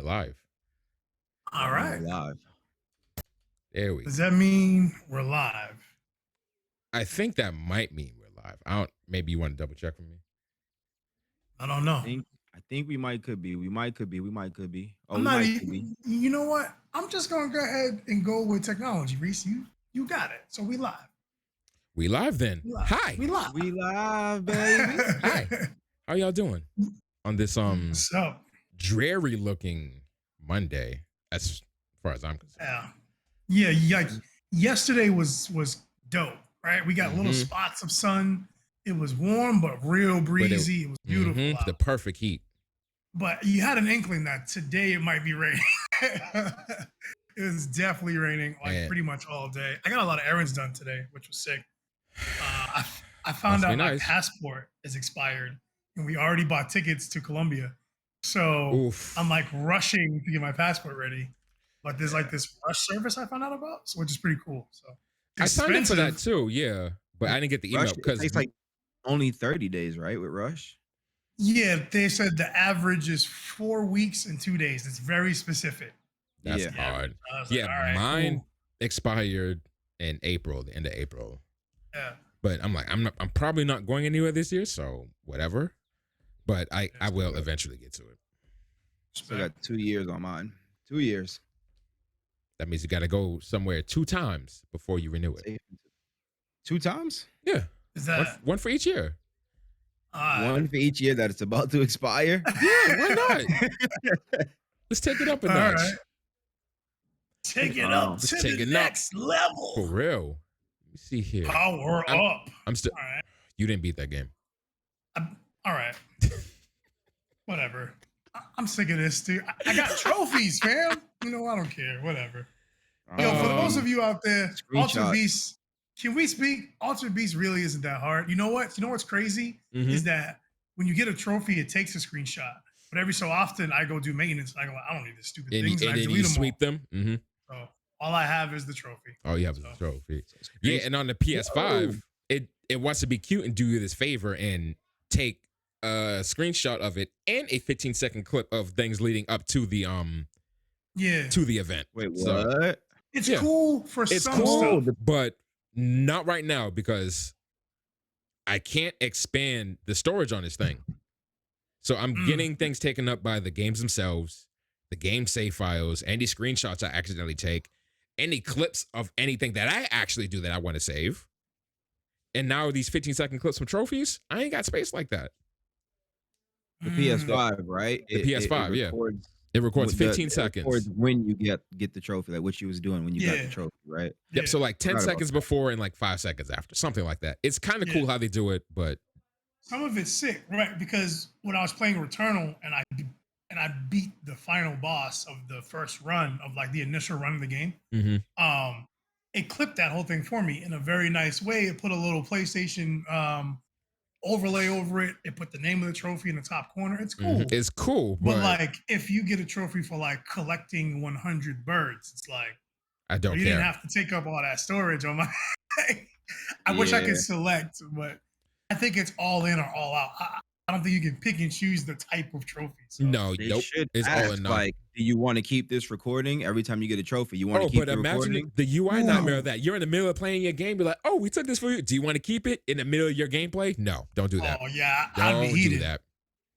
live. All right. We're live. There we Does go. that mean we're live? I think that might mean we're live. I don't. Maybe you want to double check for me. I don't know. I think we might could be. We might could be. We might could be. Oh, I'm we not. might could be. You know what? I'm just gonna go ahead and go with technology, Reese. You got it. So we live. We live then. We live. Hi. We live. We live, baby. Hi. How y'all doing on this What's up? dreary looking Monday? As far as I'm concerned. Yeah. Like yesterday was dope, right? We got little Mhm. spots of sun. It was warm but real breezy. It was beautiful. Mhm. out. The perfect heat. But you had an inkling that today it might be raining. It was definitely raining like Man. pretty much all day. I got a lot of errands done today, which was sick. I found Must be out my nice. passport is expired and we already bought tickets to Colombia. So Oof. I'm like rushing to get my passport ready. But there's like this rush service I found out about, so which is pretty cool. So I signed up for that expensive. too. Yeah, but I didn't get the email Rush, because it's like only 30 days, right? With Rush. Yeah, they said the average is 4 weeks and 2 days. It's very specific. that's Yeah. hard. I was like, Yeah, all right, mine cool. expired in April, the end of April. Yeah. But I'm like, I'm probably not going anywhere this year, so whatever. But I will eventually get to it. So I got 2 years on mine. 2 years. That means you got to go somewhere 2 times before you renew it. 2 times? Yeah, Is that one for each year. One for each year that it's about to expire. Yeah, why not? Let's take it up a all notch. right? Take it up Let's to take the it up. next level. For real. Let me see here. Power up. I'm still. All right. You didn't beat that game. All right. Whatever. I'm sick of this, dude. I got trophies, fam. You know, I don't care. Whatever. Yo, for those of you out there, Ultra Screenshot. Beast, can we speak? Ultra Beast really isn't that hard. You know what? You know what's crazy Mhm. is that when you get a trophy, it takes a screenshot. But every so often, I go do maintenance. And I go, I don't need this stupid And, things. and And I then delete you them sweep them. Mm-hmm. all. So all I have is the trophy. Oh, you have So- the trophy. Yeah, and on the PS5, it wants to be cute and do you this favor and take a screenshot of it and a 15-second clip of things leading up to the Yeah. to the event. Wait, what? So, It's Yeah. cool for it's some cool, stuff. but not right now because I can't expand the storage on this thing. So I'm getting things taken up by the games themselves, the game save files, any screenshots I accidentally take, any clips of anything that I actually do that I want to save. And now these 15-second clips from trophies, I ain't got space like that. The PS5, right? The PS5, yeah. It records 15 seconds. Records when you get the trophy, like what you was doing when you got the trophy, right? Yep. So like 10 Forgot about seconds before and like 5 seconds after, something like that. It's kind of Yeah. cool how they do it, but Some of it's sick, right? Because when I was playing Returnal and I beat the final boss of the first run of like the initial run of the game, it clipped that whole thing for me in a very nice way. It put a little PlayStation overlay over it. It put the name of the trophy in the top corner. It's cool. it's cool. But But like, if you get a trophy for like collecting 100 birds, it's like I don't you care. didn't have to take up all that storage on my. I wish I Yeah. could select, but I think it's all in or all out. I don't think you can pick and choose the type of trophy. So. No, They nope. should It's all ask, in none. like, do you want to keep this recording every time you get a trophy? You want to Oh, keep but the imagine recording? the UI nightmare Ooh. of that. You're in the middle of playing your game. You're like, oh, we took this for you. Do you want to keep it in the middle of your gameplay? No, don't do that. Oh yeah, I'd be Don't do heated. that.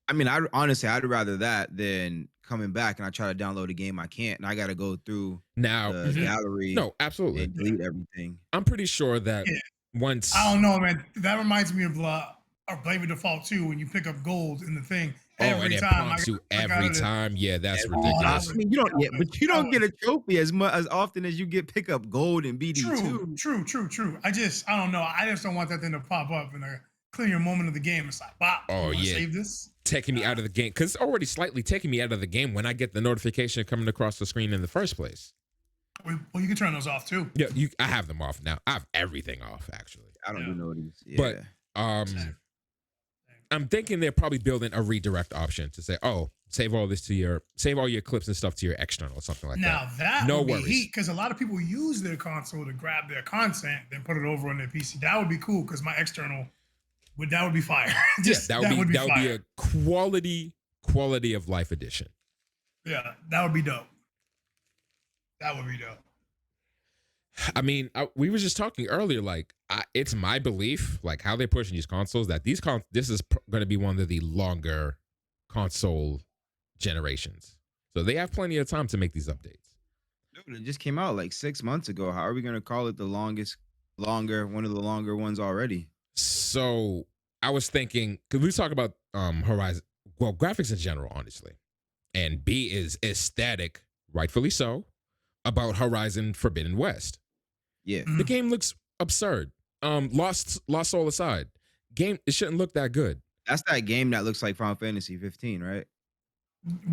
I mean, I'd rather that than coming back and I try to download a game I can't and I got to go through Now, the gallery no, absolutely. and delete everything. I'm pretty sure that Yeah. once I don't know, man. That reminds me of Blame Default 2 when you pick up gold in the thing. and it prompts you every time. Yeah, that's ridiculous. I mean, you don't, but you don't get a trophy as often as you get pick up gold in BD2. True. I don't know. I just don't want that thing to pop up in a clear moment of the game. It's like, wow, Oh, you wanna yeah. save this? Taking me out of the game because it's already slightly taking me out of the game when I get the notification coming across the screen in the first place. Well, you can turn those off too. Yeah, I have them off now. I have everything off actually. I don't do notice. Yeah. But I'm thinking they're probably building a redirect option to say, oh, save all your clips and stuff to your external or something like Now that No would be worries. heat because a lot of people use their console to grab their content, then put it over on their PC. That would be cool because my external that would be fire. That would be fire. a quality of life edition. Yeah, that would be dope. That would be dope. I mean, we were just talking earlier. Like, it's my belief, like how they're pushing these consoles, that this is going to be one of the longer console generations. So they have plenty of time to make these updates. Dude, it just came out like 6 months ago. How are we gonna call it one of the longer ones already? So I was thinking, because we talk about Horizon, well, graphics in general, honestly, and B is ecstatic, rightfully so, about Horizon Forbidden West. Yeah. The game looks absurd. Lost Soul aside, game, it shouldn't look that good. That's that game that looks like Final Fantasy 15, right?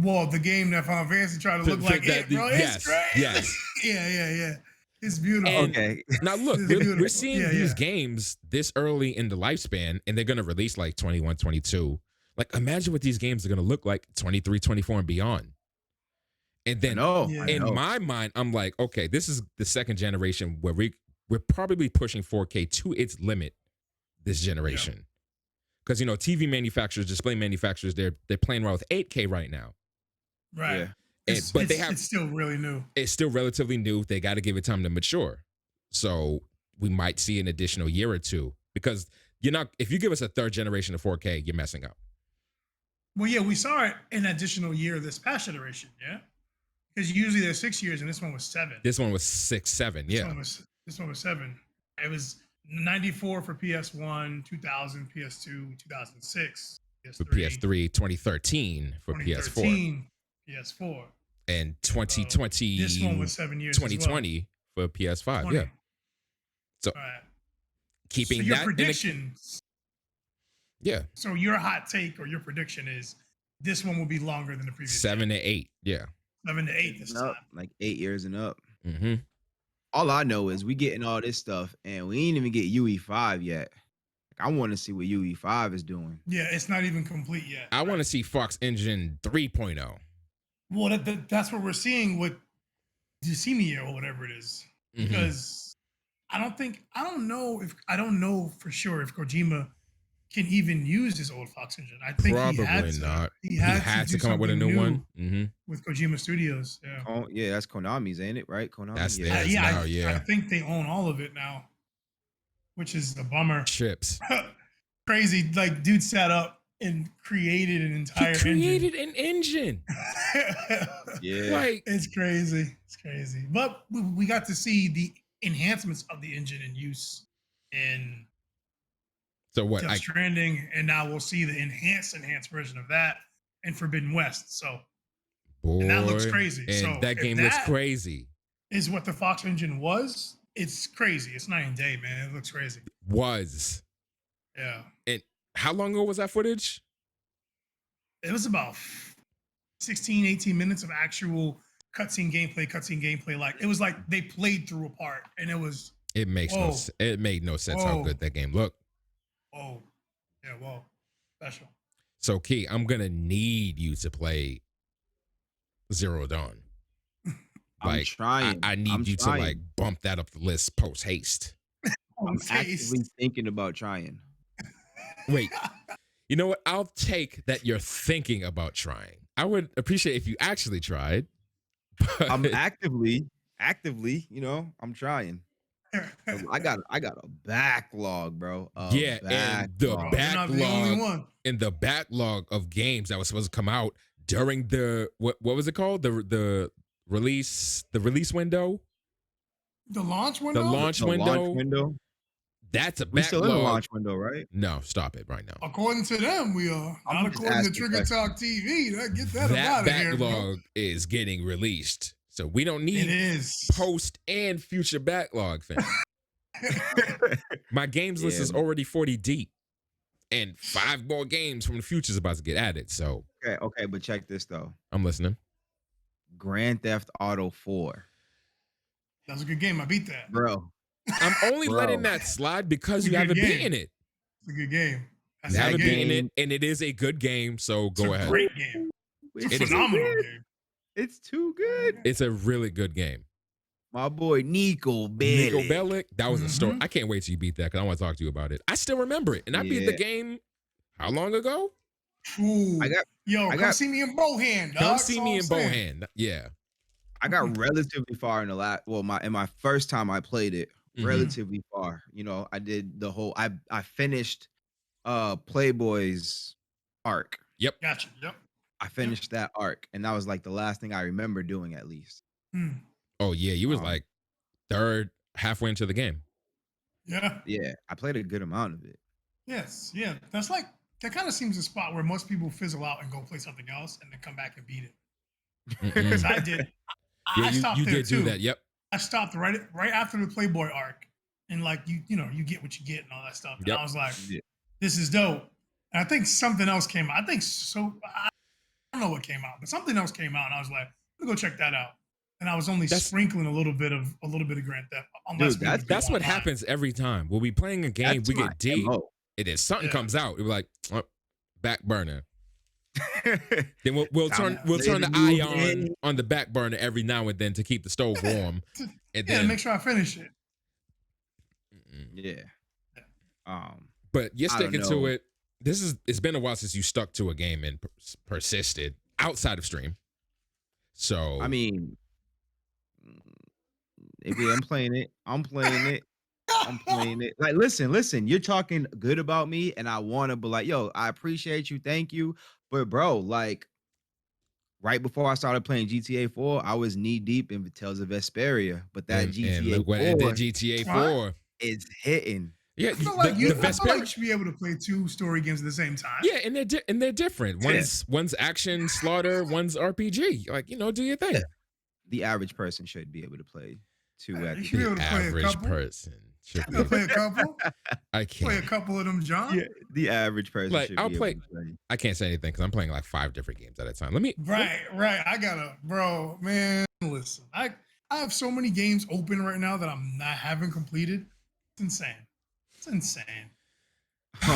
Well, the game that Final Fantasy tried to look like it, bro. It's great. Yes. Yeah. It's beautiful. And Okay. now look, It's beautiful. we're seeing these games this early in the lifespan, and they're going to release like 21, 22. Like, imagine what these games are going to look like 23, 24, and beyond. And then in my mind, I'm like, okay, this is the second generation where we're probably pushing 4K to its limit this generation. Because, TV manufacturers, display manufacturers, they're playing around with 8K right now. Right. Yeah. But it's still really new. It's still relatively new. They got to give it time to mature. So we might see an additional year or two, because if you give us a third generation of 4K, you're messing up. Well, yeah, we saw it an additional year this past generation, yeah? Because usually there's 6 years and this one was 7. This one was 6, 7, yeah. This one was 7. It was 94 for PS1, 2000 PS2, 2006 PS3. For PS3, 2013 for PS4. PS4. And 2020. This one was 7 years. 2020 for PS5. 20. Yeah. So keeping your that predictions. Yeah. So your hot take or your prediction is this one will be longer than the previous 7 to 8. Yeah. 7 to 8 this time. Like 8 years and up. Mm-hmm. All I know is we getting all this stuff and we ain't even get UE5 yet. Like, I want to see what UE5 is doing. Yeah, it's not even complete yet. I want to see Fox Engine 3.0. Well, that's what we're seeing with Decemia or whatever it is. Because I don't know for sure if Kojima can even use his old Fox Engine. I think probably not. He had to come up with a new one with Kojima Studios. Yeah. Yeah, that's Konami's, ain't it? Right? Konami. That's theirs now. I think they own all of it now, which is a bummer. Chips. Crazy. Like, dude sat up and created an entire an engine. Yeah. Like, it's crazy. It's crazy. But we got to see the enhancements of the engine in use in Death Stranding, and now we'll see the enhanced version of that in Forbidden West. So and that looks crazy. And so that game looks crazy. Is what the Fox engine was. It's crazy. It's night and day, man. It looks crazy. Yeah. And how long ago was that footage? It was about 16, 18 minutes of actual cutscene gameplay. Like, it was like they played through a part, and it made no sense how good that game looked. Oh, yeah, well, special. So, Key, I'm gonna need you to play Zero Dawn. I'm trying. I need you to like bump that up the list post haste. I'm actively thinking about trying. Wait, you know what? I'll take that you're thinking about trying. I would appreciate if you actually tried. I'm actively, I'm trying. I got a backlog, bro. And the backlog of games that was supposed to come out during the what was it called? The release window? The launch window? The launch window. That's a backlog. We're still in the launch window, right? No, stop it right now. According to them, we are. Not according to Trigger Talk TV. Get that out of here, bro. That backlog is getting released. So we don't need post and future backlog, fam. My games list is already 40 deep. And 5 more games from the future is about to get added. So Okay, but check this though. I'm listening. Grand Theft Auto 4. That was a good game. I beat that. Bro. I'm only letting that slide because you haven't beaten it. It's a good game. You haven't beaten it, and it is a good game, so go ahead. It's a great game. It's a phenomenal game. It's too good. It's a really good game. My boy Nico Bellic. That was a story. I can't wait till you beat that because I want to talk to you about it. I still remember it, and I beat the game how long ago? Ooh. I got Yo, I come got see me in Bohan, dog. Come That's see all me I'm in saying. Bohan. Yeah. I got relatively far in the last. Well, my first time I played it, relatively far. You know, I did the whole. I finished Playboy's arc. Yep. Gotcha. Yep. I finished that arc, and that was like the last thing I remember doing, at least. Hmm. Oh yeah, you was Um, like third, halfway into the game. Yeah. Yeah, I played a good amount of it. Yes. Yeah. That's like that kind of seems a spot where most people fizzle out and go play something else and then come back and beat it. Because I did. Yeah, I stopped you there did too. do that. Yep. I stopped right after the Playboy arc, and like you get what you get and all that stuff. And Yep. I was like, Yeah. this is dope. And I think something else came out. I think so. I don't know what came out, but something else came out, and I was like, let me go check that out. And I was only sprinkling a little bit of Grand Theft, unless Dude, we would go That's what online. happens every time. We'll be playing a game, That's we my get deep, MO. and then something Yeah. comes out. We're like, oh, back burner. Then we'll Time turn to play the the new eye game. on the back burner every now and then to keep the stove warm. And Yeah, then to make sure I finish it. Yeah. But you're I don't sticking to know. it. It's been a while since you stuck to a game and persisted outside of stream. So I mean, if I'm playing it, I'm playing it. I'm playing it. Like, listen, you're talking good about me, and I want to be like, yo, I appreciate you, thank you. But bro, like right before I started playing GTA 4, I was knee deep in Tales of Vesperia. But that and GTA look what 4 it did. GTA 4. is hitting. Yeah, I feel the like you Vesperia. should be able to play 2 story games at the same time. Yeah, and they're different. Yeah. One's action slaughter, one's RPG. Like, do your thing. Yeah. The average person should be able to play 2 at You the should be able The to play a average couple. person should You play a couple. I Play a can't. couple of them, John. Yeah, the average person Like, should I'll be play. able to play. I can't say anything because I'm playing like 5 different games at a time. Right. I gotta, bro, man. Listen, I have so many games open right now that I'm not having completed. It's insane. It's insane.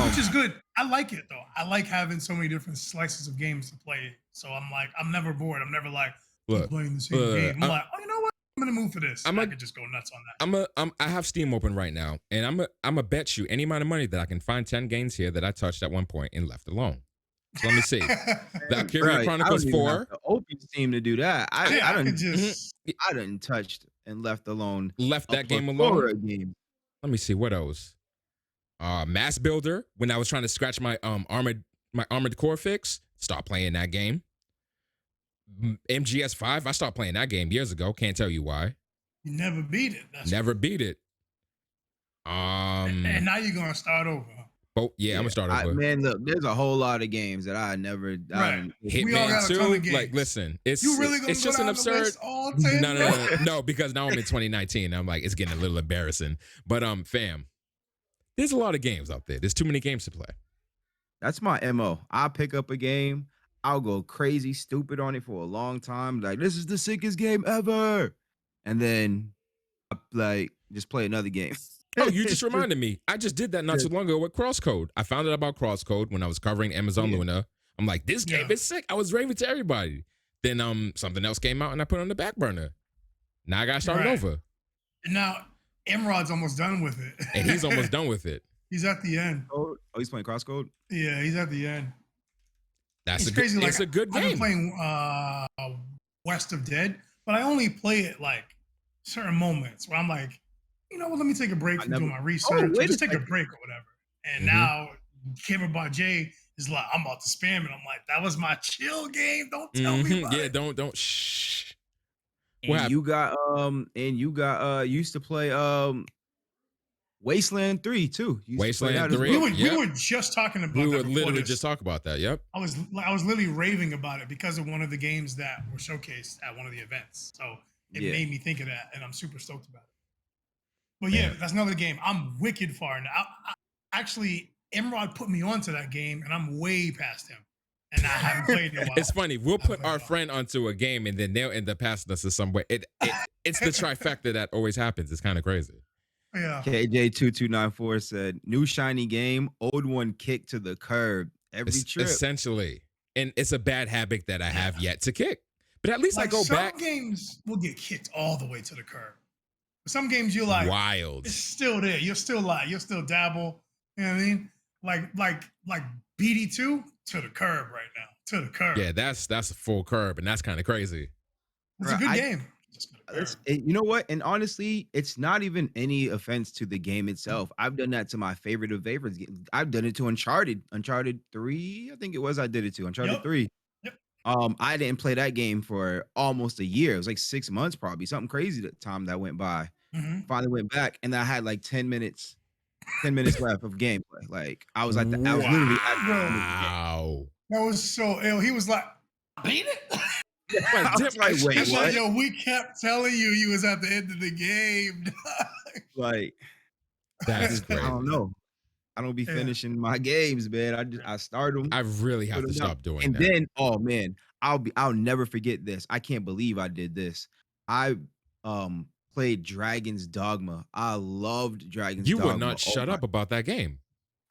Which is good. I like it though. I like having so many different slices of games to play. So I'm like, I'm never bored. I'm never like Look, playing the same game. I'm like, oh, you know what? I'm in the mood for this. I could just go nuts on that. I have Steam open right now, and I'm a bet you any amount of money that I can find 10 games here that I touched at one point and left alone. So let me see. Valkyria Chronicles 4. Open Steam to do that. I didn't. just. I didn't touched and left alone. Left that game plethora alone. of games. Let me see what else. Mass Builder. When I was trying to scratch my armored core fix, stop playing that game. MGS 5. I stopped playing that game years ago. Can't tell you why. You never beat it. Never beat it. And now you're gonna start over. Oh yeah, I'm gonna start over. Man, look, there's a whole lot of games that I never. Right. Hitman We all got a ton of 2. games. Like, listen, it's You really gonna it's go just an down the absurd. list all 10, No, because now I'm in 2019. I'm like, it's getting a little embarrassing. But fam, there's a lot of games out there. There's too many games to play. That's my MO. I'll pick up a game. I'll go crazy stupid on it for a long time. Like, this is the sickest game ever. And then like just play another game. Oh, you just reminded me. I just did that not too long ago with Crosscode. I found out about Crosscode when I was covering Amazon Luna. I'm like, this game is sick. I was raving to everybody. Then something else came out and I put it on the back burner. Now I gotta start it over. And now Emrod's almost done with it. And he's almost done with it. He's at the end. Oh, he's playing Crosscode? Yeah, he's at the end. That's it's crazy. It's a good game. I've been playing West of Dead, but I only play it like certain moments where I'm like, you know what, let me take a break from doing my research. Just take a break or whatever. And now Kimber J is like, I'm about to spam it. I'm like, that was my chill game. Don't tell me about it. Don't shh. And you used to play Wasteland 3 too. Wasteland 3. We were just talking about that. We were literally just talking about that. Yep. I was literally raving about it because of one of the games that were showcased at one of the events. So it made me think of that, and I'm super stoked about it. But yeah, that's another game. I'm wicked far now. Actually, Emrod put me onto that game, and I'm way past him. And I haven't played in a while. It's funny. We'll put our friend onto a game, and then they'll end up passing us to somewhere. It's the trifecta that always happens. It's kind of crazy. Yeah. KJ2294 said, new shiny game, old one kicked to the curb every trip. Essentially. And it's a bad habit that I have yet to kick. But at least I go back. Some games will get kicked all the way to the curb. Some games you're like, wild. It's still there. You'll still lie. You'll still dabble. You know what I mean? Like BD2, to the curb right now. To the curb. Yeah, that's a full curb, and that's kind of crazy. It's a good game. Just to the curb. You know what? And honestly, it's not even any offense to the game itself. I've done that to my favorite of favorites. I've done it to Uncharted 3, I think it was. I did it to Uncharted Yep. 3. Yep. I didn't play that game for almost a year. It was like 6 months, probably something crazy. The time that went by. Finally went back, and I had like 10 minutes left of gameplay. Like I was literally at the end of the game. Wow. That was so ill. He was like, beat it. I was like, wait, He's what? like, yo, we kept telling you was at the end of the game. Like That's I crazy. don't know. I don't be finishing my games, man. I start them. I really have to stop doing and that. then, oh man, I'll never forget this. I can't believe I did this. I played Dragon's Dogma. I loved Dragon's You Dogma. would not shut up about that game.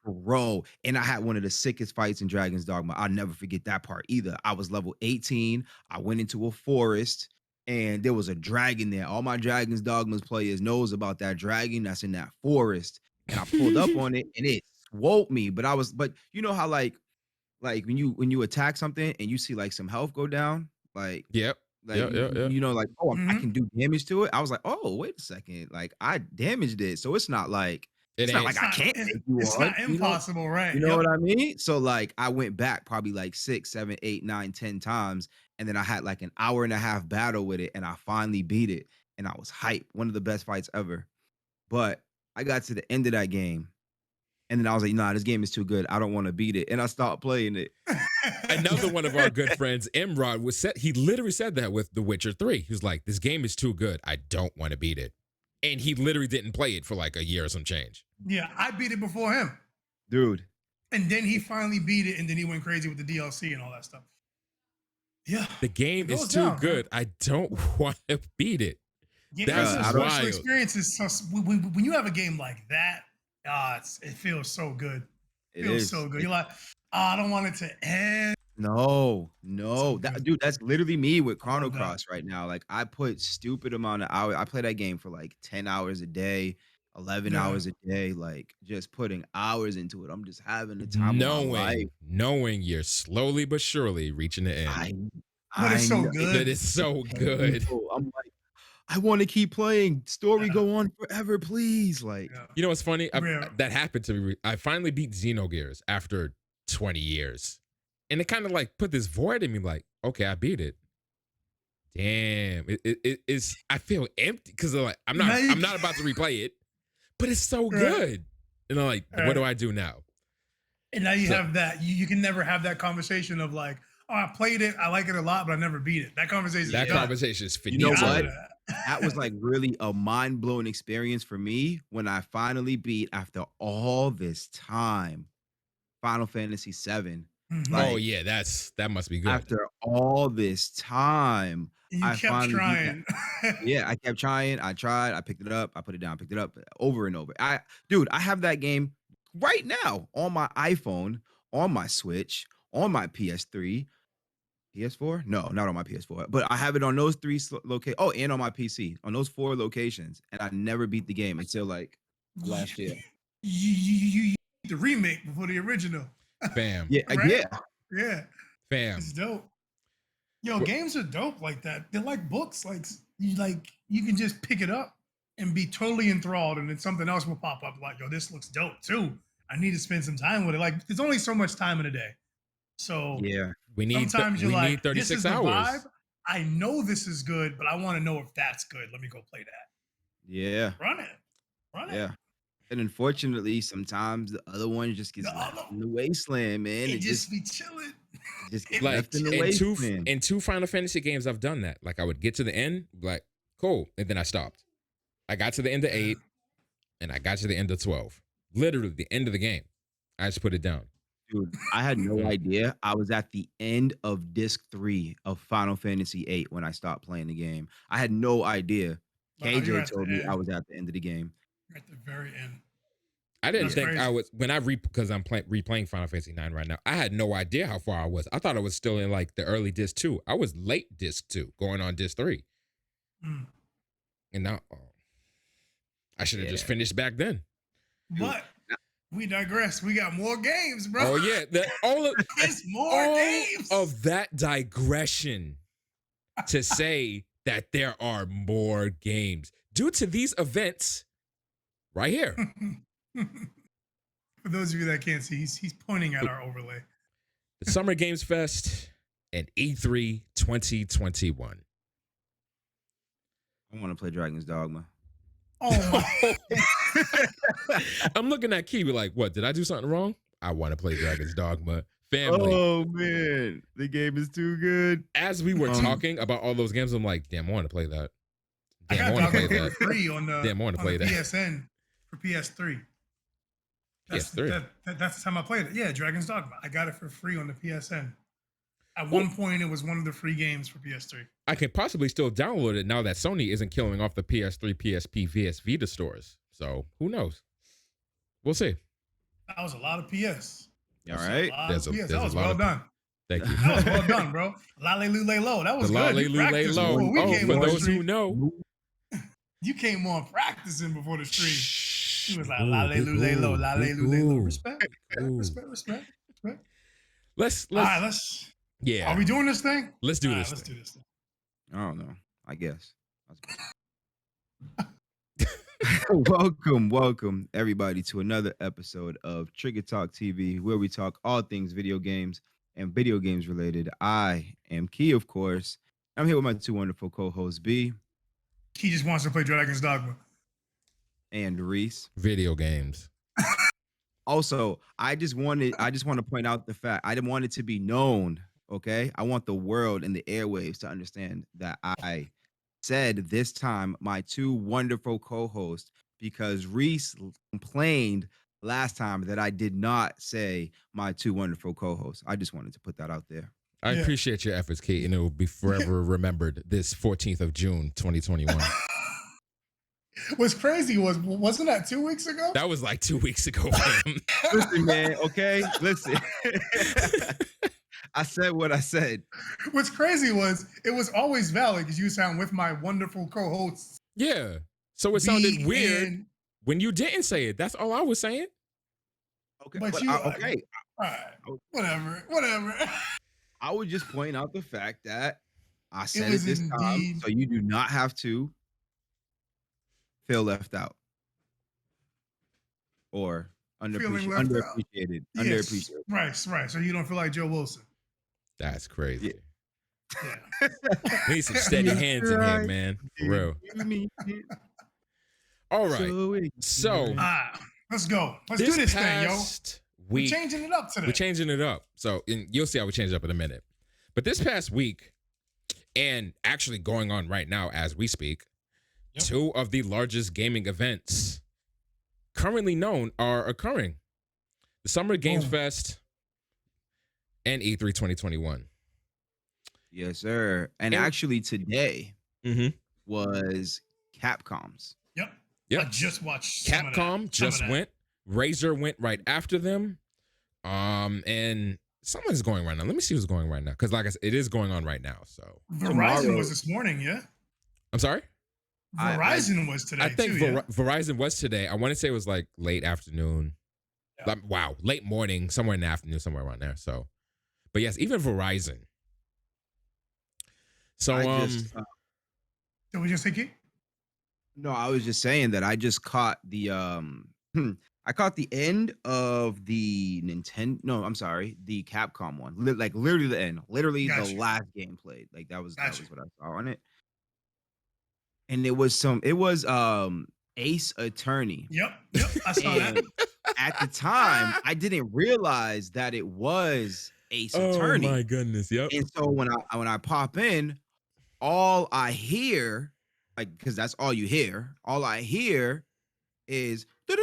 Bro, and I had one of the sickest fights in Dragon's Dogma. I'll never forget that part either. I was level 18. I went into a forest and there was a dragon there. All my Dragon's Dogmas players knows about that dragon that's in that forest. And I pulled up on it and it swooped me. But you know how like when you attack something and you see like some health go down, like Yep. you know, like, oh, I Mhm. can do damage to it. I was like, oh, wait a second, like I damaged it, so it's not like It it's not ain't. like I can't take you It's on. not impossible, right? You know Yep. what I mean? So like I went back probably like 6, 7, 8, 9, 10 times, and then I had like an hour and a half battle with it, and I finally beat it, and I was hyped. One of the best fights ever. But I got to the end of that game, and then I was like, nah, this game is too good. I don't want to beat it. And I stopped playing it. Another one of our good friends, Imrod, he literally said that with The Witcher 3. He was like, this game is too good. I don't want to beat it. And he literally didn't play it for like a year or some change. Yeah, I beat it before him. Dude. And then he finally beat it, and then he went crazy with the DLC and all that stuff. Yeah. The game is goes too down, good. I don't want to beat it. Yeah, That's it's a wild. special experience. Is so, when you have a game like that, it feels so good. It feels so good. You're like, I don't want it to end. No, So good. dude, that's literally me with I love Chrono that. Cross right now. Like I put stupid amount of hours. I play that game for like 10 hours a day, 11 Yeah. hours a day, like just putting hours into it. I'm just having the time of my life. Knowing you're slowly but surely reaching the end. But it's so know. good. That is so good. I'm like, I want to keep playing. Story go on forever, please. Like, Yeah. You know what's funny? Yeah. That happened to me. I finally beat Xenogears after 20 years. And it kind of like put this void in me, like, okay, I beat it. Damn. It's I feel empty because like I'm not about to replay it, but it's so good. And I'm like, what do I do now? And now you have that. You can never have that conversation of like, oh, I played it, I like it a lot, but I never beat it. That conversation. Conversation is you know finito. what? That was like really a mind-blowing experience for me when I finally beat, after all this time, Final Fantasy VII. Mhm. Oh yeah, that must be good. After all this time, You I kept finally trying. Yeah, I kept trying. I tried. I picked it up. I put it down. Picked it up over and over. I have that game right now on my iPhone, on my Switch, on my PS3, PS4. No, not on my PS4, but I have it on those 3 locations. Oh, and on my PC, on those 4 locations, and I never beat the game until like last year. You the remake before the original. Bam. Yeah, Right? yeah. Bam. It's dope. Yo, games are dope like that. They're like books. Like you can just pick it up and be totally enthralled, and then something else will pop up. Like, yo, this looks dope too. I need to spend some time with it. Like, there's only so much time in a day. So Yeah. We need sometimes you're like, need 36 this is the hours. vibe. I know this is good, but I want to know if that's good. Let me go play that. Yeah. Run it. Yeah. And unfortunately, sometimes the other one just gets left in the wasteland, man. It just be chilling. Just get Like left in the wasteland. in 2 Final Fantasy games, I've done that. Like I would get to the end, like cool, and then I stopped. I got to the end of 8, and I got to the end of 12. Literally the end of the game. I just put it down. Dude, I had no idea. I was at the end of disc 3 of Final Fantasy 8 when I stopped playing the game. I had no idea. Wow, you're KJ at the told me I end. was at the end of the game. You're at the very end. I didn't That's think crazy. I was when I because I'm replaying Final Fantasy 9 right now. I had no idea how far I was. I thought I was still in like the early disc 2. I was late disc 2, going on disc 3. Mm. And now I should have just finished back then. But We digress. We got more games, bro. Oh yeah, It's more all games. of that digression to say that there are more games due to these events right here. For those of you that can't see, he's pointing at our overlay. The Summer Games Fest and E3 2021. I want to play Dragon's Dogma. Oh my! I'm looking at Kiwi like, what? Did I do something wrong? I want to play Dragon's Dogma. Family. Oh man, the game is too good. As we were talking about all those games, I'm like, damn, I want to play that. Damn, I want to play that. Free on the damn, I want to play that. PSN for PS3. That's PS3. That's the time I played it. Yeah, Dragon's Dogma. I got it for free on the PSN. At one point, it was one of the free games for PS3. I can possibly still download it now that Sony isn't killing off the PS3, PSP, VS Vita stores. So who knows? We'll see. That was a lot of PS. All right. That was well done. Thank you. That was well done, bro. Lale Lule Low. That was The good. Lale Lule Low. For those who know. You came on practicing before the stream. He was like, Lale Lule Low, Lale Lule Low. Respect. Let's. All right, let's. Yeah. Are we doing this thing? Let's do Let's this do this thing. I don't know. I guess. Welcome everybody to another episode of Trigger Talk TV, where we talk all things video games and video games related. I am Key, of course. I'm here with my two wonderful co-hosts, B. He just wants to play Dragon's Dogma. And Reese. Video games. Also, I just want to point out the fact I didn't want it to be known. Okay, I want the world and the airwaves to understand that I said this time my two wonderful co-hosts, because Reese complained last time that I did not say my two wonderful co-hosts. I just wanted to put that out there. I appreciate your efforts, Kate, and it will be forever remembered this 14th of June, 2021. What's crazy wasn't that 2 weeks ago? That was like 2 weeks ago, fam. Listen, man, okay? Listen. I said what I said. What's crazy was it was always valid because you sound with my wonderful co-hosts. Yeah. So it sounded weird when you didn't say it. That's all I was saying. Okay. But you okay. All right. Whatever. I would just point out the fact that I said it this indeed. time, so you do not have to feel left out or underappreciated. Yes. Underappreciated. Right. So you don't feel like Joe Wilson. That's crazy. Yeah. We need some steady hands in here, man. For real. All right. So let's go. Let's do this thing, yo. We're changing it up today. We're changing it up. So you'll see how we change it up in a minute. But this past week, and actually going on right now as we speak, two of the largest gaming events currently known are occurring. The Summer Games Fest and E3 2021. Yes, sir. And actually today was Capcom's. Yep. I just watched Capcom just went. Razer went right after them. And someone's going right now. Let me see who's going right now. Because like I said, it is going on right now. So Verizon was this morning, yeah? I'm sorry? Verizon was today. I think Verizon was today. I want to say it was like late afternoon. Yeah. Wow, late morning, somewhere in the afternoon, somewhere around there. So, but yes, even Verizon. So, did we just say Key? No, I was just saying that I just caught the I caught the end of the Nintendo. No, I'm sorry, the Capcom one. Like literally the end. Literally the last game played. Like that was what I saw on it. And it was Ace Attorney. Yep. I saw that. At the time, I didn't realize that it was Ace Attorney. Oh my goodness, yep. And so when I pop in, all I hear, like, because that's all you hear, all I hear is and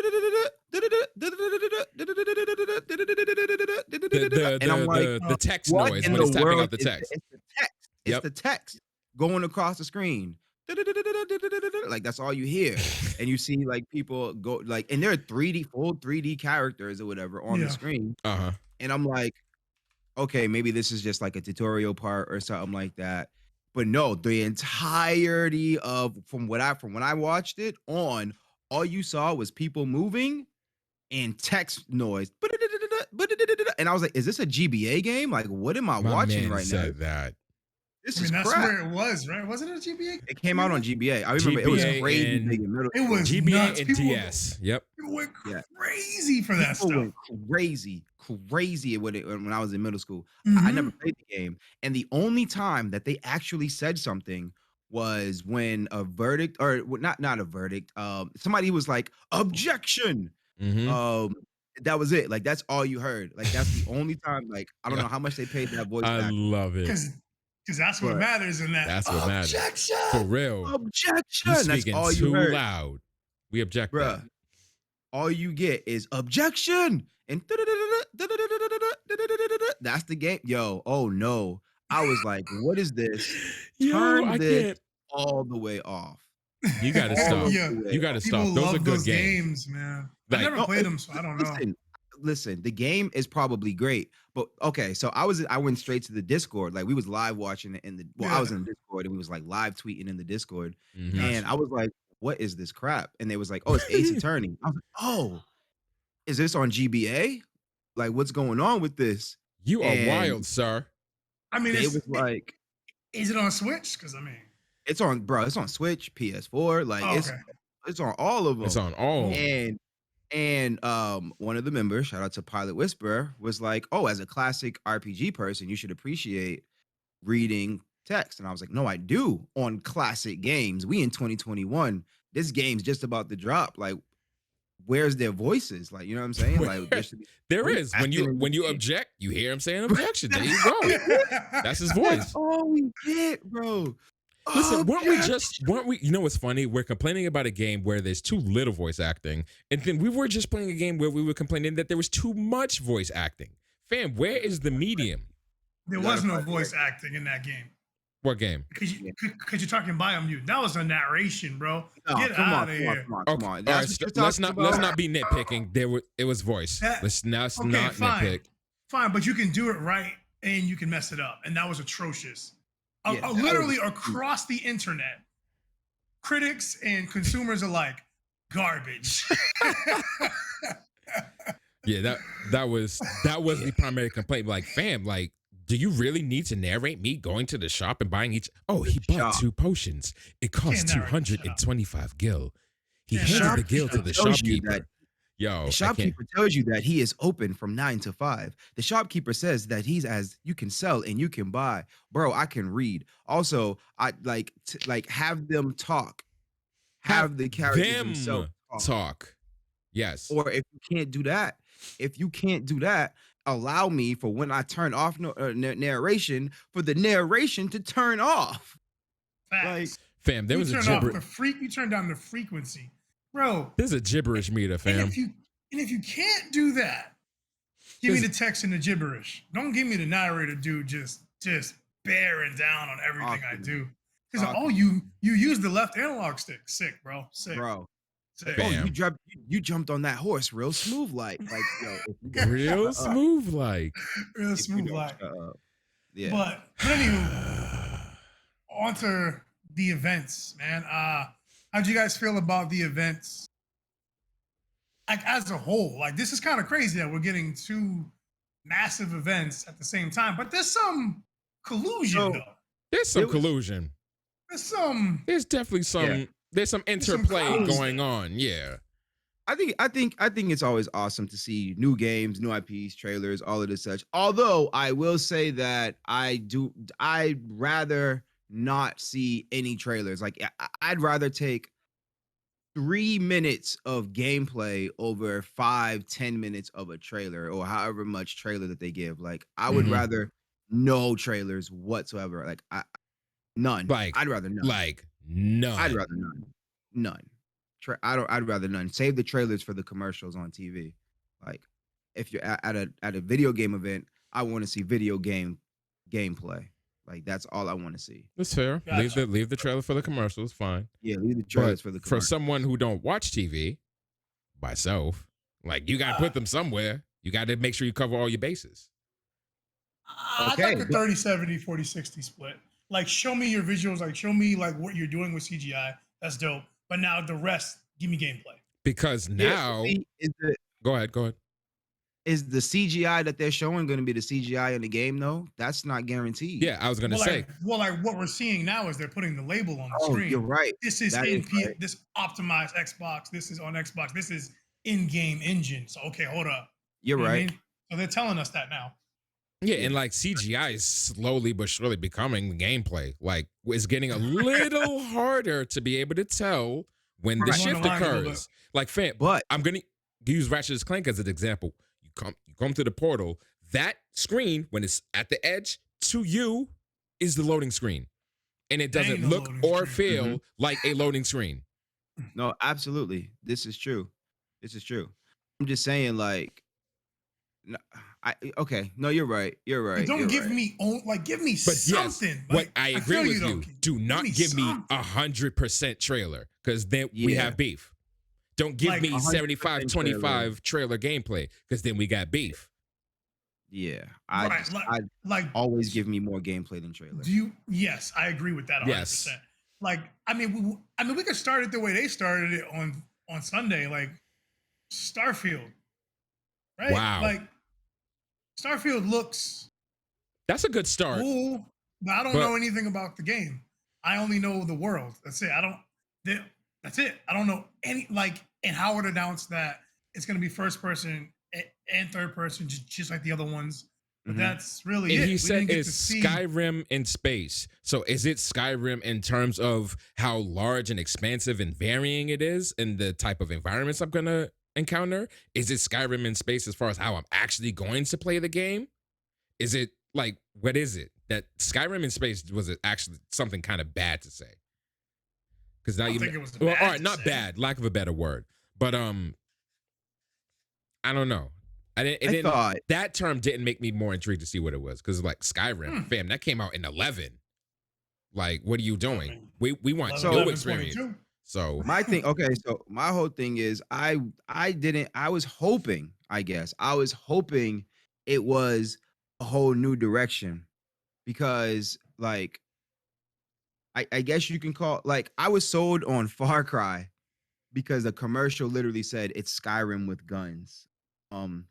I'm like, the text noise when it's typing out the text. It's the text. It's the text going across the screen. Like that's all you hear, and you see like people go like, and there are full 3D characters or whatever on the screen. And I'm like, okay, maybe this is just like a tutorial part or something like that. But no, the entirety of from when I watched it on, all you saw was people moving and text noise. And I was like, is this a GBA game? Like, what am I My watching man right now? said that. This I mean, is that's crap. where it was, right? Wasn't it a GBA? It came out on GBA. I remember it was GBA crazy and- big in middle It school. was GBA nuts. and People DS. Yep. went Yeah. crazy for that People stuff. went crazy when I was in middle school. I Mhm. never played the game, and the only time that they actually said something was when a verdict, or not a verdict. Somebody was like, objection. Mm-hmm. That was it. Like, that's all you heard. Like, that's the only time. Like, I don't know how much they paid that voice I actor. love it. Because that's what But matters in that. That's what matters. Objection! For real. You Objection. That's speaking all you too heard, loud. We object bruh. that. All you get is objection and that's the game. Yo, oh no. I was like, what is this? Yo, Turn I this can't. all the way off. You gotta All stop. Yeah. the way You gotta off. People stop. Those are love good those games. man. Like- I never No, played them, so I don't know. Listen, the game is probably great, but okay. So I went straight to the Discord. Like, we was live watching it I was in the Discord, and we was like live tweeting in the Discord, Mhm. and I was like, what is this crap? And they was like, oh, it's Ace Attorney. I was like, oh, is this on GBA? Like, what's going on with this? You are And wild, sir. I mean, It was like, is it on Switch? Because I mean, it's on Switch, PS4, like okay. it's on all of them. It's on all. And one of the members, shout out to Pilot Whisperer, was like, oh, as a classic RPG person, you should appreciate reading text. And I was like, no, I do on classic games. We in 2021. This game's just about to drop. Like, where's their voices? Like, you know what I'm saying? Like, There is. When you object, you hear him saying objection. There you go. That's his voice. That's all we get, bro. Listen, weren't we, you know what's funny? We're complaining about a game where there's too little voice acting. And then we were just playing a game where we were complaining that there was too much voice acting. Fam, where is the medium? There was no voice acting in that game. What game? Because you're talking biomute. That was a narration, bro. Get out of here. Come on. All right, let's not be nitpicking. It was voice. Let's not nitpick. Fine, but you can do it right and you can mess it up. And that was atrocious. Yeah, Literally across the internet, critics and consumers are like, garbage. Yeah, that was the primary complaint. Like, fam, like, do you really need to narrate me going to the shop and buying each? Oh, he bought 2 potions. It cost 225 gil. He handed the gil to the shopkeeper. Yo, the shopkeeper tells you that he is open from 9 to 5. The shopkeeper says that he's as you can sell and you can buy. Bro, I can read. Also, I like have them talk. Have the characters themselves talk. Yes. Or if you can't do that, allow me for when I turn off narration for the narration to turn off. Facts. Like, fam, there was a gibberish. You turn down the frequency. Bro, there's a gibberish meter, fam. And if you can't do that, give me the text and the gibberish. Don't give me the narrator dude just bearing down on everything I do. Because you use the left analog stick. Sick, bro. Sick. Bro. Sick. Oh, you jumped on that horse real smooth like yo, real smooth like. Real smooth like. Yeah. But anywho, on to the events, man. How'd you guys feel about the events? Like, as a whole, like, this is kind of crazy that we're getting 2 massive events at the same time, but there's some collusion though. There's some collusion. There's definitely some. Yeah. There's some interplay going on. Yeah. I think it's always awesome to see new games, new IPs, trailers, all of this such. Although I will say that I'd rather not see any trailers. Like, I'd rather take 3 minutes of gameplay over 5-10 minutes of a trailer, or however much trailer that they give. Like, I would rather no trailers whatsoever. Like, none. Like, I'd rather none. Like, none. I'd rather none. None. I'd rather none. Save the trailers for the commercials on TV. Like, if you're at a video game event, I want to see video game gameplay. Like, that's all I want to see. That's fair. Gotcha. Leave the trailer for the commercials. Fine. Yeah, leave the trailers for the commercials. For someone who don't watch TV, myself, like, you got to put them somewhere. You got to make sure you cover all your bases. Okay. I like a 30-70, 40-60 split. Like, show me your visuals. Like, show me, like, what you're doing with CGI. That's dope. But now the rest, give me gameplay. Because now... Go ahead. Go ahead. Is the CGI that they're showing going to be the CGI in the game though? That's not guaranteed. Yeah, I was gonna Well, say. like what we're seeing now is they're putting the label on the Oh, you're screen. right. This is That is right. this optimized Xbox. This is on Xbox. This is in-game engine. So okay, hold up. You're You know what I right. mean? So they're telling us that now. Yeah, Yeah. and like CGI is slowly but surely becoming the gameplay. Like it's getting a little harder to be able to tell when the Right. Blowing the shift line a little occurs. Like, fam, But I'm gonna use Ratchet's Clank as an example. You come to the portal. That screen, when it's at the edge, to you is the loading screen, and it There doesn't ain't no look loading or screen. feel like a loading screen. no, absolutely. This is true. This is true. I'm just saying, like, no, okay. No, you're right. You're And right. don't You're give right. me give me But yes, something. what Like I I agree feel with you you. though. Do not give me something. 100% trailer, because then we Yeah. have beef. Don't give Like me 100% 75-25 trailer gameplay, because then we got beef. Yeah. right, I like always give me more gameplay than trailer. do you? Yes, I agree with that 100%. Yes. Like I mean, we could start it the way they started it on Sunday, like Starfield, right? Wow. Like Starfield looks That's a good start. cool, but I don't But know anything about the game. I only know the world. That's it. That's it. I don't know any like. And Howard announced that it's going to be first person and third person, just like the other ones. But that's really and it. he We said didn't get it's to see. Skyrim in space. So is it Skyrim in terms of how large and expansive and varying it is and the type of environments I'm gonna encounter? Is it Skyrim in space as far as how I'm actually going to play the game? Is it like, what is it? That Skyrim in space was actually something kind of bad to say. Because now I don't you think it was well, bad all right, to not say. bad, lack of a better word. But I don't know. I thought That term didn't make me more intrigued to see what it was. Because like Skyrim, fam, that came out in 11. Like, what are you doing? We want 11, new 11, experience. 22. So my thing, okay, so my whole thing is I was hoping, I guess. I was hoping it was a whole new direction because like I guess you can call like I was sold on Far Cry because the commercial literally said it's Skyrim with guns. Um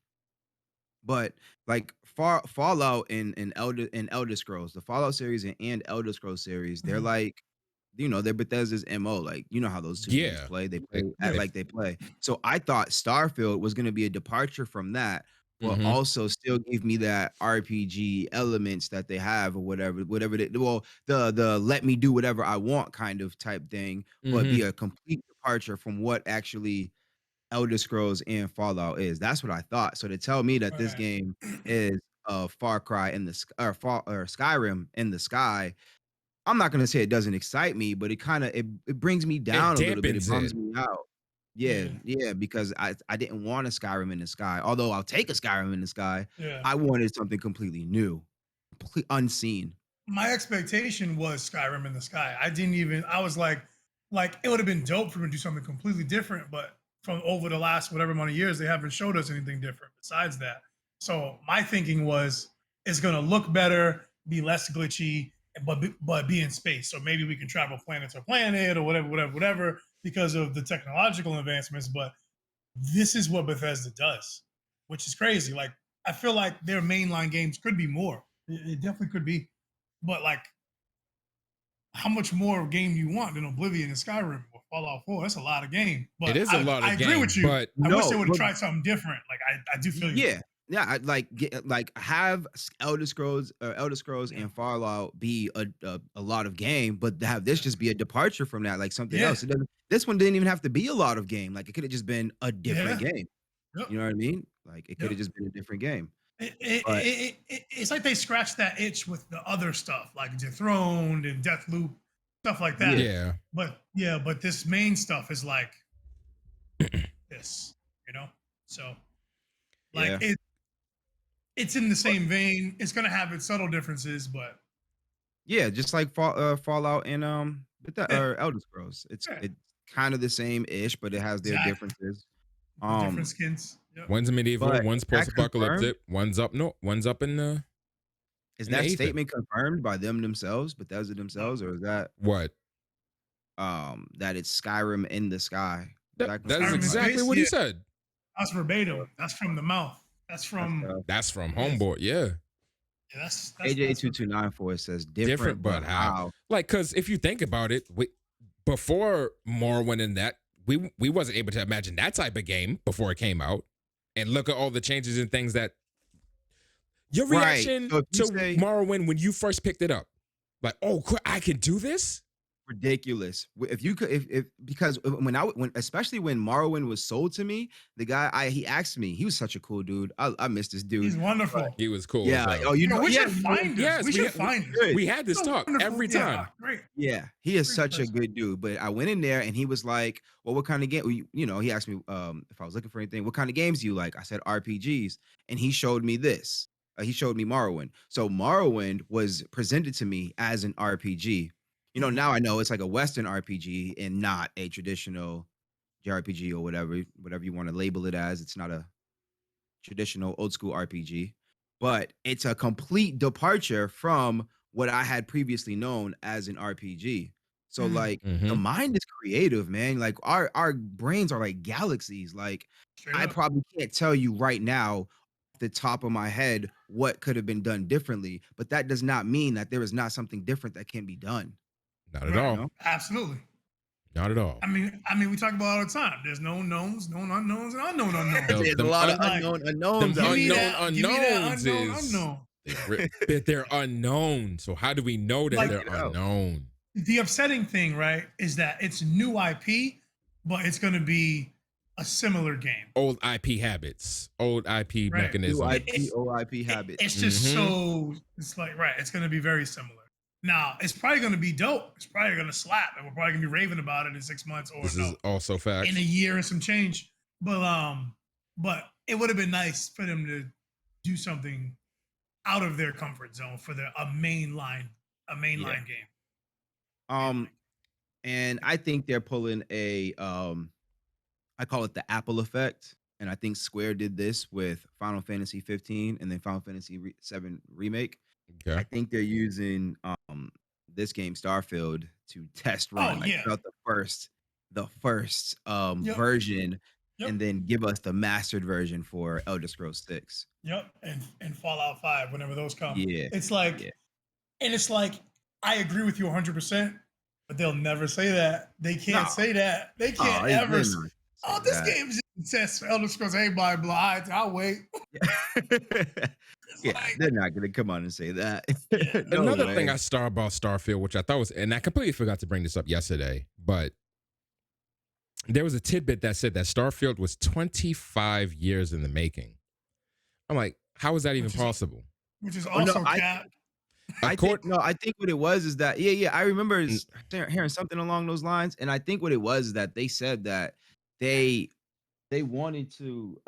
But like Fallout and Elder Scrolls, the Fallout series and Elder Scrolls series, they're Mhm. like, they're Bethesda's MO. Like, you know how those two games yeah. play. They play Yeah. act like they play. So I thought Starfield was gonna be a departure from that, but Mhm. also still give me that RPG elements that they have or whatever the let me do whatever I want kind of type thing, but Mhm. be a complete departure from what actually Elder Scrolls and Fallout is. That's what I thought. So to tell me that this Right. game is a Far Cry in the or Skyrim in the sky, I'm not gonna say it doesn't excite me, but it brings me It down a little bit. It dampens bums it. me out. Yeah, Yeah. yeah, because I didn't want a Skyrim in the sky. Although I'll take a Skyrim in the sky, Yeah. I wanted something completely new, complete unseen. My expectation was Skyrim in the sky. I didn't even. I was like it would have been dope for them to do something completely different. But from over the last whatever amount of years, they haven't showed us anything different besides that. So my thinking was it's gonna look better, be less glitchy, but be in space. So maybe we can travel planet to planet or whatever because of the technological advancements. But this is what Bethesda does, which is crazy. Like I feel like their mainline games could be more. It definitely could be, but like, how much more game you want than Oblivion and Skyrim or Fallout 4? That's a lot of game. It But is a lot I of agree with game, you. but I wish they No, would have but tried something different. Like I do feel you. yeah. Yeah, I'd like have Elder Scrolls Yeah. and Fallout be a lot of game, but have this Yeah. just be a departure from that, like something Yeah. else. It doesn't. This one didn't even have to be a lot of game. Like it could have just been a different Yeah. game. Yep. You know what I mean? Like it could Yep. have just been a different game. But It's like they scratched that itch with the other stuff, like Dethroned and Deathloop, stuff like yeah, that. yeah. But this main stuff is like this, you know? So like yeah, it's in the but same vein. It's gonna have its subtle differences, but yeah, just like Fallout and yeah, or Elder Scrolls. yeah, It's kind of the same ish, but it has their exactly. differences. The different Um, skins. Yep. One's medieval, but one's is that confirmed? post-apocalyptic, one's up no, one's up Is in the that Aether. statement confirmed by them themselves, Bethesda No, themselves, or is that What? that it's Skyrim in the sky? Is that That is Skyrim confirmed? in Like, exactly space. what he Yeah, said. That's verbatim. That's from the mouth. That's That's from That's from yes. Homeboy. Yeah. Yeah, that's verbatim. AJ2294 says Different, different, but but how? how? Like, because if you think about it, before Morrowind and that, we wasn't able to imagine that type of game before it came out. And look at all the changes and things that your Right. reaction So if you to say Morrowind when you first picked it up, like, oh, I can do this. ridiculous. If you could, if because when especially when Morrowind was sold to me, the guy he asked me, he was such a cool dude. I miss this dude. He's But wonderful. He was cool as yeah, hell. oh, you know, We yeah, should find this. Yes, We should we find this. good. we had this So talk wonderful. every Yeah, time. great. Yeah, he is Great such a person. good dude. But I went in there and he was like, "Well, what kind of game?" You know, he asked me if I was looking for anything. What kind of games do you like? I said RPGs, and he showed me this. He showed me Morrowind. So Morrowind was presented to me as an RPG. You know, Mhm. now I know it's like a Western RPG and not a traditional JRPG or whatever you want to label it as. It's not a traditional old school RPG, but it's a complete departure from what I had previously known as an RPG. So Mm, like the Mm-hmm. mind is creative, man. Like our brains are like galaxies. Like straight I up. probably can't tell you right now off the top of my head what could have been done differently, but that does not mean that there is not something different that can be done. Not at Right. You all. know? Absolutely. Absolutely. Not at all. I mean, we talk about it all the time. There's known knowns, known unknowns, and unknown unknowns. There's a Them lot of Like, unknown them unknowns give out me here. that. Give me that unknowns unknown is unknown. but they're unknown. So how do we know that Like they're it out. unknown? the upsetting thing, right, is that it's new IP, but it's going to be a similar game. Old IP habits, old IP Right. New mechanism. IP, OIP habits. It's just Mhm. so it's like right. It's going to be very similar. Now it's probably going to be dope. It's probably going to slap, and we're probably going to be raving about it in 6 months or This no, is also facts. in a year and some change. But it would have been nice for them to do something out of their comfort zone for a mainline Yeah. game. Um, and I think they're pulling a I call it the Apple effect. And I think Square did this with Final Fantasy 15 and then Final Fantasy 7 remake. I Okay. think they're using this game Starfield to test Oh run, like yeah. put out the first Yep. version Yep. and then give us the mastered version for Elder Scrolls 6. Yep. And Fallout 5, whenever those come. Yeah. It's like, Yeah. and it's like, I agree with you 100%, but they'll never say that. They can't No. say that. They Oh, can't they're ever. not saying Oh, this that. game is a test for Elder Scrolls. Hey, blah, blah. I'll wait. It's Yeah, like, they're not gonna come on and say that. Yeah. No Another way. thing I star about Starfield, which I thought was, and I completely forgot to bring this up yesterday, but there was a tidbit that said that Starfield was 25 years in the making. I'm like, how is that even Which is- possible? which is Oh, no, also cap. I think I think what it was is that yeah, I remember Mm. hearing something along those lines, and I think what it was is that they said that they wanted to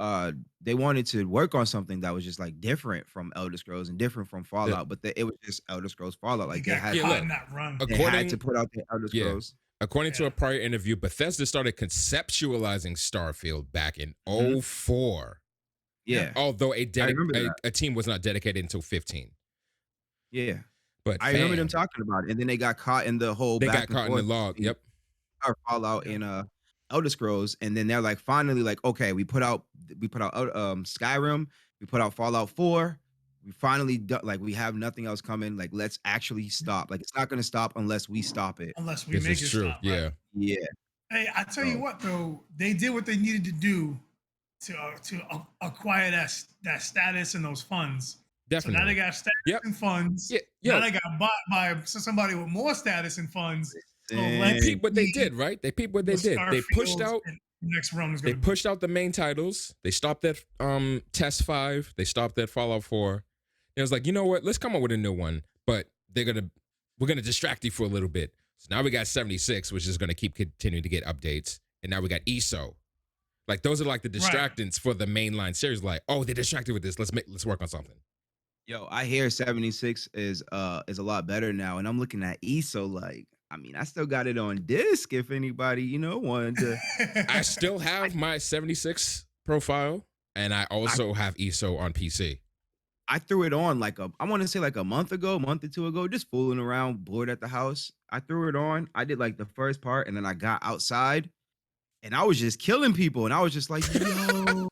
work on something that was just like different from Elder Scrolls and different from Fallout, but it was just Elder Scrolls Fallout. They Like they got had, Yeah, caught look. in that run. they had According to put out the Elder Yeah. Scrolls. according to Yeah. a prior interview, Bethesda started conceptualizing Starfield back in 04. Yeah, Although remember that. a team was not dedicated until 15. yeah. But I remember them fam, talking about it, and then they got caught in the whole they back got and caught in the forth log. between Yep. our Fallout Yeah. and Elder Scrolls, and then they're like finally like, okay, we put out Skyrim, we put out Fallout 4, we finally like we have nothing else coming. Like let's actually stop. Like it's not gonna stop unless we stop it. Unless we This make is it true. stop. Yeah. Right? Yeah. Hey, I tell you So what, though, they did what they needed to do to acquire that status and those funds. So now Definitely. they got status Yep. and funds. Yeah. Now Yo, they got bought by somebody with more status and funds. So listen, they let's peeped what they see did, right? They peeped what they what did. They pushed Starfield out and next run is they going to be. pushed out the main titles. They stopped at Test 5. They stopped at Fallout 4. It was like, you know what? Let's come up with a new one. But we're gonna distract you for a little bit. So now we got 76, which is gonna keep continuing to get updates. And now we got ESO. Like those are like the distractants for the mainline series. Like, oh, they're distracted with this. Let's work on something. yo, I hear 76 is a lot better now, and I'm looking at ESO like, I mean, I still got it on disc if anybody, wanted to. I still have my 76 profile, and I also have ESO on PC. I threw it on like I want to say like a month or two ago, just fooling around, bored at the house. I threw it on. I did like the first part, and then I got outside, and I was just killing people, and I was just like, yo,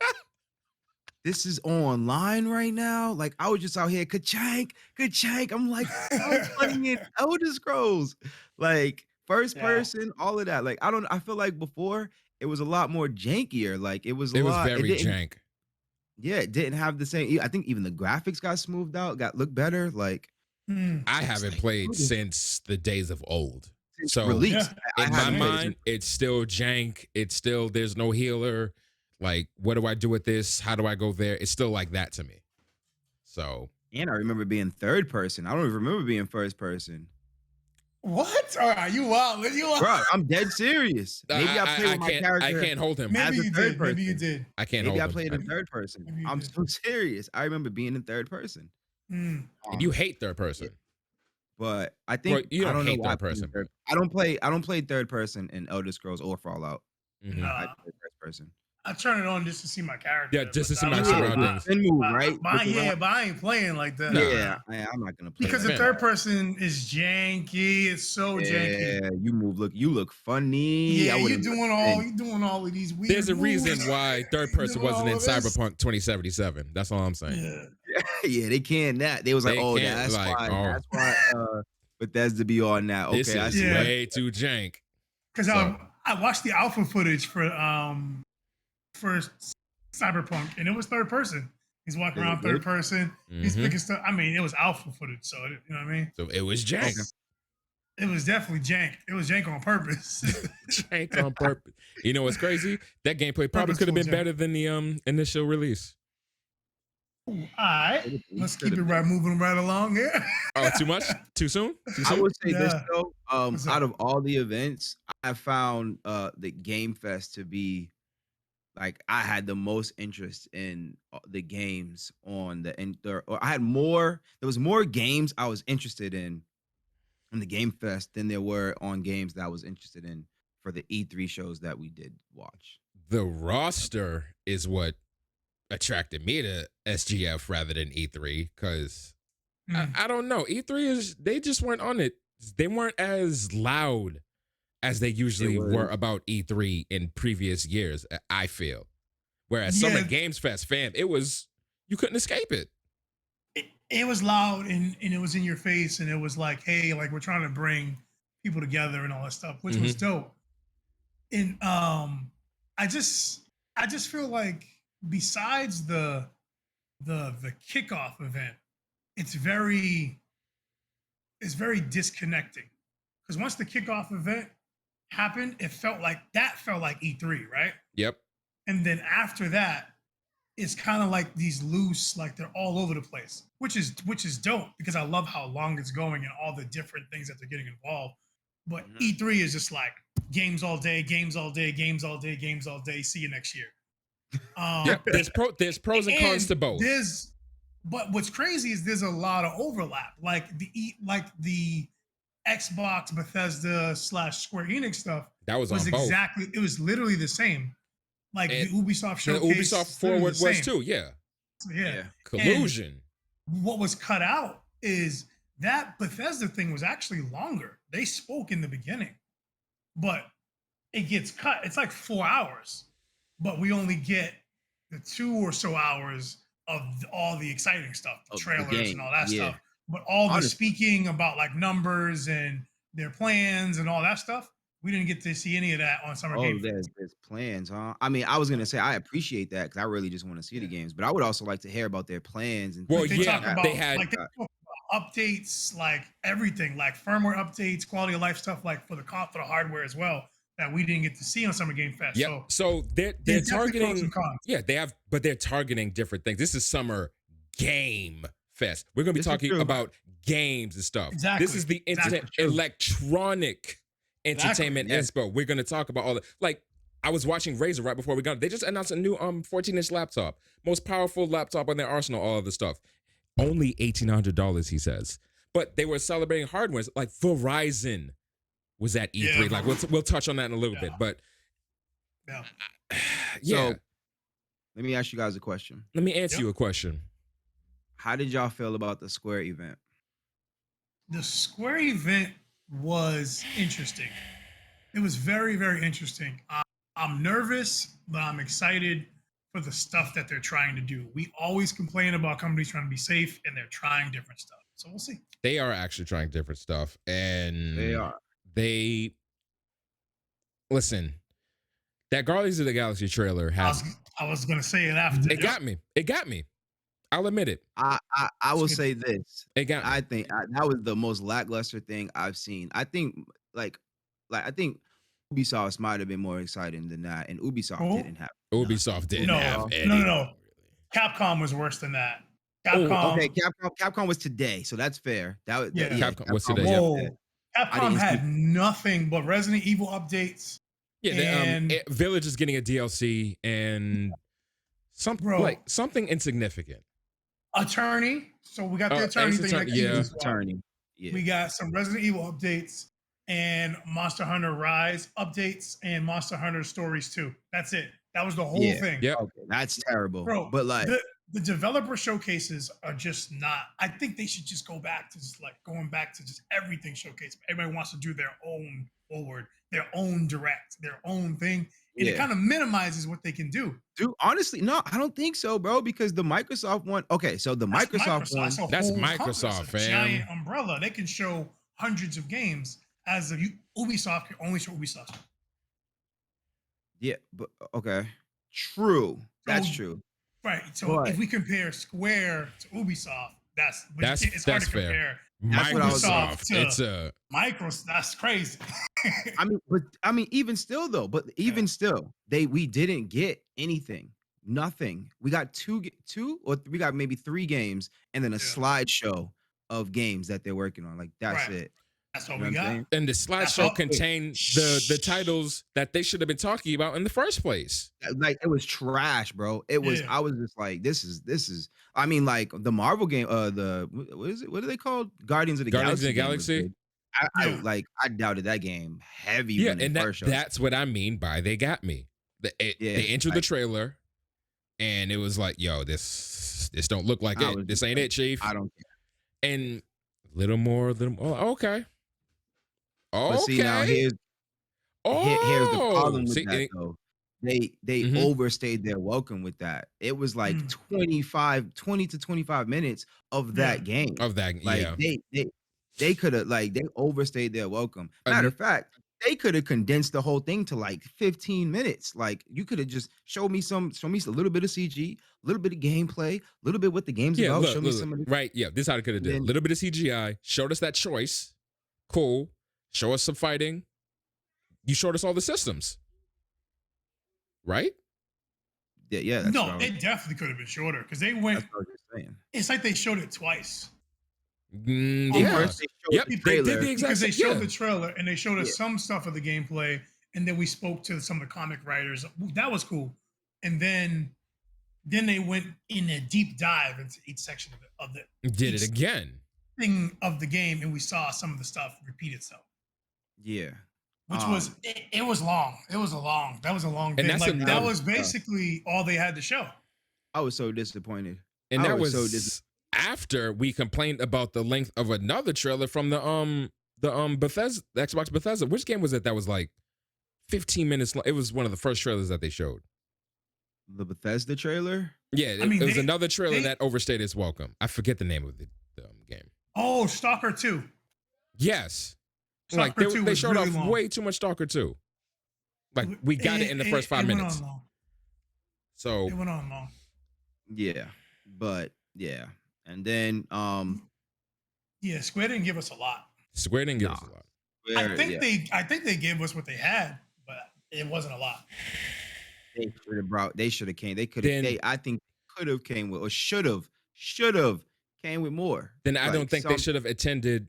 this is online right now. Like I was just out here, ka-chank, ka-chank. I'm like, I'm playing in Elder Scrolls, like first Yeah. person, all of that. Like I don't. I feel like before it was a lot more jankier. Like it was a It was lot. It very didn't. jank. Yeah, it didn't have the same. I think even the graphics got smoothed out, got looked better. Like I it's haven't like played since the days of old. since So release. Yeah. I in my haven't played it since. mind, it's still jank. It's still there's no healer. Like, what do I do with this? How do I go there? It's still like that to me. So And I remember being third person. I don't even remember being first person. What? All right, you wild. You wild. Bro, I'm dead serious. Maybe I played with my I character can't hold him. Maybe as a you third did. person. Maybe you did. I can't Maybe I hold played him. in third person. Maybe you I'm did. so serious. I remember being in third person. Mm. And you hate third person. But I Well, think you I don't don't know hate why I third played in person. third. I don't play third person in Elder Scrolls or Fallout. Mhm. I Nah, play first person. I turn it on just to see my character. Yeah, just to but see I my don't- surroundings. Spin move, right? Look Yeah, around. but I ain't playing like that. Nah. Yeah, I'm not gonna play Because like the Man. third person is janky. It's so janky. Yeah, you look funny. Yeah, I you would've doing all of these weird. There's a reason moves. why third You person doing wasn't all in of this. Cyberpunk 2077. That's all I'm saying. Yeah. Yeah, they can't that. They was like, They oh, can't, that's like, why. oh. That's why. Bethesda be on that. This Okay, I is see. Yeah. way too jank. Because So- I watched the alpha footage for Cyberpunk, and it was third person. He's walking Is it around third good? person. He's Mhm. picking stuff. I mean, it was alpha footage, so you know what I mean. So it was jank. Okay. It was definitely jank. It was jank on purpose. Jank on purpose. You know what's crazy? That gameplay probably could have been Purposeful jank. better than the initial release. All right, let's keep it right moving right along here. Oh, too much? Too soon? Too I soon? would say this Yeah. though. What's up? Out of all the events, I found the Game Fest to be like I had the most interest in the games on or I had more. There was more games I was interested in the Game Fest than there were on games that I was interested in for the E3 shows that we did watch. The roster is what attracted me to SGF rather than E3 because I don't know. E3 they just weren't on it. They weren't as loud as they usually were about E3 in previous years, I feel. Whereas Summer Games Fest, fam, you couldn't escape it. It was loud and it was in your face, and it was like, hey, like we're trying to bring people together and all that stuff, which was dope. And I just feel like besides the kickoff event, it's very disconnecting. Because once the kickoff event happened, it felt like E3, right? Yep. And then after that, it's kind of like these loose, like they're all over the place, which is dope because I love how long it's going and all the different things that they're getting involved. But E3 is just like games all day, games all day, games all day, games all day. See you next year. Yep. There's pros and cons to both. But what's crazy is there's a lot of overlap. Like the Xbox Bethesda / Square Enix stuff That was on both. exactly. It was literally the same. Like And the Ubisoft The showcase. Ubisoft Forward the was same. too, yeah. Yeah. Collusion. And what was cut out is that Bethesda thing was actually longer. They spoke in the beginning, but it gets cut. It's like 4 hours, but we only get the 2 or so hours of all the exciting stuff, the trailers and all that stuff. But all the speaking about like numbers and their plans and all that stuff, we didn't get to see any of that on Summer Game Fest. There's plans, huh? I mean, I was gonna say I appreciate that because I really just want to see the games, but I would also like to hear about their plans and Well, They talk about they had like they talk about updates, like everything, like firmware updates, quality of life stuff, like for the hardware as well that we didn't get to see on Summer Game Fest. Yep. So they're there's definitely pros targeting. and cons. Yeah, but they're targeting different things. This is Summer Game Fest. We're gonna be This is talking true. about games and stuff. Exactly. This is the internet Exactly. electronic entertainment Exactly. expo. We're gonna talk about all the like. I was watching Razer right before we got. They just announced a new 14-inch laptop, most powerful laptop on their arsenal. All of the stuff, only $1,800. He says, but they were celebrating hardware. Like Verizon was at E3. Yeah. Like we'll touch on that in a little bit, but Yeah. yeah. So, let me ask you guys a question. Let me answer you a question. How did y'all feel about the Square event? The Square event was interesting. It was very, very interesting. I'm nervous, but I'm excited for the stuff that they're trying to do. We always complain about companies trying to be safe, and they're trying different stuff. So we'll see. They are actually trying different stuff, They and are. they listen. That Guardians of the Galaxy trailer had I was gonna say it after. it got me. It got me. I'll admit it. I will say this. It got me. I think that was the most lackluster thing I've seen. I think I think Ubisoft might have been more exciting than that, and Ubisoft didn't have. Ubisoft didn't No, have no, anything. no. Capcom was worse than that. Oh, Capcom. okay. Capcom was today, so that's fair. That was Yeah. Capcom was today. Whoa. Capcom had nothing but Resident Evil updates. Yeah, and Village is getting a DLC and something insignificant. Attorney. So we got the Attorney thing. Attorney. Yeah. We got some Resident Evil updates and Monster Hunter Rise updates and Monster Hunter Stories 2. That's it. That was the whole thing. Yeah. Okay, that's terrible. Bro, but like the developer showcases are just not. I think they should just go back to just going back to just everything showcase. Everybody wants to do their own forward, their own direct, their own thing. And it kind of minimizes what they can do. Dude, honestly, no, I don't think so, bro. Because the Microsoft one, okay, so the Microsoft one, that's Microsoft, fam. Giant umbrella. They can show hundreds of games. As of Ubisoft can only show Ubisoft. Yeah, but okay, true. That's true. Right. So if we compare Square to Ubisoft, it's hard to compare. Microsoft. It's a Microsoft. That's crazy. I mean, even still though. But even still, we didn't get anything. Nothing. We got we got maybe 3 games, and then a slideshow of games that they're working on. Like that's it. That's all we got. And the slideshow contained the titles that they should have been talking about in the first place. Like it was trash, bro. It was. I was just like, this is. I mean, like the Marvel game. What is it? What are they called? Guardians of the Galaxy. I doubted that game heavy. Yeah, and that's what I mean by they got me. They entered the trailer, and it was like, yo, this don't look like it. This ain't it, Chief. I don't care. And little more. Oh, okay. But see, now here's the problem with that though. They overstayed their welcome with that. It was like 20 to 25 minutes of that game. They could have they overstayed their welcome. Matter of fact, they could have condensed the whole thing to like 15 minutes. Like you could have just show me a little bit of CG, a little bit of gameplay, a little bit what the game's about. Show me some of the right. Yeah, this is how they could have did. A little bit of CGI, showed us that choice. Cool. Show us some fighting. You showed us all the systems. Right? Yeah. No, it definitely could have been shorter because they went. That's what you're saying. It's like they showed it twice. First they showed the trailer. They did the exact because they showed the trailer and they showed us some stuff of the gameplay, and then we spoke to some of the comic writers. That was cool. And then they went in a deep dive into each section of the did it again thing of the game, and we saw some of the stuff repeat itself. Yeah. Which was it was long. That was a long thing. That was basically all they had to show. I was so disappointed. And that was after we complained about the length of another trailer from the Bethesda, the Xbox Bethesda. Which game was it that was like 15 minutes long? It was one of the first trailers that they showed. The Bethesda trailer? Yeah, it was another trailer that overstayed its welcome. I forget the name of the game. Oh, Stalker 2. Yes. Stalker 2 they showed really off long. way too much Stalker 2. Like we got it in the first 5 minutes. So it went on long. Yeah. But yeah. And then Square didn't give us a lot. Square didn't give us a lot. I think they gave us what they had, but it wasn't a lot. They should have came. They could have. I think could have came with, or should have came with more. Then I don't think they should have attended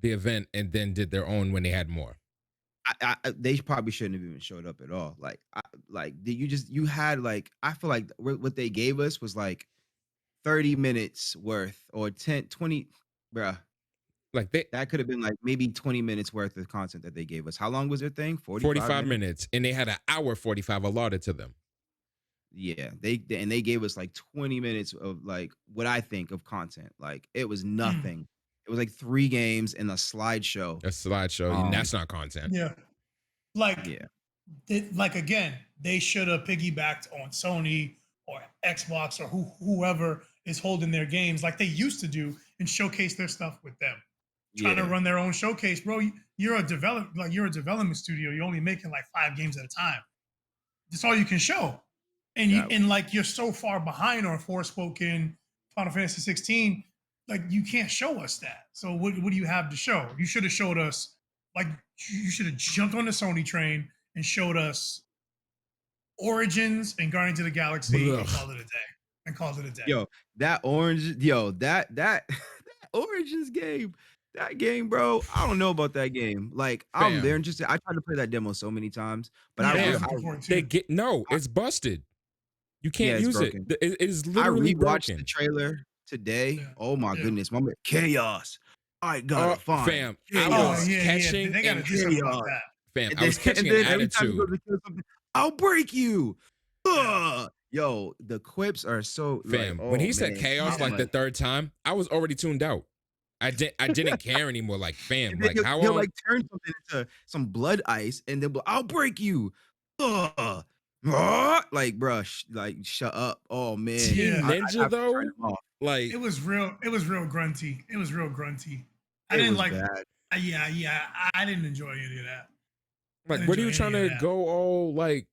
the event and then did their own when they had more. They probably shouldn't have even showed up at all. You had I feel like what they gave us was like 30 minutes worth or 10, 20, bruh. That could have been like maybe 20 minutes worth of content that they gave us. How long was their thing? 45 minutes. And they had an hour 45 allotted to them. Yeah, they gave us like 20 minutes of like what I think of content. Like it was nothing. It was like 3 games and a slideshow. And that's not content. Yeah. Again, they should have piggybacked on Sony or Xbox or whoever is holding their games like they used to do and showcase their stuff with them. Trying to Yeah. run their own showcase, bro. You're a development studio. You're only making like 5 games at a time. That's all you can show. And That like you're so far behind on Forspoken, Final Fantasy 16, like you can't show us that. So what do you have to show? You should have showed us, like you should have jumped on the Sony train and showed us Origins and Guardians of the Galaxy and Ugh. called it a day. Yo, that Origins game, that game, bro. I don't know about that game. Like, I'm there Fam. interested. I tried to play that demo so many times, but Yeah, I Fam, was looking forward they to. get no, it's busted. You yeah, can't it's use it. broken. It is I literally rewatched the broken. trailer today. Yeah. Oh my Yeah. goodness, my man, chaos. I gotta find Fam, I chaos. was yeah. catching They gotta an do something about chaos. that. fam. And I was catching an every time you go attitude. to kill something, I'll break you. Yeah. Ugh. Yo, the quips are so like, Fam, when oh he said man. chaos Yeah. like the third time, I was already tuned out. I didn't care anymore. Like, fam, And then like how he'll long? like turn something into some blood ice, and then I'll break you. Ugh. Ah, like, bruh, like shut up. Oh man, Team Yeah. I Ninja have to turn though, him off. like It was real grunty. It was real grunty. I It didn't was like. bad. Yeah. I didn't enjoy any of that. I like didn't what are you enjoy trying any of to that. go all like?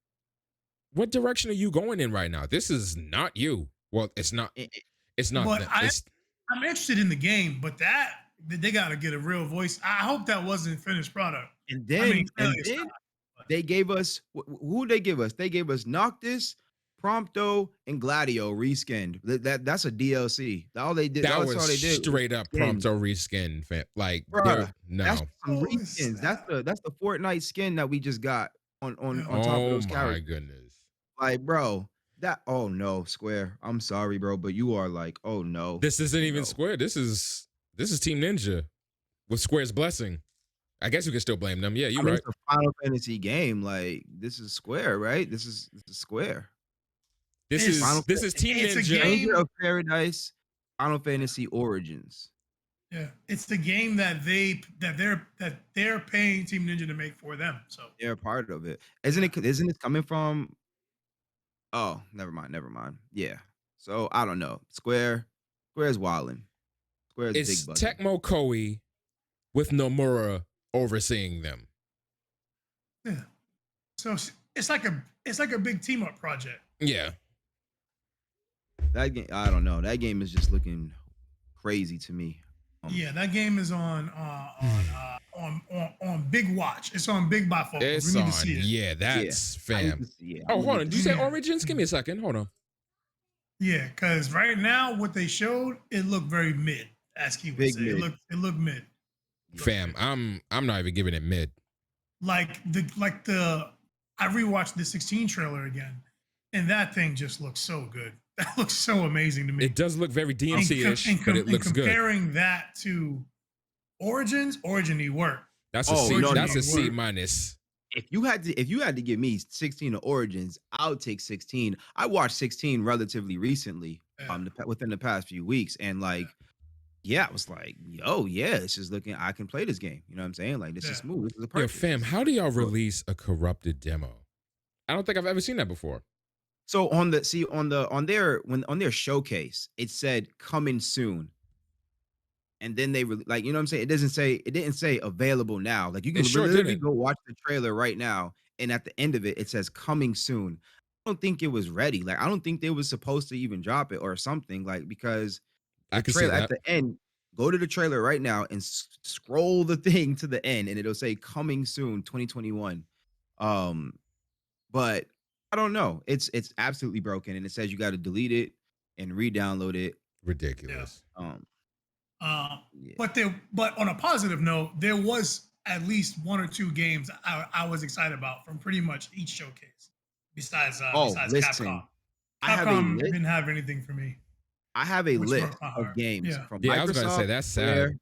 What direction are you going in right now? This is not you. Well, it's not. It- it- It's not But that. I It's I'm interested in the game, but that they got to get a real voice. I hope that wasn't finished product. And I mean, then clearly and it's then not. But they gave us who they give us? They gave us Noctis, Prompto, and Gladio reskinned. That's a DLC. All they did, that that's was all they did was straight up skins. Prompto reskin. Like Bruh, they're that's no. some holy reskins. That's snap! the Fortnite skin that we just got Yeah. on top of Oh those my characters. goodness. Like, bro, that oh no, Square. I'm sorry, bro, but you are like, oh no, This isn't oh even no. Square. This is Team Ninja with Square's blessing. I guess you can still blame them. Yeah, I you're mean, right. it's a Final Fantasy game. Like, this is Square, right? This is Square. Final This is Team It's a Ninja. game. Stranger of Paradise, Final Fantasy Origins. Yeah, it's the game that they're paying Team Ninja to make for them. So They're a part of it. Isn't it coming from oh, never mind. Yeah. So I don't know. Square's wildin'. Square's It's big bugging. Tecmo Koei with Nomura overseeing them. yeah, so it's like a big team up project. Yeah. That game, I don't know. That game is just looking crazy to me. Yeah, that game is on Big Watch. It's on Big Bifocals. It's We need on. to see it. Yeah, that's I need fam. to see it. Oh, hold on. Did you say Yeah. Origins? Give me a second. Hold on. Yeah, because right now what they showed, it looked very mid. As he would Big say, mid. it looked mid. Fam, I'm not even giving it mid. Like the I rewatched the 16 trailer again, and that thing just looks so good. That looks so amazing to me. It does look very DMC-ish, but it looks and good. comparing that to Origins need work. That's a Oh, C. no, That's no. a C minus. If you had to give me 16 of Origins, I would take 16. I watched 16 relatively recently, Yeah. within the past few weeks, and like, yeah, I was like, yo, yeah, this is looking. I can play this game. You know what I'm saying? Like, this is Yeah. smooth. This is a Yo, purchase. fam, how do y'all release a corrupted demo? I don't think I've ever seen that before. So on their showcase, it said coming soon. And then they like, you know what I'm saying? It didn't say available now. Like you can It sure literally didn't. go watch the trailer right now. And at the end of it, it says coming soon. I don't think it was ready. Like, I don't think they was supposed to even drop it or something. Like, because I the can see trailer at that. the end, go to the trailer right now and scroll the thing to the end, and it'll say coming soon, 2021. But I don't know. It's absolutely broken, and it says you got to delete it and re-download it. Ridiculous. Yeah. But on a positive note, there was at least one or two games I was excited about from pretty much each showcase. Besides Listen, Capcom. I have a Capcom list. didn't have anything for me. I have a Which list broke my of heart. games Yeah. from Yeah, Microsoft, I was gonna say that's Square, sad.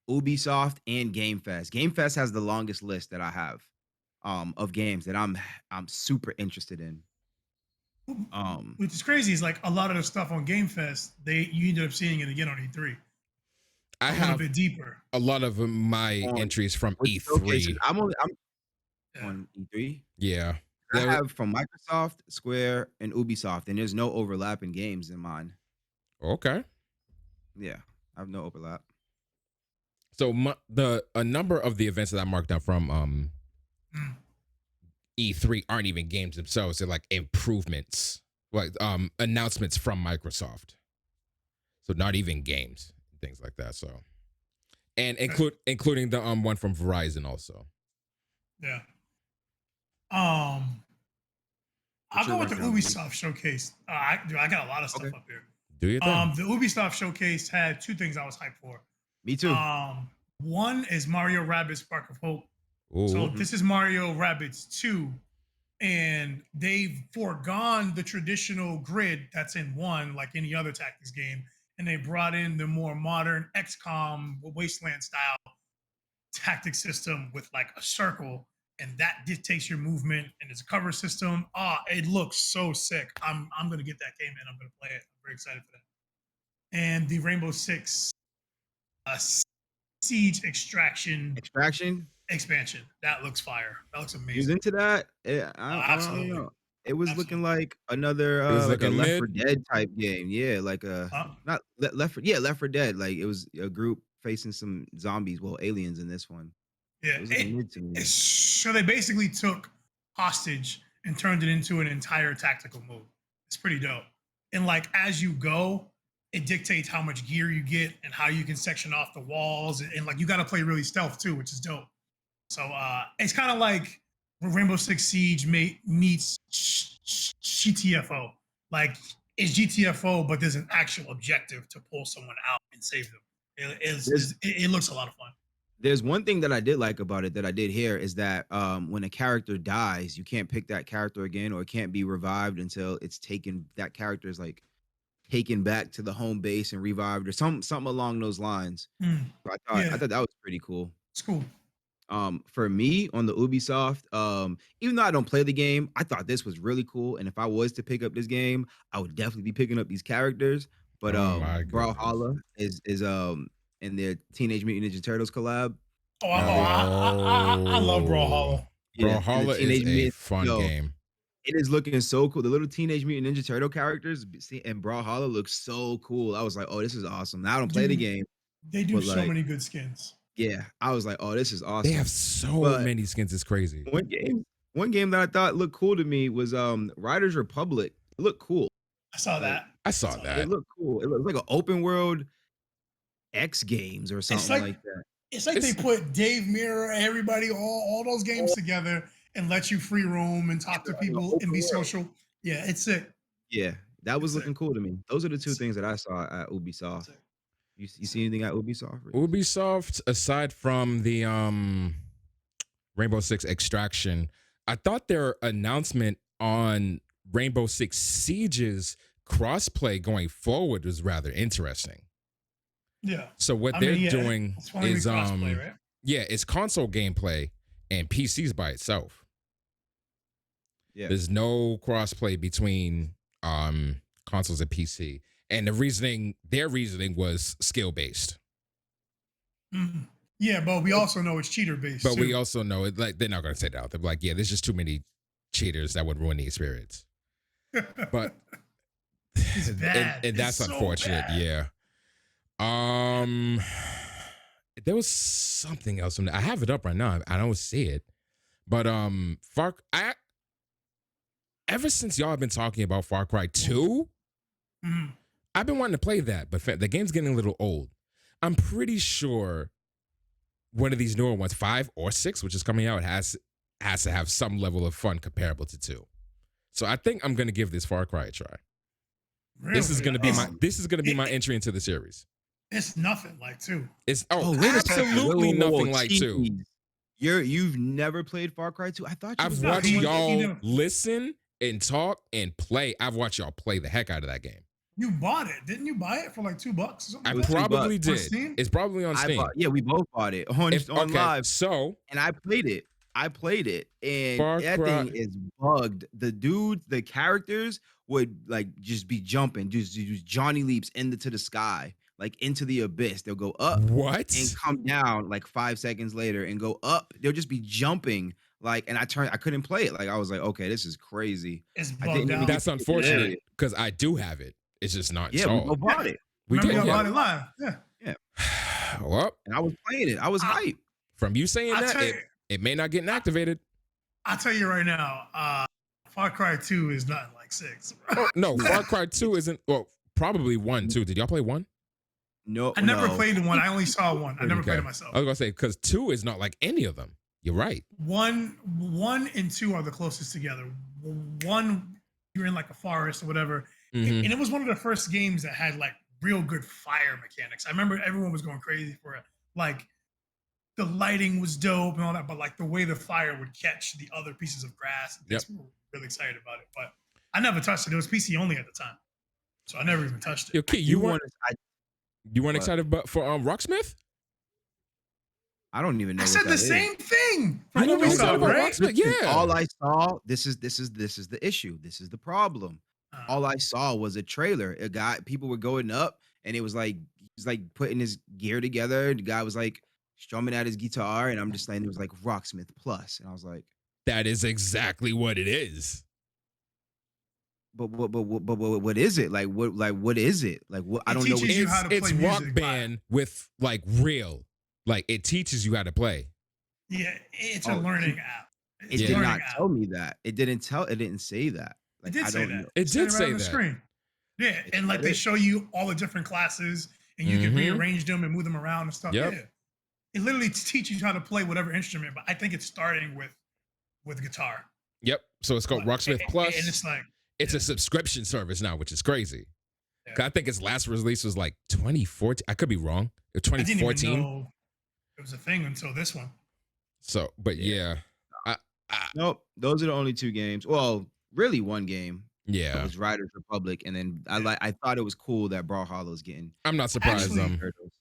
Ubisoft, and Game Fest. Game Fest has the longest list that I have of games that I'm super interested in. Which is crazy is like a lot of the stuff on Game Fest, you ended up seeing it again on E3. I A little have bit deeper. a lot of my On entries from which showcase- E3. I'm Yeah. on E3. Yeah. I have from Microsoft, Square, and Ubisoft, and there's no overlap in games in mine. Okay. Yeah, I have no overlap. So a number of the events that I marked down from Mm. E3 aren't even games themselves. They're like improvements, like announcements from Microsoft. So not even games, things like that. So, and including the one from Verizon also. Yeah. What's I'll your go with the rundown, B? Ubisoft showcase. I got a lot of stuff Okay. up here. Do you think? The Ubisoft showcase had two things I was hyped for. Me too. One is Mario Rabbids Spark of Hope. Ooh. So this is Mario Rabbids 2, and they've foregone the traditional grid that's in one, like any other tactics game, and they brought in the more modern XCOM Wasteland style tactic system with like a circle, and that dictates your movement, and it's a cover system. It looks so sick. I'm gonna get that game and I'm gonna play it. I'm very excited for that. And the Rainbow Six Siege Extraction expansion. That looks fire. That looks You was amazing. into that? I don't Absolutely. know. It was looking Absolutely. like another It was like a looking Left 4 mid. Dead type game. Yeah, like a Uh, not Left 4 yeah, Left 4 Dead. Like it was a group facing some zombies, well, aliens in this one. yeah. It was looking mid to me. So they basically took hostage and turned it into an entire tactical mode. It's pretty dope. And like as you go, it dictates how much gear you get and how you can section off the walls. And like you got to play really stealth too, which is dope. So it's kind of like Rainbow Six Siege meets GTFO. Like it's GTFO, but there's an actual objective to pull someone out and save them. It looks a lot of fun. There's one thing that I did like about it that I did hear is that when a character dies, you can't pick that character again, or it can't be revived until it's taken. That character is like taken back to the home base and revived, or something along those lines. Mm, So I yeah, thought that was pretty cool. it's cool. For me on the Ubisoft, even though I don't play the game, I thought this was really cool. And if I was to pick up this game, I would definitely be picking up these characters. But Oh my goodness. Brawlhalla is in their Teenage Mutant Ninja Turtles collab. I love Oh, Brawlhalla. Yeah, and the Brawlhalla is Teenage a Mutant, fun yo, game. it is looking so cool. The little Teenage Mutant Ninja Turtle characters and Brawlhalla looks so cool. I was like, oh, this is awesome. Now I don't play the Dude, game, they do but so like, many good skins. yeah, I was like, oh, this is They have awesome. so But many skins. It's crazy. one game that I thought looked cool to me was Riders Republic. It looked cool. I saw Like that. I saw it that. looked cool. It looked like an open world X Games or It's something like like that. it's like they put Dave Mirror, everybody, all those games together and let you free roam and talk to Like an people and open be world. social. Yeah, it's sick. Yeah, that was It's sick. looking cool to me. Those are the two It's sick. things that I saw at Ubisoft. Sick. You see anything at Ubisoft? Ubisoft, aside from the Rainbow Six Extraction, I thought their announcement on Rainbow Six Siege's crossplay going forward was rather interesting. Yeah. So what they're doing is crossplay, right? yeah, it's console gameplay and PCs by itself. Yeah. There's no crossplay between consoles and PC. And their reasoning was skill based. Mm-hmm. Yeah, but we also know it's cheater based. But we also know it, like they're not going to say that. They're like, yeah, there's just too many cheaters that would ruin the experience. But it's bad. and that's it's unfortunate. So yeah. There was something else. I have it up right now. I don't see it. But ever since y'all have been talking about Far Cry 2, I've been wanting to play that, but the game's getting a little old. I'm pretty sure one of these newer ones, 5 or 6, which is coming out, has to have some level of fun comparable to 2. So I think I'm gonna give this Far Cry a try. Really? This is gonna be my entry into the series. It's nothing like 2. It's wait a second. absolutely Whoa, nothing like 2. You've never played Far Cry 2? I thought I've watched y'all listen and talk and play. I've watched y'all play the heck out of that game. You bought it, didn't you? Buy it for like $2 or something? I probably did. Steam? It's probably on Steam. Yeah, we both bought it on live. So and I played it. And Far that Cry thing is bugged. The characters would like just be jumping, just Johnny leaps into the sky, like into the abyss. They'll go up what and come down like 5 seconds later and go up. They'll just be jumping Like, and I couldn't play it. Like, I was like, okay, this is crazy. It's I bugged didn't even out. get That's to the unfortunate area. because I do have it. It's just not Yeah, we installed. both bought it. We Remember did, y'all yeah. bought it live? Yeah. Yeah, Well, and I was playing it. I was I, hyped. from you saying I that, tell you, it may not get activated. I tell you right now, Far Cry 2 is nothing like 6. Oh no, Far Cry 2 isn't. Well, probably 1 too. Did y'all play 1? No, I never no. played the one. I only saw one. I never played it myself. I was gonna say because 2 is not like any of them. You're right. One and 2 are the closest together. One, you're in like a forest or whatever, Mhm. and it was one of the first games that had like real good fire mechanics. I remember everyone was going crazy for it. Like the lighting was dope and all that, but like the way the fire would catch the other pieces of grass, Yep. we were really excited about it. But I never touched it. It was PC only at the time, so I never even touched it. Yo, Key, you weren't What? excited for Rocksmith? I don't even know. I what said that the is. same thing You from never what we heard saw, about right? Rocksmith? Yeah. All I saw. This is the issue. This is the problem. All I saw was a trailer. A guy, people were going up, and it was like he's like putting his gear together. The guy was like strumming at his guitar, and I'm just saying it was like Rocksmith Plus, and I was like, That is exactly what it is. but what is it? Like what is it? Like what? I It don't know. What teaches you how to It's play Rock music. Band with like real. Like it teaches you how to play. Yeah, it's Oh, a learning app. It It's a did learning not app. tell me that. It didn't tell. It didn't say that. It Like did I say don't that. know. It said did right say on the that. screen. Yeah, It and like said they it. show you all the different classes, and you can Mhm. rearrange them and move them around and stuff. Yep. Yeah, it literally teaches you how to play whatever instrument. But I think it's starting with guitar. Yep. So it's called But- Rocksmith Plus. and it's like It's a subscription service now, which is crazy. Yeah. I think its last release was like 2014. I could be wrong. I didn't even 2014. know it was a thing until this one. So, but Yeah. yeah. Nope. Those are the only two games. Well, really one game. It Yeah. was Riders Republic, and then Yeah. I thought it was cool that Brawlhalla's getting I'm not surprised. Actually- Turtles.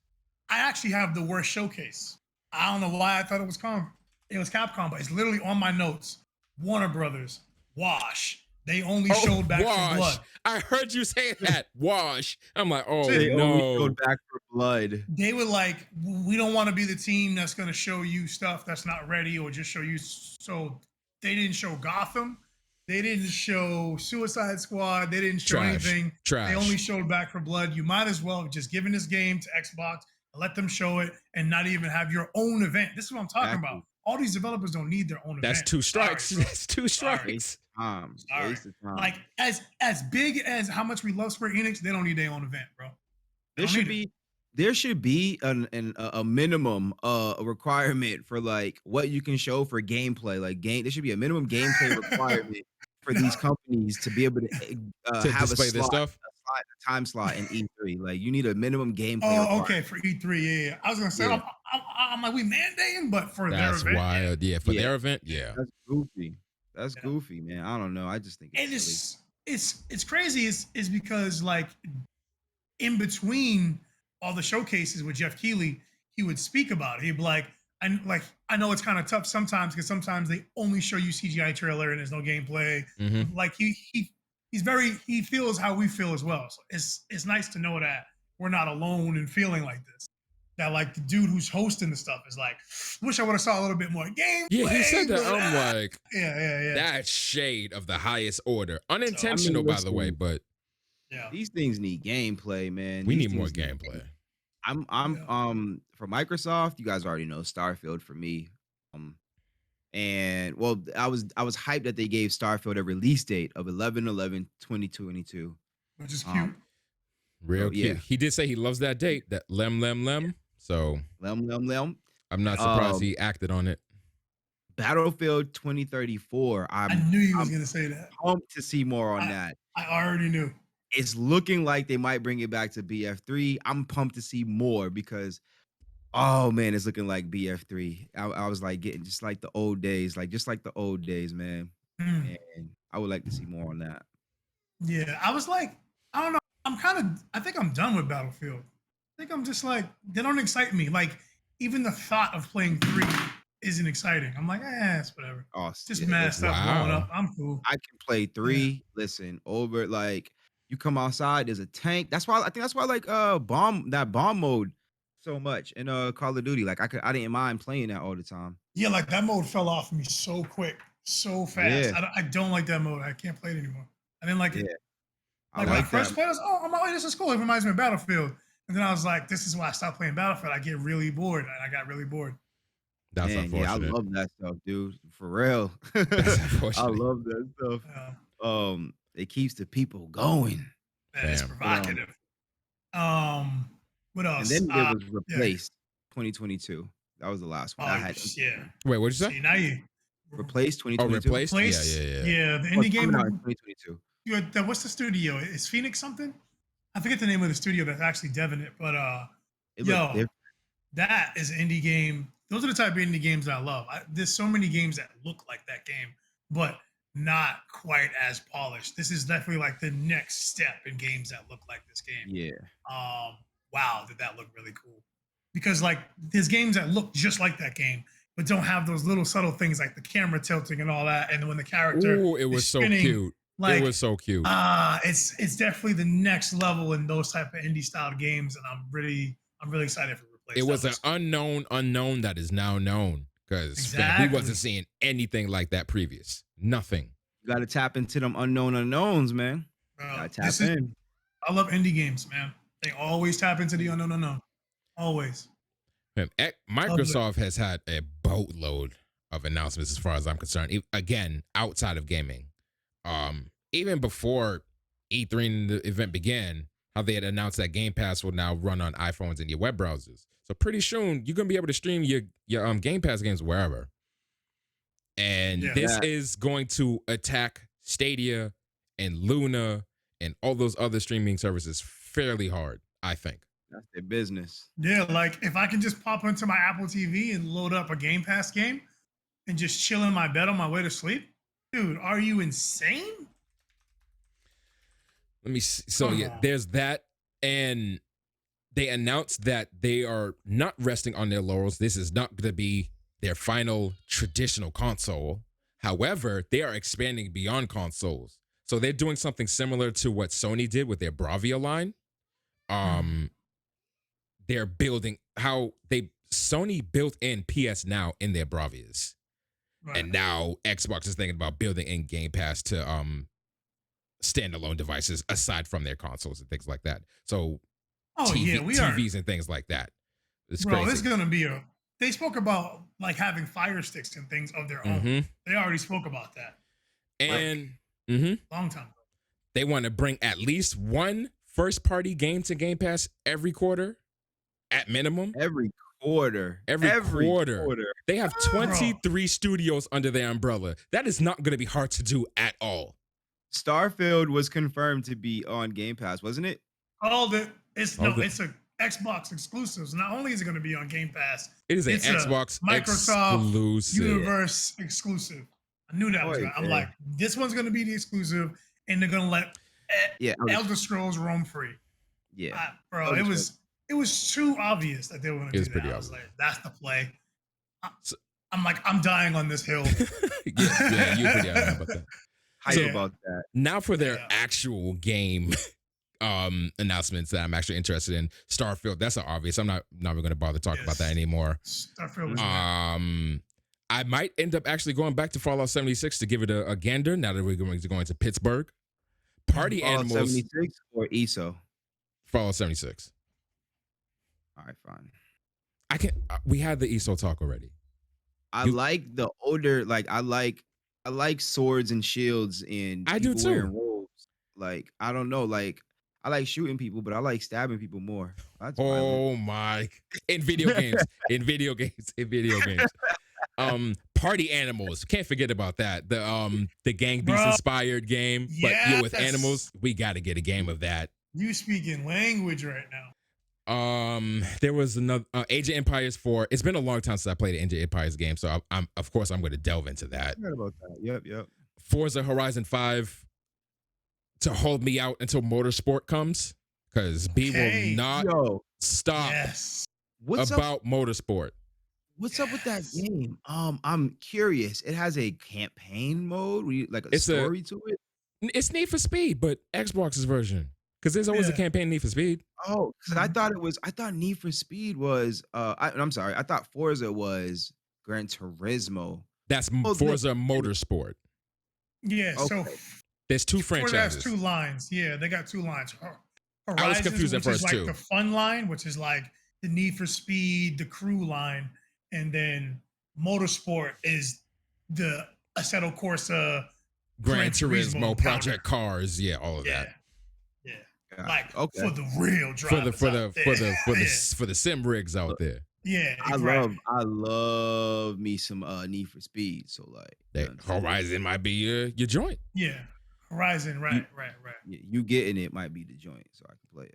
I actually have the worst showcase. I don't know why I thought it was Capcom, but it's literally on my notes. Warner Brothers, Wash. They only showed back for blood. I heard you say that. Wash. I'm like, oh They only no. showed back for blood. They were like, we don't want to be the team that's going to show you stuff that's not ready or just show you. So they didn't show Gotham. They didn't show Suicide Squad. They didn't show anything. Trash. They only showed Back for Blood. You might as well have just given this game to Xbox and let them show it and not even have your own event. This is what I'm talking Exactly. about. All these developers don't need their own That's event. 2 strikes. Sorry. That's 2 strikes. Waste of time. Sorry. Waste of time. Like as big as how much we love Square Enix, they don't need their own event, bro. They there should be a minimum requirement for like what you can show for gameplay. Like there should be a minimum gameplay requirement for these companies to be able to To have display a this slot, stuff. a time slot in E3. Like you need a minimum gameplay. Oh, requirement. okay, for E3, yeah. I was gonna say, Yeah. I'm like, we mandating, but for That's their event, wild. Yeah. For Yeah. their event, yeah. That's goofy. That's Yeah. goofy, man. I don't know. I just think And it's it's crazy. Is because like in between all the showcases with Jeff Keighley, he would speak about it. He'd be like, I know it's kind of tough sometimes because sometimes they only show you CGI trailer and there's no gameplay. Mhm. Like he feels how we feel as well. So it's nice to know that we're not alone in feeling like this. That like the dude who's hosting the stuff is like, wish I would have saw a little bit more gameplay. Yeah, he said that. but, I'm like, yeah. that's shade of the highest order. Unintentional, by the way, listen, but Yeah. these things need gameplay, man. we These need more things gameplay. I'm for Microsoft, you guys already know Starfield for me. And well, I was hyped that they gave Starfield a release date of 11/11/2022. Which is cute. Real Oh, cute. yeah. He did say he loves that date, that lem. So Lem. I'm not surprised he acted on it. Battlefield 2034. I knew he was I'm gonna say that. pumped to see more on that. I already knew. It's looking like they might bring it back to BF3. I'm pumped to see more because, oh man, it's looking like BF3. I was like getting just like the old days, man. Mm. And I would like to see more on that. Yeah, I was like, I don't know. I think I'm done with Battlefield. I think I'm just like, they don't excite me. Like, even the thought of playing 3 isn't exciting. I'm like, it's whatever. Oh, Just yeah, mad listen, stuff Wow. blowing up. I'm cool. I can play 3. Listen, over like you come outside, there's a tank. That's why I think that's why like bomb mode so much. And Call of Duty, like I didn't mind playing that all the time. Yeah, like that mode fell off me so quick, so fast. Yeah, I don't like that mode. I can't play it anymore. I didn't like it. yeah. I Like when I like that. first played, I was, oh, I'm like, this is cool. It reminds me of Battlefield. And then I was like, this is why I stopped playing Battlefield. I get really bored, and I got really bored. That's Man, yeah, I unfortunate. love that stuff, dude. For real. That's I unfortunate. love that stuff. Yeah, It keeps the people going. that is Damn. provocative. Um, what And else? then it was Yeah. replaced 2022. That was the last one. Oh, I had yeah. Wait, what'd you say? See, now you replaced Oh, 2022. replaced? Yeah, place. yeah, yeah. Yeah, the Oh, it's indie coming out in game. 2022. What's the studio? Is Phoenix something? I forget the name of the studio that's actually deving it, but It looked yo, different. that is an indie game. Those are the type of indie games I love. There's so many games that look like that game, but not quite as polished. This is definitely like the next step in games that look like this game. Yeah. Wow, did that look really cool? Because like there's games that look just like that game, but don't have those little subtle things like the camera tilting and all that. And when the character Ooh, it is was so spinning, cute. like It was so cute. it's definitely the next level in those type of indie style games, and I'm really excited for replace. It was an unknown that is now known because Exactly. we wasn't seeing anything like that previous. Nothing. You gotta tap into them unknown unknowns, man. Bro, Gotta tap in. I love indie games, man. They always tap into the unknown. Always. Man, Microsoft has had a boatload of announcements as far as I'm concerned. Again, outside of gaming. Even before E3 and the event began, how they had announced that Game Pass will now run on iPhones and your web browsers. So pretty soon you're gonna be able to stream your Game Pass games wherever. And this is going to attack Stadia and Luna and all those other streaming services fairly hard, I think. That's their business. Yeah, like if I can just pop into my Apple TV and load up a Game Pass game and just chill in my bed on my way to sleep, dude, are you insane? Let me see. So yeah, there's that, and they announced that they are not resting on their laurels. This is not going to be their final traditional console. However, they are expanding beyond consoles. So they're doing something similar to what Sony did with their Bravia line. They're building Sony built in PS Now in their Bravias. Right. And now Xbox is thinking about building in Game Pass to standalone devices aside from their consoles and things like that. So TVs and things like that. It's crazy. It's gonna be they spoke about like having Fire Sticks and things of their own. They already spoke about that. And long time ago. They want to bring at least one first party game to Game Pass every quarter at minimum. Every quarter. They have 23 studios under their umbrella. That is not going to be hard to do at all. Starfield was confirmed to be on Game Pass, wasn't it? It's a Xbox exclusive. So not only is it going to be on Game Pass, it's an Xbox Microsoft exclusive. Universe exclusive. I knew that was going to. I'm like, this one's going to be the exclusive, and they're going to let Elder Scrolls roam free. Yeah, bro, it was too obvious that they were going to do that. Pretty I was like, that's the play. I'm like, I'm dying on this hill. yeah, you're pretty adamant about that. Hype about that. Now for their actual game announcements that I'm actually interested in. Starfield, that's an obvious. I'm not even going to bother talking about that anymore. Starfield was I might end up actually going back to Fallout 76 to give it a gander now that we're going to Pittsburgh. Party Fallout Animals 76 or ESO? Fallout 76. All right, fine. We had the ESO talk already. I like the older, like I like swords and shields and I do too. Wearing robes. Like I don't know, like I like shooting people, but I like stabbing people more. That's my! In video games. Party Animals. Can't forget about that. The Gang Beast inspired game, but with animals, we got to get a game of that. You speaking language right now. There was another Age of Empires 4. It's been a long time since I played an Age of Empires game, so I'm of course I'm going to delve into that. I heard about that. Yep. Forza Horizon 5 to hold me out until Motorsport comes, because B will not stop about Motorsport. What's up with that game? I'm curious. It has a campaign mode, where you, like a story to it. It's Need for Speed, but Xbox's version. Because there's always a campaign Need for Speed. Oh, because I thought Need for Speed was I'm sorry, I thought Forza was Gran Turismo. That's Oh, no. Forza Motorsport. Yeah, so Okay. There's two Forza has franchises. two lines. Yeah, they got two lines. I was Horizons, confused at which is first like too. the fun line, which is like the Need for Speed, the crew line, and then Motorsport is the Assetto Corsa, Gran Turismo, Project counter. Cars, yeah, all of Yeah, that. yeah. Gotcha. Like Okay. for the real drivers For the sim rigs out there. yeah, I love me some Need for Speed. So like Horizon might be your joint. Yeah, Horizon, right. You getting it might be the joint, so I can play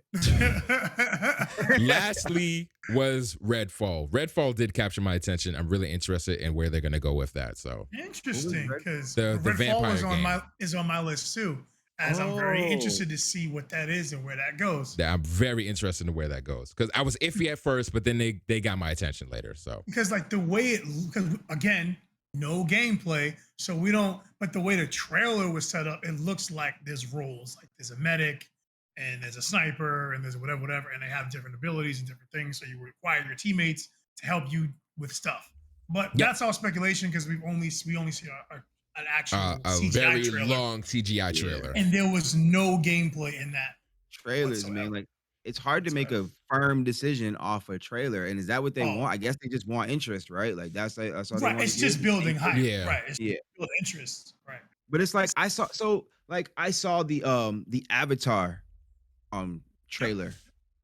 it. Lastly was Redfall. Redfall did capture my attention. I'm really interested in where they're gonna go with that. So interesting, because the vampire is on my list too. As I'm very interested to see what that is and where that goes. Yeah, I'm very interested in where that goes because I was iffy at first, but then they got my attention later. So because like the way because again, no gameplay, so we don't. But the way the trailer was set up, it looks like there's roles. Like there's a medic, and there's a sniper, and there's whatever, and they have different abilities and different things. So you require your teammates to help you with stuff. But that's all speculation because we only see an actual CGI very trailer. long CGI trailer, and there was no gameplay in that trailers, whatsoever. Man. Like it's hard to make a firm decision off a trailer, and is that what they want? I guess they just want interest, right? Like that's all they want. It's just building hype, right? It's building interest, right? But it's like I saw the Avatar trailer,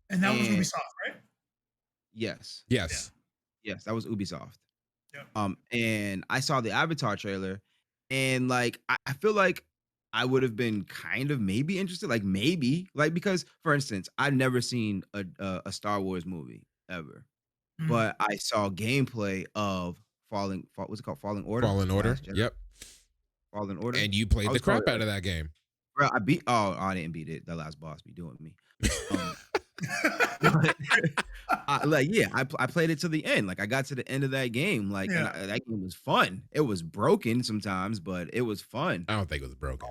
and that was Ubisoft, right? Yes, that was Ubisoft. Yep. And I saw the Avatar trailer, and like I feel like I would have been kind of maybe interested, like because for instance, I've never seen a Star Wars movie ever, but I saw gameplay of what's it called? Fallen Order. Yep. Fallen Order. And you played the crap out of that game. Bro, I didn't beat it. The last boss be doing me. I played it to the end. Like I got to the end of that game. Like and that game was fun. It was broken sometimes, but it was fun. I don't think it was broken.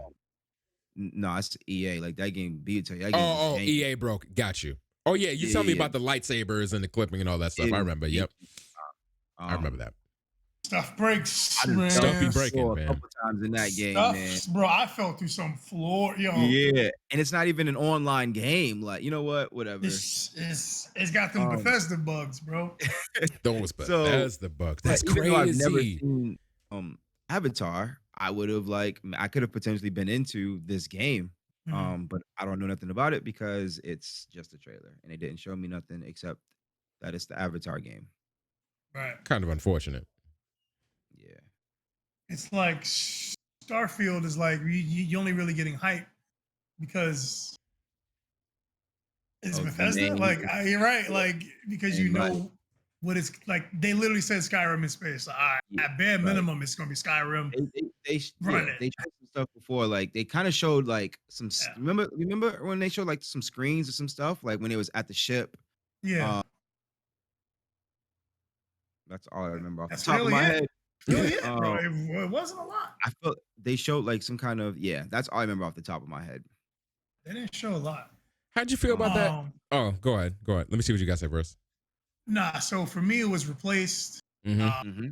No, it's EA. Like that game beat it. EA broke. Got you. Oh yeah, you tell me about the lightsabers and the clipping and all that stuff. I remember. Yep. I remember that. Stuff breaks. Stuff be breaking, man. A couple times in that game, man. Bro, I fell through some floor, yo. Yeah, and it's not even an online game. Like, you know what? Whatever. It's got them Bethesda bugs, bro. Those Bethesda bugs. That's crazy. Even though I've never seen Avatar, I could have potentially been into this game. But I don't know nothing about it because it's just a trailer and they didn't show me nothing except that it's the Avatar game. Right. Kind of unfortunate. Yeah. It's like Starfield is like you only really getting hype because it's Bethesda. Like you're right. Like because you know what it's like. They literally said Skyrim in space. Like, all right, at bare minimum, it's gonna be Skyrim. They tried some stuff before. Like they kind of showed like some. Remember when they showed like some screens or some stuff like when it was at the ship. Yeah. That's all I remember off the top of my head. Bro, it wasn't a lot. I felt they showed like some kind of that's all I remember off the top of my head. They didn't show a lot. How'd you feel about that? Oh, go ahead. Let me see what you guys say first. Nah, so for me it was replaced. I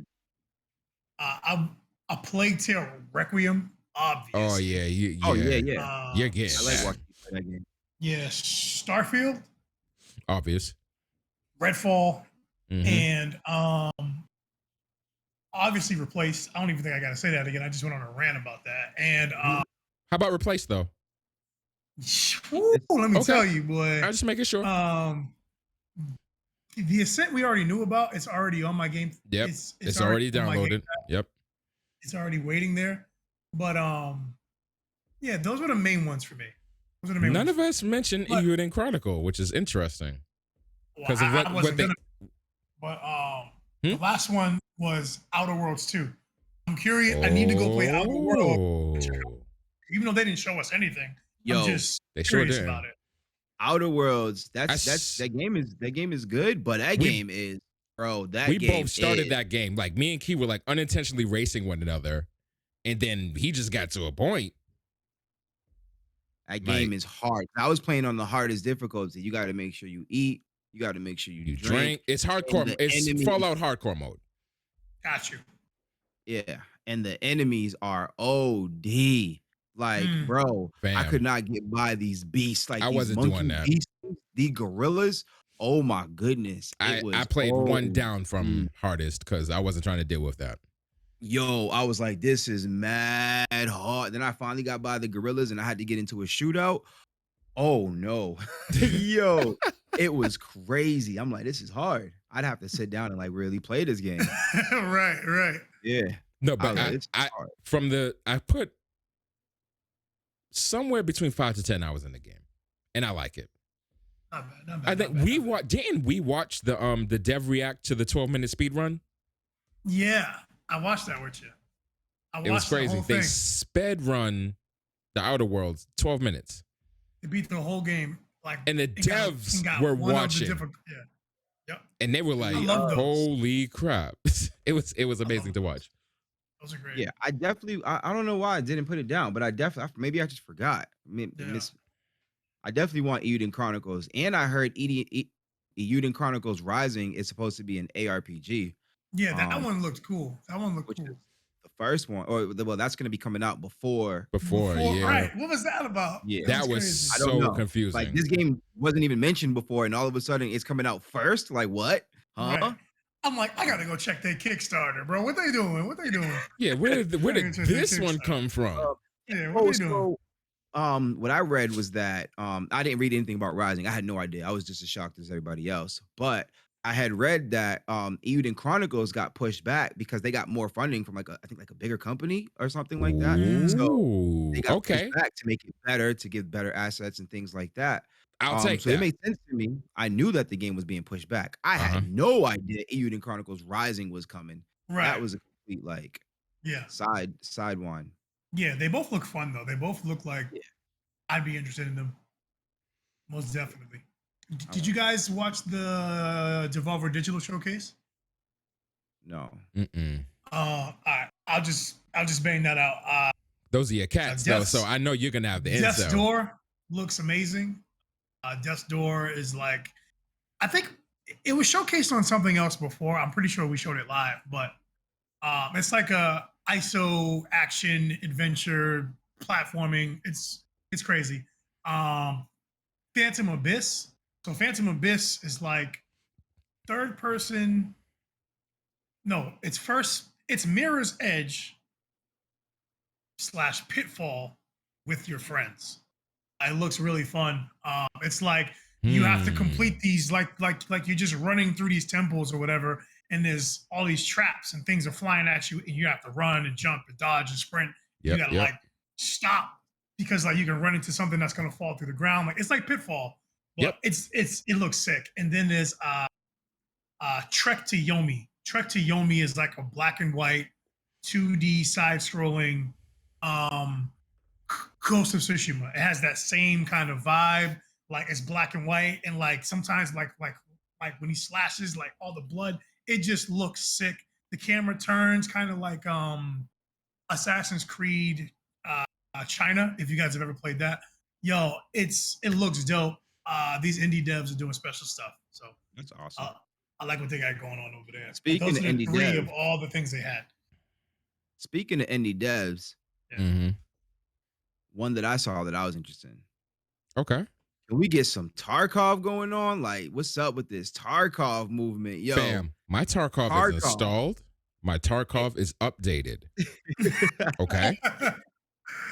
Plague Tale Requiem, obviously. Oh yeah, yeah. You're getting I like watching that game. Yeah, Starfield, obvious. Redfall, and obviously replaced. I don't even think I gotta say that again. I just went on a rant about that. And how about replaced though? Let me tell you, boy. I'm just making sure. The Ascent we already knew about. It's already on my game. Yep, it's already downloaded. Yep, it's already waiting there. But yeah, those were the main ones for me. None of us mentioned Eiyuden Chronicle, which is interesting because of what they. The last one was Outer Worlds 2. I'm curious. I need to go play Outer Worlds, even though they didn't show us anything. I'm just curious about it. Outer Worlds, that game is good, but that game is we both started that game. Like me and Key were like unintentionally racing one another, and then he just got to a point. That game Like is hard. I was playing on the hardest difficulty. You got to make sure you eat. You got to make sure you you drink. drink. It's And hardcore. the It's enemies, Fallout hardcore mode. Got you. yeah, and the enemies are OD. Like, Mm. bro, I could Fam. not get by these beasts, like I these wasn't doing monkey that. beasts, the gorillas. Oh my goodness, it I was played one OD. down from hardest because I wasn't trying to deal with that. Yo, I was like, this is mad hard. Then I finally got by the gorillas and I had to get into a shootout. Oh no. Yo, it was crazy. I'm like, this is hard. I'd have to sit down and like really play this game. Right, right. Yeah. No, I but was like, this is I hard. I put somewhere between 5 to 10 hours in the game, and I like it. Not bad, not bad. I think didn't we watch the dev react to the 12-minute speed run? Yeah, I watched that with you. I watched It was crazy. the whole They thing. sped run the Outer Worlds 12 minutes. They beat the whole game. Like, And the devs were one of the watching. Yeah. Yep. And they were like, love those. holy crap. It was amazing to watch. Those are great. Yeah, I definitely I don't know why I didn't put it down, but I definitely maybe I just forgot. Yeah. I definitely want Euden Chronicles, and I heard Euden Chronicles Rising is supposed to be an ARPG. Yeah, that one looked cool. That one looked Which cool. is the first one, well, that's going to be coming out before. Yeah. Right. What was that about? Yeah. That was crazy. I don't so know. confusing. Like this game wasn't even mentioned before, and all of a sudden it's coming out first. Like what? Huh? Right. I'm like, I gotta go check their Kickstarter, bro. What they doing? What they doing? Yeah, where did this one Kickstarter. come from? Yeah, what they doing? So what I read was that I didn't read anything about Rising. I had no idea. I was just as shocked as everybody else. But I had read that Euden Chronicles got pushed back because they got more funding from I think a bigger company or something like that. So Ooh, they got okay. pushed back to make it better, to give better assets and things like that. I'll take so that. it made sense to me. I knew that the game was being pushed back. I had no idea Euden Chronicles Rising was coming. Right. That was a complete side one. Yeah, they both look fun though. They both look like I'd be interested in them. Most definitely. Did you guys watch the Devolver Digital Showcase? No. All right. I'll just bang that out. Those are your cats though, so I know you're gonna have the Death's intel. Door looks amazing. Death's Door is like, I think it was showcased on something else before. I'm pretty sure we showed it live, but it's like a ISO action adventure platforming. It's crazy. Phantom Abyss. So Phantom Abyss is like third person. No, it's Mirror's Edge / Pitfall with your friends. It looks really fun. It's like you have to complete these like you're just running through these temples or whatever, and there's all these traps and things are flying at you, and you have to run and jump and dodge and sprint. You gotta like stop because like you can run into something that's gonna fall through the ground. Like it's like Pitfall, but it looks sick. And then there's Trek to Yomi. Trek to Yomi is like a black and white 2D side-scrolling Ghost of Tsushima. It has that same kind of vibe. Like it's black and white, and like sometimes like when he slashes, like all the blood, it just looks sick. The camera turns kind of like Assassin's Creed China. If you guys have ever played that, yo, it looks dope. These indie devs are doing special stuff, so that's awesome. I like what they got going on over there. Speaking those of are the indie three devs, of all the things they had. Speaking of indie devs, one that I saw that I was interested in. Okay. Can we get some Tarkov going on? Like, what's up with this Tarkov movement? Yo, fam, my Tarkov is installed. My Tarkov is updated. Okay.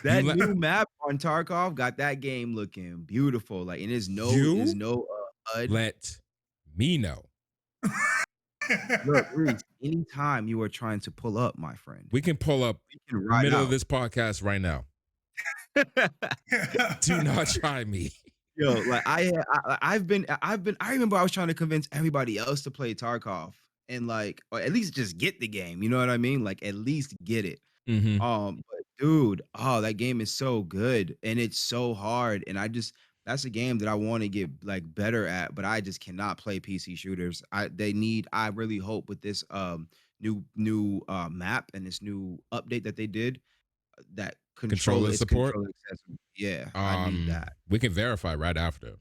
That new map on Tarkov got that game looking beautiful. Like, and there's no HUD. Let me know. Look, Reese, anytime you are trying to pull up, my friend, we can pull up middle of this podcast right now. Do not try me. Yo, like I remember I was trying to convince everybody else to play Tarkov and like, or at least just get the game. You know what I mean? Like at least get it. But dude, that game is so good and it's so hard. And that's a game that I want to get like better at, but I just cannot play PC shooters. I really hope with this new map and this new update that they did, that Controller controller. It's support. controller accessible. Yeah, I need that. We can verify right after.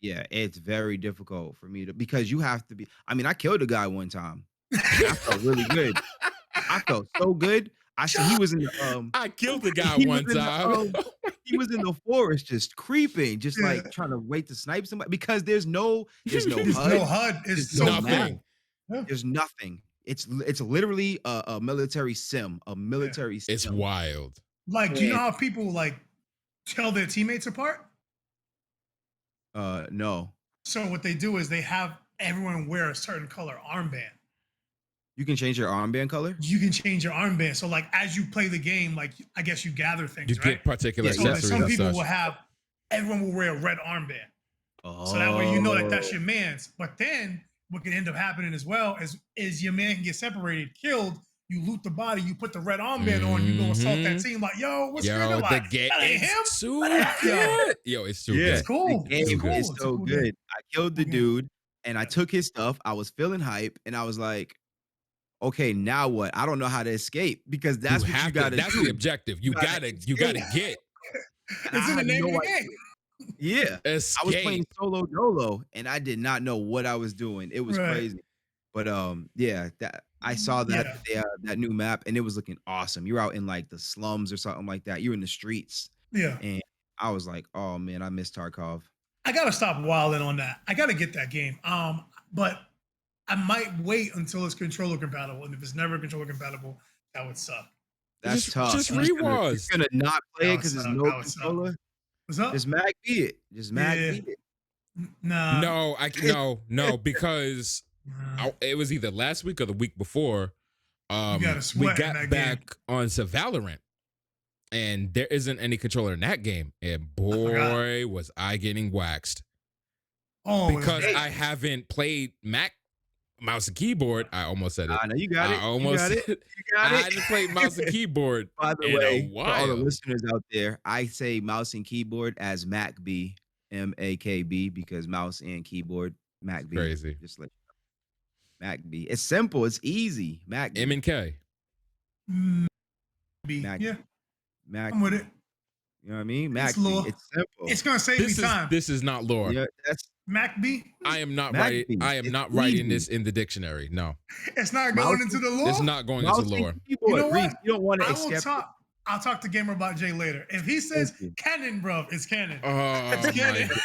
Yeah, it's very difficult for me to because you have to be. I mean, I killed a guy one time, and I felt really good. I felt so good. I said he was in the I killed the guy he was one in the time. he was in the forest just creeping, just Yeah. like trying to wait to snipe somebody because there's no There's HUD, no HUD. there's It's no so Nothing. map, cool. Yeah. there's nothing. It's literally a military sim, a military It's sim. wild. Like, do you know And how people like tell their teammates apart? no. So what they do is they have everyone wear a certain color armband. You can change your armband color? You can change your armband. So like as you play the game, like I guess you gather You things, right? get particular Yeah, So like accessories some and people such. will have everyone will wear a red armband. Oh. So that way you know that that's your man's. But then what can end up happening as well is your man can get separated, killed. You loot the body, you put the red armband on, you go assault that team. Like, yo, what's good? They're Yo, the like, game that ain't him. is too Yo, good. Yo, it's too Yeah, good. it's cool. the It's game cool. is It's a so cool good. game. I killed the Cool game. dude, and I took his stuff. I was feeling hype, and I was like, "Okay, now what? I don't know how to escape because that's what you gotta That's do. the objective. You gotta get And It's I in the had name no of the idea. game. Yeah, I was playing escape. solo dolo, and I did not know what I was doing. It was Right. crazy. But yeah, that I saw that Yeah. that new map, and it was looking awesome. You're out in like the slums or something like that. You're in the streets, Yeah. and I was like, "Oh man, I miss Tarkov." I gotta stop wilding on that. I gotta get that game. But I might wait until it's controller compatible. And if it's never controller compatible, that would suck. That's tough. Just You're rewas. gonna not play That it would because there's suck. no That would suck. controller. What's up? Just Mac beat it. Just Mac Yeah. beat it. Nah. No, because it was either last week or the week before. You gotta We sweat in got that back onto Valorant, and there isn't any controller in that game. And boy, was I getting waxed Oh, because it's- I haven't played Mac mouse and keyboard. I almost said it. I know you got it. I almost you got it. said You it. got I it. hadn't played mouse and keyboard By the in a way, for all the while. listeners out there, I say mouse and keyboard as MacB, MAKB, because mouse and keyboard, MacB. Crazy. Just like MacB. It's simple. It's easy. MacB. M and K. Mac- Yeah, Mac. I'm with it. You know what I mean? It's MacB. law. It's simple. It's gonna save me time. This is not lore. Yeah, that's Mac B. I am not Mac writing. B. I am It's not writing easy. this in the dictionary. No, It's not Mouse going into the law. it's not going mouse into lore. and keyboard. You know what? Reese, you don't want to I will accept talk. I'll talk to Gamer about Jay later. If he says Thank you. canon, bro, it's canon. Oh It's my canon. God.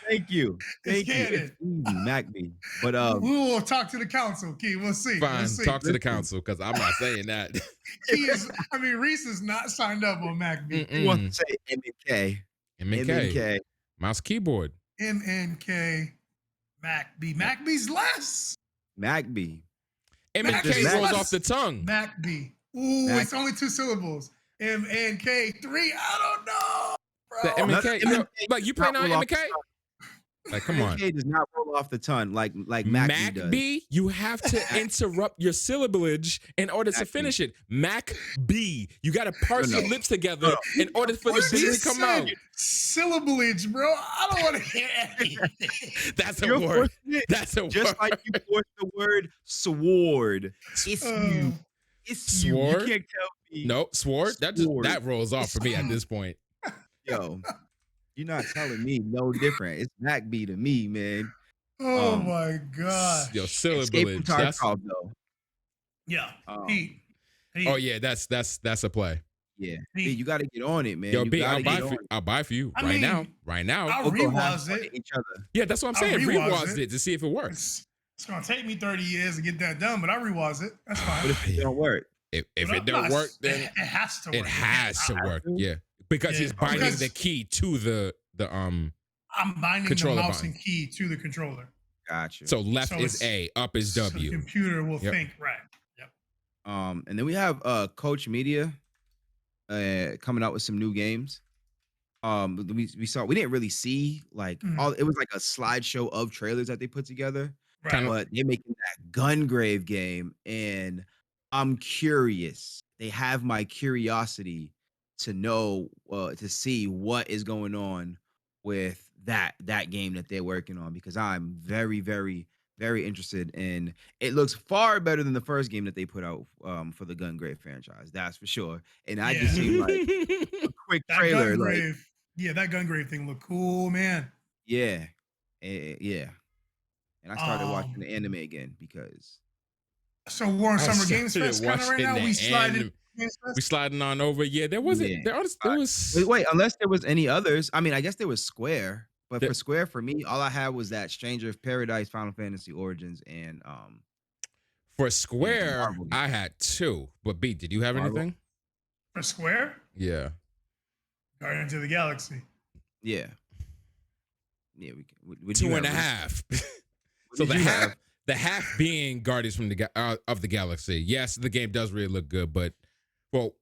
Thank you. It's Thank you. It's easy, MacB. But We will talk to the council, Key. We'll see. Fine, We'll see. talk to the Listen. council because I'm not saying that. Key is. I mean, Reese is not signed up on Mac B. you want to say MK. MNK. Mouse keyboard. MNK Mac B. Mac B's less. MacB. MNK Just rolls Mac- off the tongue. Mac B. Ooh, Mac- it's only 2 syllables. MNK 3. I don't know, The bro. MNK. MNK Like you play now roll off MNK? Like come on. MK does not roll off the tongue like MacB does. MacB, you have to interrupt your syllablage in order to Mac B. finish it. Mac B. You got to parse No, your no. lips together in order for What the did B you to come say? out. Syllablage, bro. I don't want to hear anything. That's a You're word. forcing it That's a just word. like you forced the word sword. It's you. It's you. You Sword? can't tell me. No, sword. Sword. That rolls off for me at this point. Yo, you're not telling me no different. It's MacB to me, man. Oh my god. Yo, Escape from syllabage. That's, Tarkov, though. Yeah. Um, Pete. oh yeah, that's a play. Yeah. B. B, you got to get on it, man. Yo, you B, gotta I'll get buy on for, it. I'll buy for you I right mean, now. Right now. I'll We'll go have rewas fun it. at each other. Yeah, that's what I'm I'll saying. rewas Rewas it. it to see if it works. It's gonna take me 30 years to get that done, but I rewas it. That's fine. What if it don't work? If But it don't work, then it has to work. it has to work. Yeah, because Yeah, he's binding because- the key to the I'm binding Controller the mouse bind. and key to the controller. Gotcha. So left So is it's- A, up is So the W. computer will Yep. think, right. Yep. And then we have Coach Media coming out with some new games. We saw we didn't really see like Mhm. all it was like a slideshow of trailers that they put together, Right. Kinda- but they're making that Gungrave game, and I'm curious. They have my curiosity to know to see what is going on with that game that they're working on because I'm very, very, very interested in. It looks far better than the first game that they put out for the Gungrave franchise. That's for sure. And I just Yeah, seen like a quick that trailer, like Gungrave, yeah, that Gungrave thing looked cool, man. yeah, yeah. And I started watching Um, the anime again because so we're on I Summer Games started Fest kind of right watching now. the We slide in anime. Games We Fest. sliding on over. Yeah, there wasn't. yeah. There Wait, was. wait, unless there was any others. I mean, I guess there was Square, but There, for Square, for me, all I had was that Stranger of Paradise, Final Fantasy Origins, for and Square, Marvel game. I had two. But B, did you have Marvel? anything? For Square, Yeah. Guardians of the Galaxy. Yeah. Yeah, we can would you Two have? and a half. What So did the you half, have? the half being Guardians from of the Galaxy. Yes, the game does really look good, but well,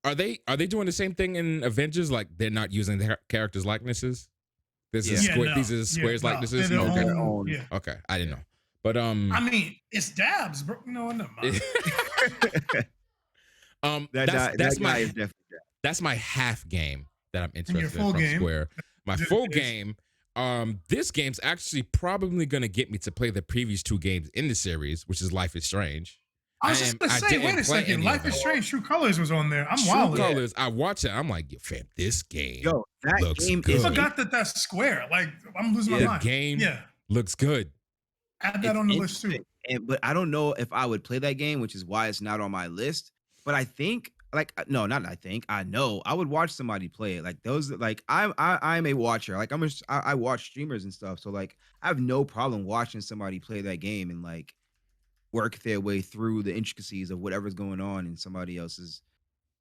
are they doing the same thing in Avengers? Like they're not using the characters' likenesses. This is Yeah. Yeah, square. no, These are yeah, Square's no, they're likenesses. their Yeah, Okay, their own. own. Yeah, okay, I didn't Yeah. know, but I mean, it's dabs, bro. No, never mind. That that's guy my is definitely that. that's my half game that I'm And your interested in full from game, Square. My just full is- game, this game's actually probably gonna get me to play the previous two games in the series, which is Life is Strange. I was just gonna say, didn't wait a play second. any Life of is them. Strange. True Colors was on there. I'm True wild. Yeah. Colors, I watch it. I'm like, fan, this game Yo, that looks game good. is I forgot that that's Square. Like, I'm losing my Yeah. The mind. game Yeah, looks good. add that it's on the list too. interesting, but I don't know if I would play that game, which is why it's not on my list. But I think, like, no, not I think, I know I would watch somebody play it. Like those, like I'm a watcher. Like I watch streamers and stuff. So like I have no problem watching somebody play that game and like work their way through the intricacies of whatever's going on in somebody else's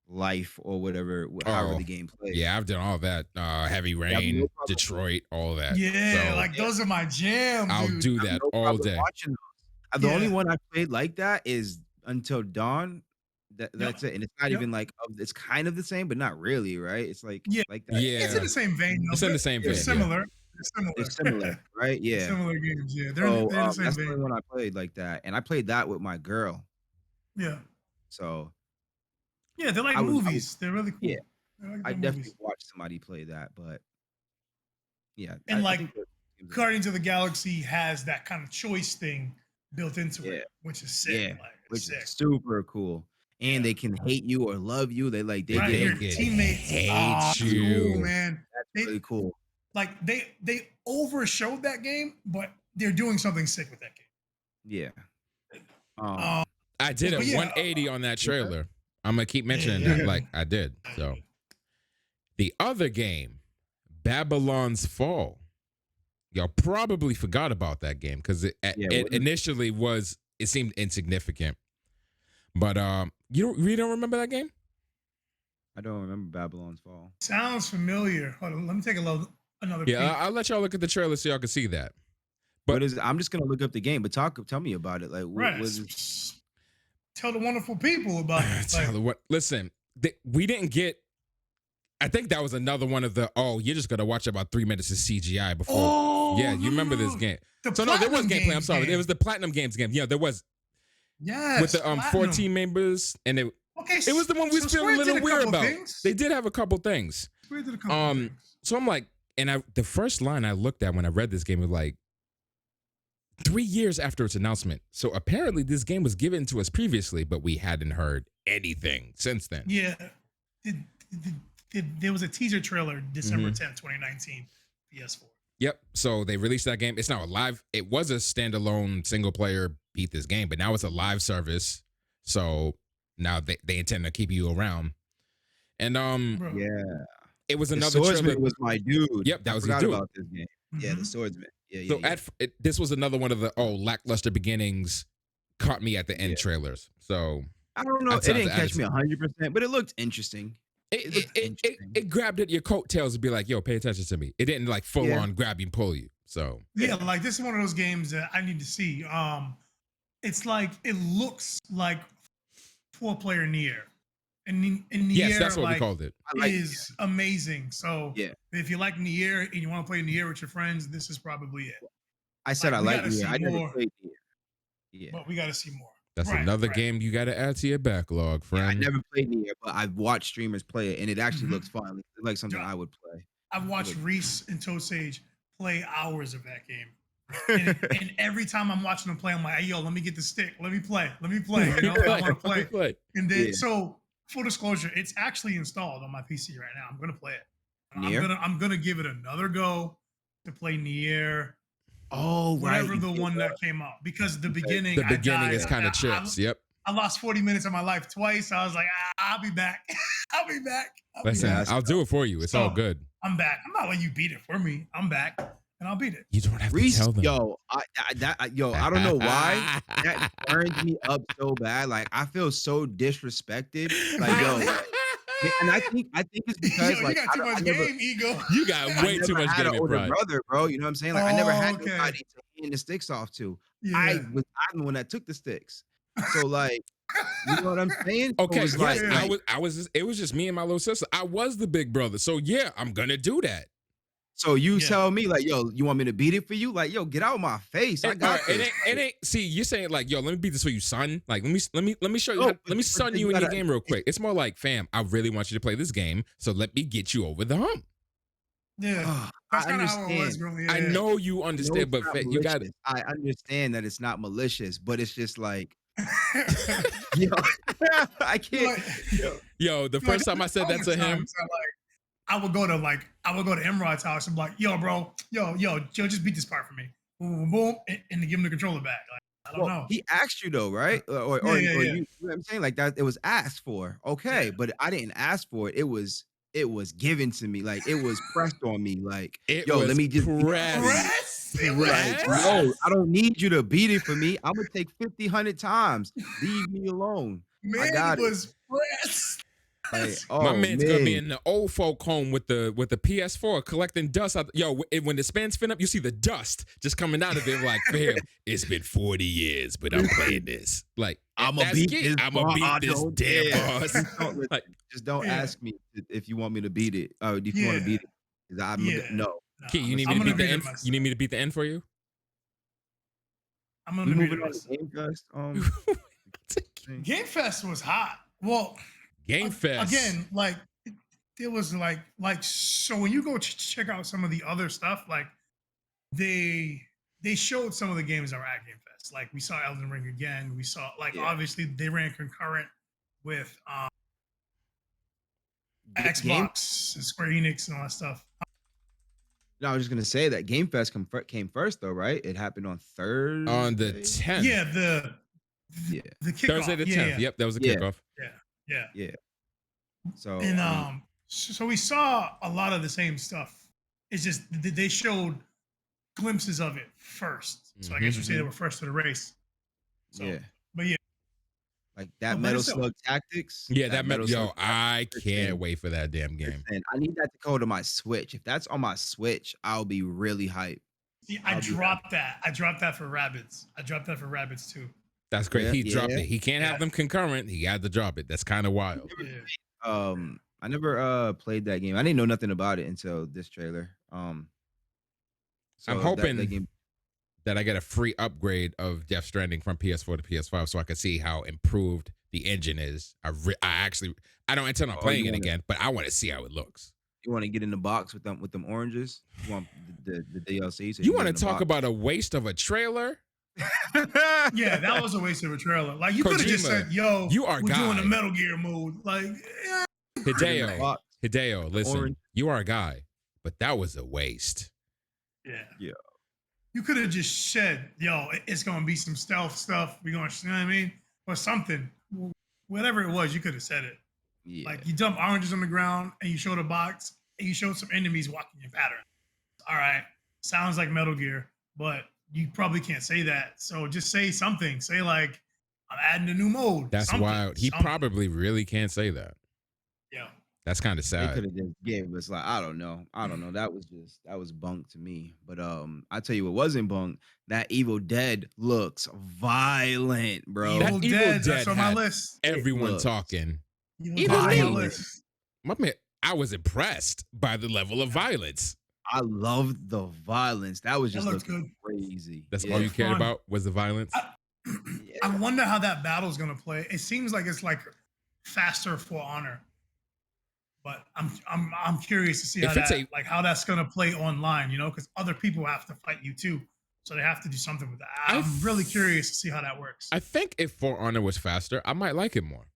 life or whatever, however Oh, the game plays. yeah, I've done all that. Heavy I have no Rain, problem. Detroit, all that. Yeah, So like those are my jam, I'll dude. do I have that no all problem day. watching those. The only Yeah. one I played like that is Until Dawn. That's it, and it's not Yep. even like it's kind of the same, but not really, right? It's like Yeah. like that. Yeah, It's in the same vein. Though. It's in the same They're vein, yeah. similar. They're similar. It's similar, right? Yeah. Similar games. Yeah, they're, So they're in the same that's the vein. only one I played like that, and I played that with my girl. Yeah. So Yeah, they're like I would- movies. They're really cool. yeah, They're like I good definitely movies. watched somebody play that, but yeah, And I like think that games are- Guardians of the Galaxy has that kind of choice thing built into Yeah. it, which is sick. yeah, Like, it's which sick. is super cool. And Yeah. they can hate you or love you. They like they Right, get your everything. teammates hate it's you. cool, man. That's They- really cool. Like they overshowed that game, but they're doing something sick with that game. Yeah. Um, I did a But yeah, 180 on that trailer. I'm gonna keep mentioning Yeah. that, like I did. So the other game, Babylon's Fall. Y'all probably forgot about that game because it Yeah, it what is- initially was. It seemed insignificant, but you don't remember that game? I don't remember Babylon's Fall. sounds familiar. Hold on, let me take another Yeah, peek. I'll let y'all look at the trailer so y'all can see that. But- What is it? I'm just gonna look up the game, but tell me about it. Like, Right. what is it? Tell the wonderful people about it. Tell Like, her what. Listen, we didn't get. I think that was another one of the. Oh, you're just gonna watch about 3 minutes of CGI before. oh, Yeah, you remember this game. The So no, there was Platinum gameplay. I'm Games sorry, game. there was the Platinum Games game. Yeah, there was yes, with the Platinum. 14 members, and it was the one we was feeling a little weird about. They did have a couple things. Square did a couple Um, things. So I'm like, and the first line I looked at when I read this game was like 3 years after its announcement. So apparently this game was given to us previously, but we hadn't heard anything since then. Yeah, there was a teaser trailer December Mhm. 10th, 2019, PS4. Yep. So they released that game. It's now a live. It was a standalone single player beat this game, but now it's a live service. So now they intend to keep you around. And Bro. Yeah, it was the another Swordsman trailer. was my dude. Yep, that I was his forgot dude. about this game. Yeah, the Mhm. Swordsman. Yeah, yeah. So yeah. this was another one of the lackluster beginnings caught me at the end Yeah. trailers. So I don't know. It outside didn't the catch me attitude. 100%, but it looked interesting. it looked it interesting. grabbed at your coattails and be like, yo, pay attention to me. It didn't like full Yeah. on grab you and pull you. So Yeah, like this is one of those games that I need to see. It's like it looks like 4-player Nier, and Nier yes, that's what like, we called it. I like is amazing. So Yeah. if you like Nier and you want to play Nier with your friends, this is probably it. I said Like, I we like gotta Nier. see I never more. played Nier. Yeah. But we got to see more. That's Right, another right. game you got to add to your backlog, Yeah, friend. I never played Nier, but I've watched streamers play it, and it actually Mhm. looks fun. It's like something Yeah. I would play. I've watched Look. Reese and Toad Sage play hours of that game. And every time I'm watching them play, I'm like, hey, yo, let me get the stick. Let me play. You know, I want to play. And then, so full disclosure, it's actually installed on my PC right now. I'm gonna play it. I'm gonna give it another go to play Nier. Oh, whatever right. the one that came out, because the beginning, the beginning I died. is kind of chips. Yep. I lost 40 minutes of my life twice. I was like, I'll be back. I'll be back. Listen, I'll do it for you. It's all good. I'm back. I'm not letting you beat it for me. I'm back, and I'll beat it. You don't have to tell them. Yo, I don't know why that turns me up so bad. Like, I feel so disrespected. Like, yo, and I think it's because you got too much game ego. You got way too much gaming pride, brother, bro. You know what I'm saying? Like, I never had nobody to hand the sticks off to. I'm the one that took the sticks. So, like, you know what I'm saying? Okay, so it was just me and my little sister. I was the big brother, so yeah, I'm gonna do that. So you tell me, like, yo, you want me to beat it for you? Like, yo, get out of my face. I got this. It ain't. See, you're saying like, yo, let me beat this for you, son. Like, let me show you. Let me sun you in your game real quick. It's more like, fam, I really want you to play this game, so let me get you over the hump. Yeah, that's kind of how it was, bro. I know you understand, but you got it. I understand that it's not malicious, but it's just like, yo, I can't. Yo, the first time I said that to him, I would go to Emrod's house and be like, yo, bro, just beat this part for me. Boom, boom, boom, and to give him the controller back. Like, I don't know. He asked you though, right? Or you know what I'm saying? Like, that it was asked for. Okay, but I didn't ask for it. It was given to me. Like, it was pressed on me. Like, yo, let me just press. Like, no, I don't need you to beat it for me. I'm gonna take 50, 100 times. Leave me alone. Man, I got it. Pressed. Like, my man's gonna be in the old folk home with the PS4 collecting dust. When the span spin up, you see the dust just coming out of it. Like, fam, it's been 40 years, but I'm playing this. Like, I'm gonna beat this damn boss. Like, just don't ask me if you want me to beat it. Or if you want to beat it. No. Key, you need me to beat the end. You need me to beat the end for you. I'm gonna beat it. Game Fest. Game Fest was hot. Well, Game Fest again, like it was like so when you go check out some of the other stuff, like they showed some of the games that were at Game Fest. Like, we saw Elden Ring again. We saw obviously they ran concurrent with Xbox and Square Enix and all that stuff. No, I was just gonna say that Game Fest came first though, right? It happened on Thursday. On the 10th. Yeah, the kickoff. Thursday the 10th. Yeah. Yep, that was a kickoff. Yeah. So so we saw a lot of the same stuff. It's just they showed glimpses of it first. So I guess you say they were first to the race. So, but yeah. Like that Metal Slug Tactics. Yeah, that Metal. Yo, I can't wait for that damn game. Listen, I need that to go to my Switch. If that's on my Switch, I'll be really hyped. See, I dropped that. I dropped that for Rabbids. I dropped that for Rabbids too. That's great. He dropped it. He can't have them concurrent. He had to drop it. That's kind of wild. I never played that game. I didn't know nothing about it until this trailer. So I'm hoping that I get a free upgrade of Death Stranding from PS4 to PS5 so I can see how improved the engine is. I don't intend on playing it again, but I want to see how it looks. You want to get in the box with them oranges? You want the DLC? So you want to talk about a waste of a trailer? Yeah, that was a waste of a trailer. Like, you could have just said, "Yo, we're doing a Metal Gear mode." Like, Hideo, listen, you are a guy, but that was a waste. Yeah. You could have just said, "Yo, it's gonna be some stealth stuff. We're gonna," you know what I mean, or something. Whatever it was, you could have said it. Yeah. Like, you dump oranges on the ground and you showed a box and you showed some enemies walking in pattern. All right, sounds like Metal Gear, but you probably can't say that. So just say something. Say like, "I'm adding a new mode." That's wild. He probably really can't say that. Yeah. That's kind of sad. They could have just gave us like, I don't know. That was bunk to me. But I tell you what wasn't bunk. That Evil Dead looks violent, bro. Evil Dead, that's on my list. Everyone talking. Evil My man, I was impressed by the level of violence. I loved the violence. That was just looking crazy. That's all you cared about was the violence. I wonder how that battle's gonna play. It seems like it's like faster For Honor, but I'm curious to see how that's gonna play online. You know, because other people have to fight you too. So they have to do something with that. I I'm really curious to see how that works. I think if For Honor was faster, I might like it more.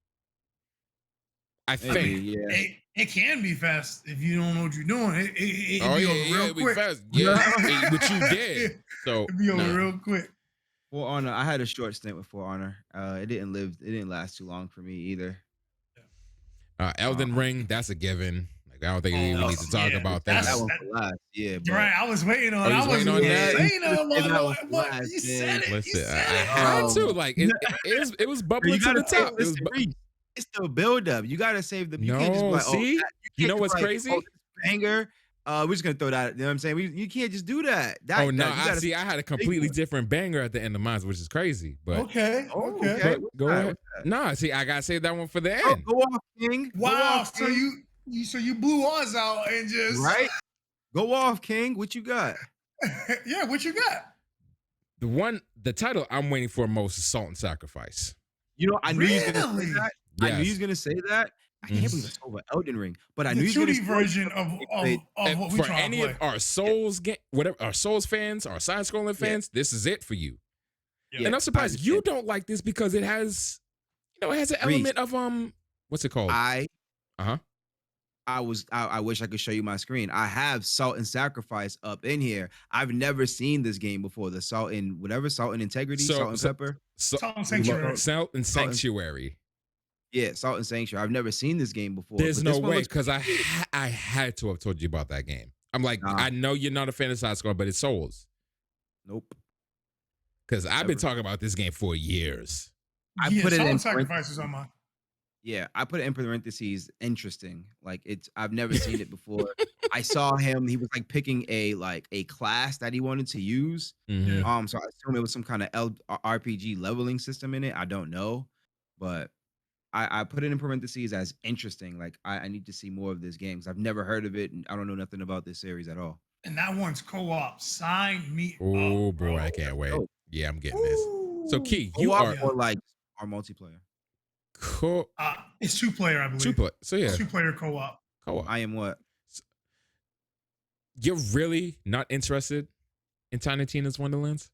I Maybe, think. yeah. It can be fast if you don't know what you're doing. It'd Oh be yeah, over yeah, real it'd be quick. fast. Yeah, but you did. So It'd be over nah. real quick. For Honor, I had a short stint with For Honor. It didn't last too long for me either. Elden Um, Ring, that's a given. Like I don't think we even need to talk Yeah, about that that. one for last. Yeah, but right. I was waiting on. Oh, you I was waiting wasn't on gonna that? say you nothing. could've saved that one But, for but last, you said man. it. You Listen, I said it. had to. Um, Like you it was Bro, bubbling you to the gotta save, top. It was listen, Reese, it's the build up. You gotta save them. You can't just be no, like, oh, see, you you can't know just what's like, crazy? oh, this banger. We're just gonna throw that. You know what I'm saying? You can't just do that. Oh no, You I gotta see. I had a completely different banger at the end of mine, which is crazy. But Okay. Oh, Okay. okay. but go ahead. What's that? Nah, see, I gotta save that one for the Oh, end. go off, King. Go Wow. off, So King. you blew ours out and just Right? Go off, King. What you got? yeah. What you got? The title I'm waiting for most is Salt and Sacrifice. You know, I knew you was gonna say Really? that. I knew you was Yes. gonna say that. I can't believe it's over Elden Ring, but I The knew you was gonna 2D say version played- of what we For trying to any play. of our Souls whatever our Souls fans, our side scrolling Yeah. fans, this is it for you. Yeah. And I'm I surprised you understand. don't like this because it has, it has an Reese, element of what's it called? I Uh-huh. I wish I could show you my screen. I have Salt and Sacrifice up in here. I've never seen this game before. The Salt and whatever, Salt and Integrity, Salt and Pepper. Salt and What do you Sanctuary. call it? Salt and Salt and- Sanctuary. Yeah, Salt and Sanctuary. I've never seen this game before. There's but no this one way looks because pretty good. I had to have told you about that game. I'm like, Nah. I know you're not a fan of side scroll, but it's Souls. Nope. Because I've been Never. talking about this game for years. I Yeah, put it Salt in and Sacrifice is on mine. Yeah, I put it in parentheses. Interesting. Like I've never seen it before. I saw him. He was like picking a class that he wanted to use. Mhm. Yeah. So I assume it was some kind of RPG leveling system in it. I don't know, but I put it in parentheses as interesting. Like I need to see more of this game because I've never heard of it and I don't know nothing about this series at all. And that one's co-op. Sign me Oh up, boy, bro. I can't wait. dope. Yeah, I'm getting this. So Key, you Co-op are or like our multiplayer. co It's 2-player, I believe. play. So yeah, It's 2-player co-op. co-op. I am what? You're really not interested in Tiny Tina's Wonderlands?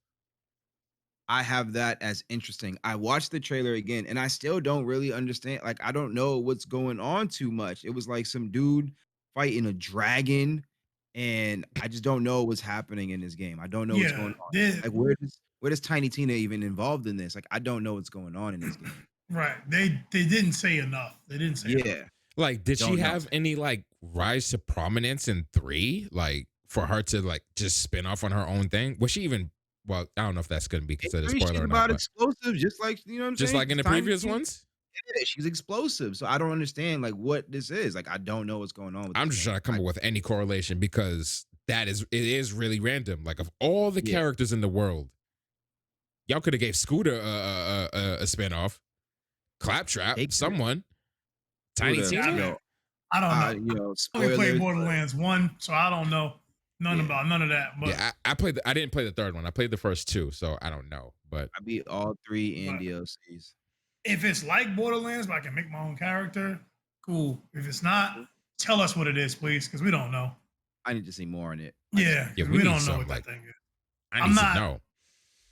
I have that as interesting. I watched the trailer again and I still don't really understand. Like, I don't know what's going on too much. It was like some dude fighting a dragon, and I just don't know what's happening in this game. I don't know what's going Yeah. on. Like, where does Tiny Tina even involved in this? Like, I don't know what's going on in this game. Right. They didn't say enough. They didn't say enough. Yeah. Like, did Don't she know. have any like rise to prominence in 3? Like for her to like just spin off on her own thing? Was she even? Well, I don't know if that's going to be considered a She's spoiler or about not. But explosive, just like you know what I'm just saying. like in the Tiny previous Tina- ones, Yeah, she's explosive. So I don't understand like what this is. Like, I don't know what's going on with I'm this just game. trying to come up with any correlation because it is really random. Like of all the Yeah. characters in the world, y'all could have gave Scooter a spinoff, Claptrap, Take it. someone, Tiny Scooter, Tina. Yeah, you know, I don't know. you know, I only played spoilers. Borderlands 1, so I don't know Yeah. about none of that. But Yeah, I played. I didn't play the third one. I played the first 2, so I don't know. But I beat all 3 and But- DLCs. if it's like Borderlands, but I can make my own character, cool. If it's not, tell us what it is, please, because we don't know. I need to see more on it. Yeah, Yeah, 'cause we we need don't know some, what like- that thing is. I I'm need not- to know.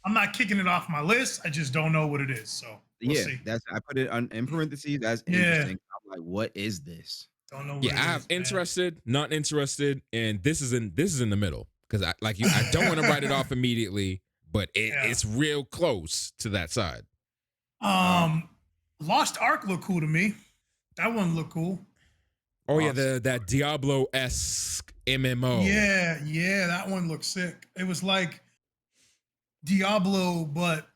I'm not kicking it off my list. I just don't know what it is. So we'll Yeah, see. I put it in parentheses as Yeah. interesting. I'm like, what is this? Don't know what Yeah, it I is, have man. interested, not interested, and this is in the middle because I like you. I don't want to write it off immediately, but Yeah. it's real close to that side. Lost Ark looked cool to me. That one looked cool. Oh yeah, Awesome. that Diablo-esque MMO. Yeah, that one looked sick. It was like Diablo, but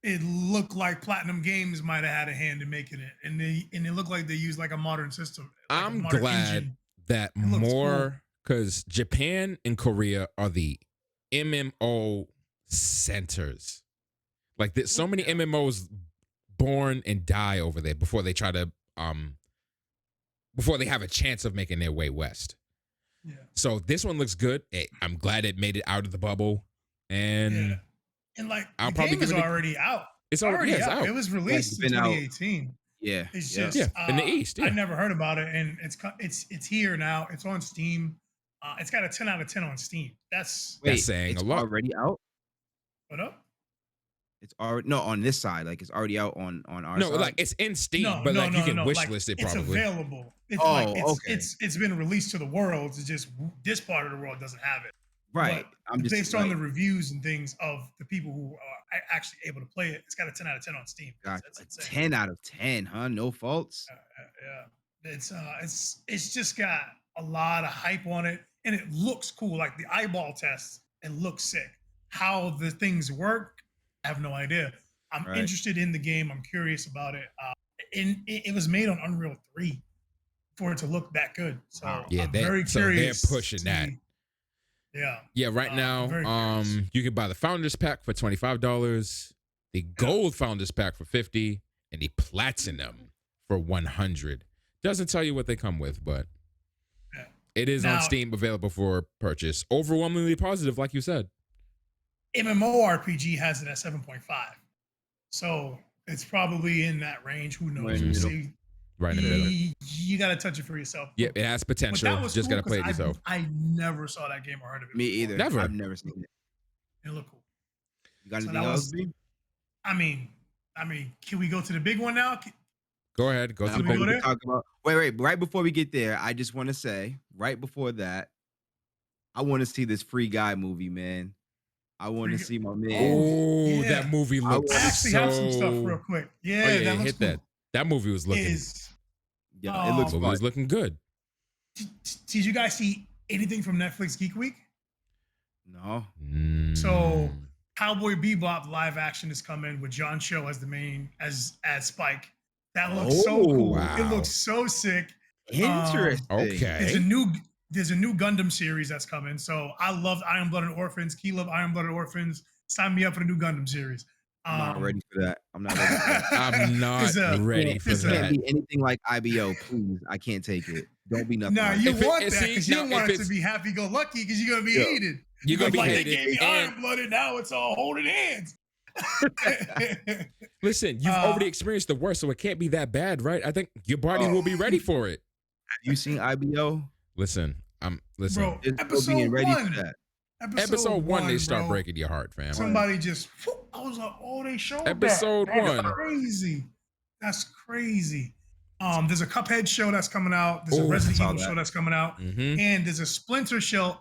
it looked like Platinum Games might have had a hand in making it, and it looked like they used like a modern system. Like a I'm modern glad engine. that It looks more because Japan and Korea are the MMO centers. Like there's so many MMOs born and die over there before they try to before they have a chance of making their way west. Yeah. So this one looks good. I'm glad it made it out of the bubble, and Yeah. And like I'll the probably game is give it a- already out. it's already Already yeah, out. it's out. It was released in been out. 2018. Yeah. It's yeah. just Yeah, in the East, yeah. I never heard about it, and it's here now. It's on Steam. It's got a 10 out of 10 on Steam. That's Wait, That's saying it's a lot. already out. What up? It's already no on this side. Like it's already out on our No, side. like it's in Steam, No, but no, like you no, can no. wish Like list it it's probably. available. It's like Oh, okay. it's been released to the world. It's just this part of the world doesn't have it. Right. But I'm just based right. on the reviews and things of the people who are actually able to play it, it's got a 10 out of 10 on Steam. Got That's a insane. 10 out of 10, huh? No faults. Yeah, it's just got a lot of hype on it, and it looks cool. Like the eyeball test, it looks sick. How the things work, I have no idea. I'm Right. interested in the game. I'm curious about it. And it was made on Unreal 3 for it to look that good. So Wow. Yeah, I'm very curious. they're pushing to that. see- Yeah. Yeah, right I'm now, very curious. you can buy the Founders Pack for $25, the Gold Founders Pack for $50, and the Platinum for $100. Doesn't tell you what they come with, but Yeah. it is Now- on Steam, available for purchase. Overwhelmingly positive, like you said. MMORPG has it at 7.5. So it's probably in that range. Who knows? Right in the We'll middle. see. Right in the middle. You got to touch it for yourself. Yeah, it has But potential. that was Just cool gotta play it 'cause yourself. I never saw that game or heard of it. Me before. either. Never. I've never seen it. It looked cool. You got So anything that else, was- B? I mean, can we go to the big one now? Go ahead. Go Nah, to the we but big go we there? can talk about wait. Right before we get there, I just want to say, right before that, I want to see this Free Guy movie, man. I want to Free see my Guy- man. Oh, yeah. that movie I looks I actually have some stuff so- real quick. Oh, Yeah, yeah, that looks hit cool. that. That movie was looking. Yeah, it looks movie was fun. looking good. Did you guys see anything from Netflix Geek Week? No. So Mm. Cowboy Bebop live action is coming with John Cho as the main as Spike. That looks so Oh, cool. wow. It looks so sick. Interesting. Okay. There's a new Gundam series that's coming. So I loved Iron Blooded Orphans. Key loved Iron Blooded Orphans. Sign me up for the new Gundam series. I'm not ready for that. I'm not ready for that. I'm not ready for It can't that. be anything like IBO, please. I can't take it. Don't be nothing. Nah, like you that. want it- that see, because you now, don't want if it to it's- be happy go lucky because you're gonna be Yeah. hated. You're gonna be Like, hated. They gave me And Iron Blooded. Now it's all holding hands. listen, you've already experienced the worst, so it can't be that bad, right? I think your body will be ready for it. Have you seen IBO? Listen, listen. Bro, It's still episode being ready one. for that. Episode one, they start bro. breaking your heart, fam. Somebody just, I was like, oh, they showed Episode that. That's one. crazy. That's crazy. There's a Cuphead show that's coming out. There's a Ooh, Resident saw Evil that. show that's coming out, Mm-hmm. and there's a Splinter Cell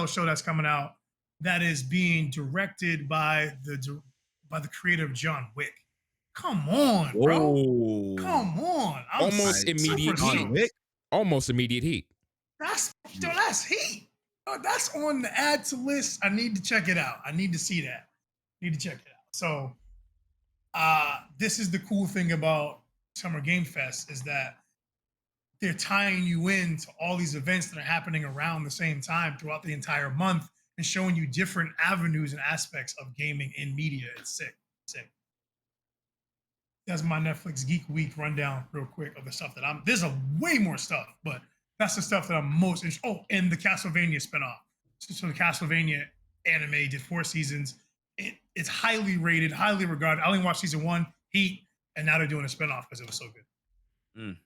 show that's coming out that is being directed by the creator of John Wick. Come on, bro. Whoa. Come on. I'm Almost super immediate stoked. heat. Wick? Almost immediate heat. That's heat. That's on the add to list. I need to check it out. I need to see that. Need to check it out. So this is the cool thing about Summer Game Fest is that they're tying you in to all these events that are happening around the same time throughout the entire month and showing you different avenues and aspects of gaming in media. It's sick. Sick. That's my Netflix Geek Week rundown real quick of the stuff that there's a way more stuff, but that's the stuff that I'm most interested. Oh, and the Castlevania spinoff. So the Castlevania anime did 4 seasons. It's highly rated, highly regarded. I only watched season 1, Heat, and now they're doing a spinoff because it was so good. Mm.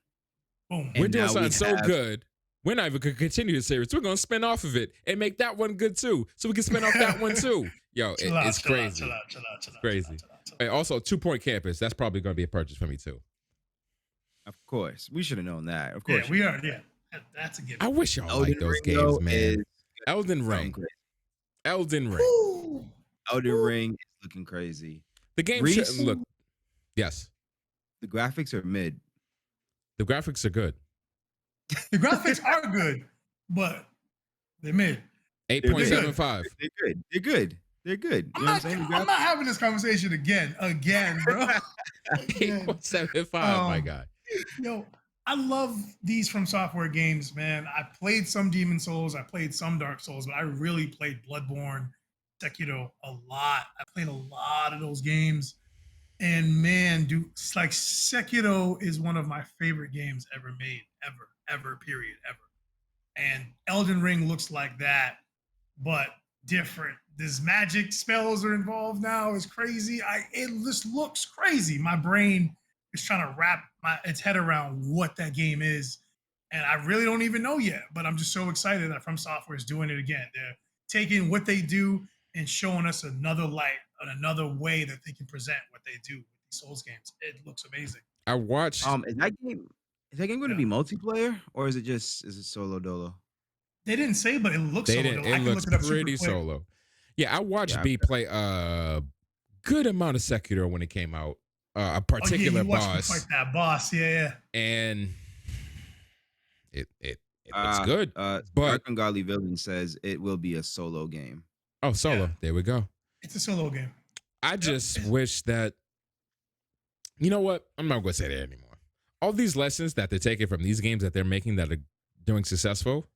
Boom. We're And doing now we something so have- good. We're not even gonna continue the series. We're gonna spin off of it and make that one good too, so we can spin off that one too. Yo, Chill out, it's chill out, crazy. chill out, chill out, chill out, Crazy. chill out, chill out, chill out. And also, 2 Point Campus. That's probably gonna be a purchase for me too. Of course. We should have known that. Of course. Yeah, we are. Yeah, that's a given. I wish y'all Elden like those Ring, games, though, man. is Elden something Ring. crazy. Elden Ring. Woo. Elden Ring is looking crazy. The game Reese? should look. Yes, The graphics are mid. the graphics are good. The graphics are good, but they're mid. 8.75. They're good. They're good. They're good. You know what I'm saying? The I'm not having this conversation again, bro. Again. 8.75. My Um, God. Yo, I love these From Software games, man. I played some Demon Souls, I played some Dark Souls, but I really played Bloodborne, Sekiro a lot. I played a lot of those games. And man, dude, it's like Sekiro is one of my favorite games ever made, ever, period, ever. And Elden Ring looks like that, but different. There's magic spells are involved now. It's crazy. It just looks crazy. My brain is trying to wrap its head around what that game is. And I really don't even know yet, but I'm just so excited that From Software is doing it again. They're taking what they do and showing us another light and another way that they can present what they do with these Souls games. It looks amazing. I watched. Is that game going to Yeah. be multiplayer or is it solo dolo? They didn't say, but it looks They solo. didn't. Though. It I can looks look it up super pretty quick. solo. Yeah, I watched Yeah, B play a good amount of Sekiro when it came out. A particular you watched me boss, fight that boss. Yeah. and it looks good. But Dark Ungodly Villain says it will be a solo game. oh, solo. Yeah. There we go. It's a solo game. I just wish that. You know what? I'm not going to say that anymore. All these lessons that they're taking from these games that they're making that are doing successful,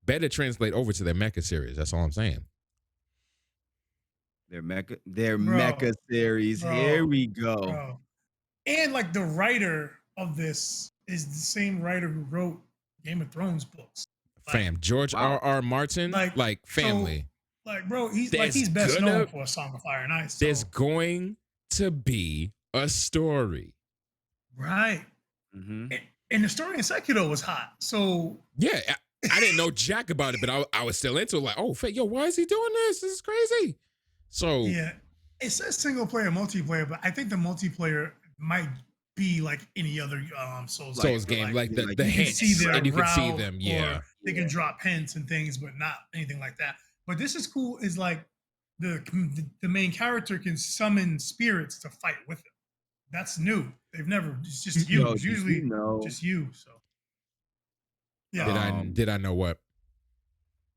better translate over to their Mecha series. That's all I'm saying. Their Mecha series. Bro, Here we go. Bro. And like the writer of this is the same writer who wrote Game of Thrones books. Fam, George R.R. Martin, like family. So, like, bro, he's best known for A Song of Fire and Ice. So. There's going to be a story. Right. Mm-hmm. And the story in Sekiro was hot. So yeah, I didn't know jack about it, but I was still into it. Like, oh, yo, why is he doing this? This is crazy. So yeah, it says single player, multiplayer, but I think the multiplayer might be like any other Souls game, like the you hints, and you can see them. Yeah, they can drop hints and things, but not anything like that. But this is cool. Is like the main character can summon spirits to fight with him. That's new. They've never. It's just you. It's usually just you. So yeah. Did I know what?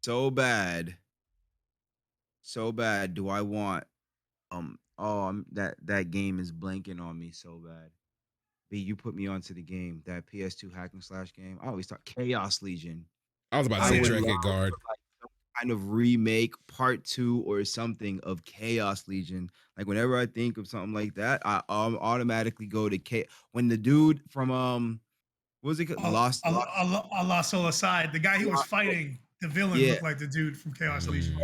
So bad. Do I want? That game is blanking on me so bad. B, you put me onto the game. That PS2 hack and slash game. I always thought Chaos Legion. I was about to say Dragon Guard. Like some kind of remake part 2 or something of Chaos Legion. Like whenever I think of something like that, I automatically go to when the dude from what was it called? Lost Soul Aside, the guy who was fighting the villain looked like the dude from Chaos Legion.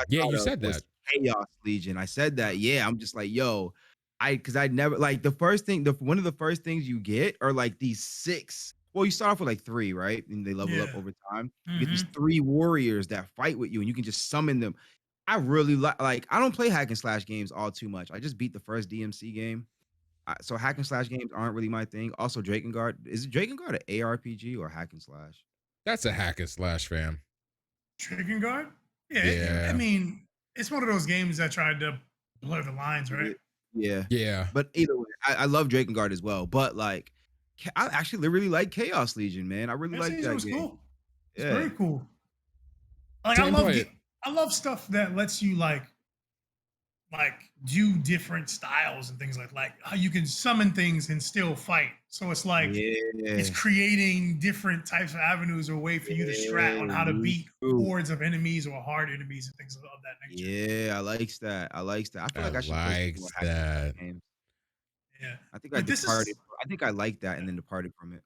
Yeah, you said that. Chaos Legion. I said that. Yeah, I'm just like, yo, because I never like the first thing. One of the first things you get are like these 6. Well, you start off with like 3, right? And they level up over time. You get these 3 warriors that fight with you, and you can just summon them. I really like. I don't play hack and slash games all too much. I just beat the first DMC game. So hack and slash games aren't really my thing. Also, Drakengard. Is Drakengard an ARPG or hack and slash? That's a hack and slash, fam. Drakengard? Yeah. I mean, it's one of those games that tried to blur the lines, right? Yeah. But either way, I love Drakengard as well. But like, I actually really like Chaos Legion, man. I really like that game. Cool. It's very cool. Like I love stuff that lets you like do different styles and things like how you can summon things and still fight. So it's like it's creating different types of avenues or way for you to strat on how to beat hordes of enemies or hard enemies and things of that nature. Yeah, I likes that. I feel like I should like that. Yeah, I think I departed. I think I like that and then departed from it.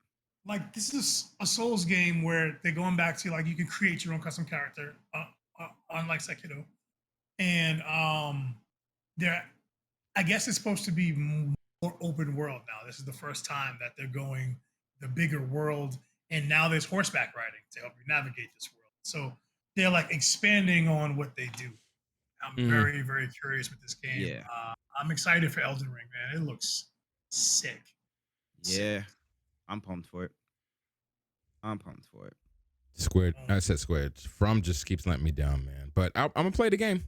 Like this is a Souls game where they're going back to like you can create your own custom character, unlike Sekiro, and I guess it's supposed to be more open world now. This is the first time that they're going the bigger world, and now there's horseback riding to help you navigate this world. So they're like expanding on what they do. I'm very, very curious with this game. Yeah. I'm excited for Elden Ring, man. It looks sick. Yeah, I'm pumped for it. Squid. I said Squid. From just keeps letting me down, man. But I'm gonna play the game.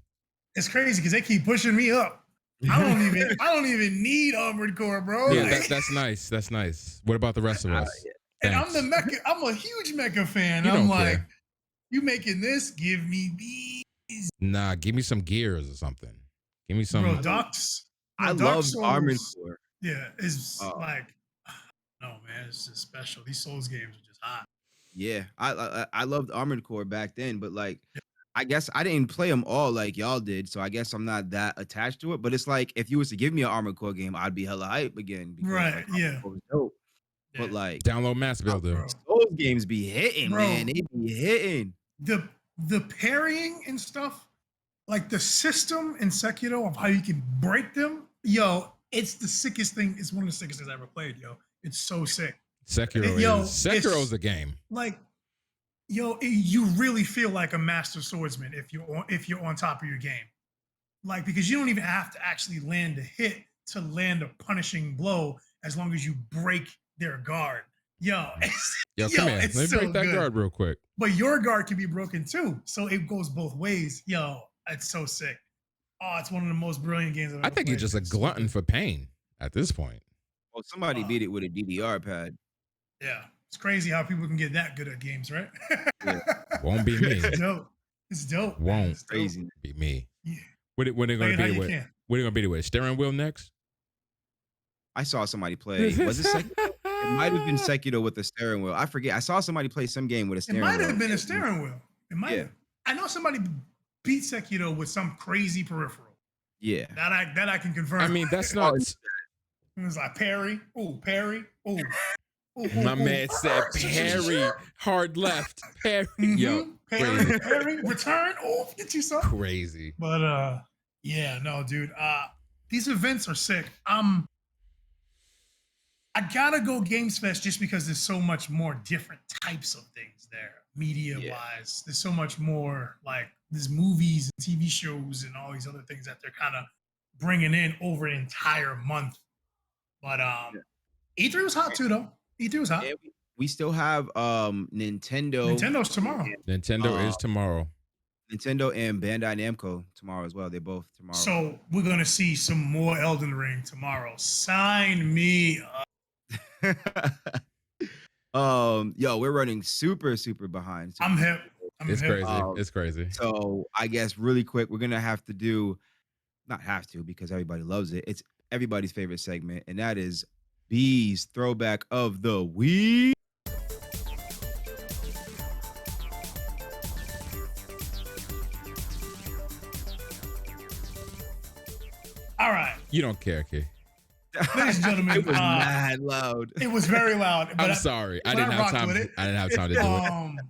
It's crazy because they keep pushing me up. I don't even need Armored Core, bro. Yeah, that's nice. That's nice. What about the rest of us? And I'm a huge mecha fan. I'm like, you making this? Give me these. Nah, give me some gears or something. Give me some. Bro, I love Armored Core. Yeah, it's like, no man, it's just special. These Souls games are just hot. Yeah, I loved Armored Core back then, but like, I guess I didn't play them all like y'all did, so I guess I'm not that attached to it. But it's like if you was to give me an Armored Core game, I'd be hella hype again. Because, right? Like, was dope. Yeah. But like, download Mass Builder. Those games be hitting, man. They be hitting. The parrying and stuff, like the system in Sekiro of how you can break them, yo, it's the sickest thing. It's one of the sickest things I ever played, yo. It's so sick. Sekiro's a game. Like, yo, you really feel like a master swordsman if you're on top of your game. like because you don't even have to actually land a hit to land a punishing blow as long as you break their guard. Yo, Yo, come here. it's Let me so break that good. guard real quick. But your guard can be broken too, so it goes both ways. Yo, it's so sick. Oh, it's one of the most brilliant games I've ever I think played. you're just a glutton for pain at this point. Well, somebody beat it with a DDR pad. Yeah, it's crazy how people can get that good at games, right? Yeah. Won't be me. It's dope. It's dope. Won't it's dope. Crazy. Be me. Yeah. What are they going to beat it with? Can. What are they going to beat it with? Steering wheel next? I saw somebody play. Was it Sekiro? It might have been Sekiro with a steering wheel. I forget. I saw somebody play some game with a steering wheel. It might have been a steering wheel. It might have. I know somebody beat Sekiro with some crazy peripheral. Yeah. That I can confirm. I mean, that's not. It was like parry. Ooh, parry. Ooh. My man said parry. Hard left. Parry. Yo. Parry. Return. Oh, get you some. Crazy. But yeah, no, dude. These events are sick. I gotta go Games Fest just because there's so much more different types of things there, media wise. There's so much more like there's movies and TV shows and all these other things that they're kind of bringing in over an entire month. But E3 was hot too, though. E3 was hot. Yeah, we still have Nintendo. Nintendo's tomorrow. Nintendo is tomorrow. Nintendo and Bandai Namco tomorrow as well. They're both tomorrow. So we're gonna see some more Elden Ring tomorrow. Sign me up. Yo, we're running super behind. I'm hip. It's crazy. It's crazy. So I guess really quick, we're gonna have to do, not have to because everybody loves it. It's everybody's favorite segment, and that is B's throwback of the week. All right. You don't care, kid. Ladies and gentlemen, it was mad loud. It was very loud. I'm sorry. I didn't have time. I didn't have time to do it.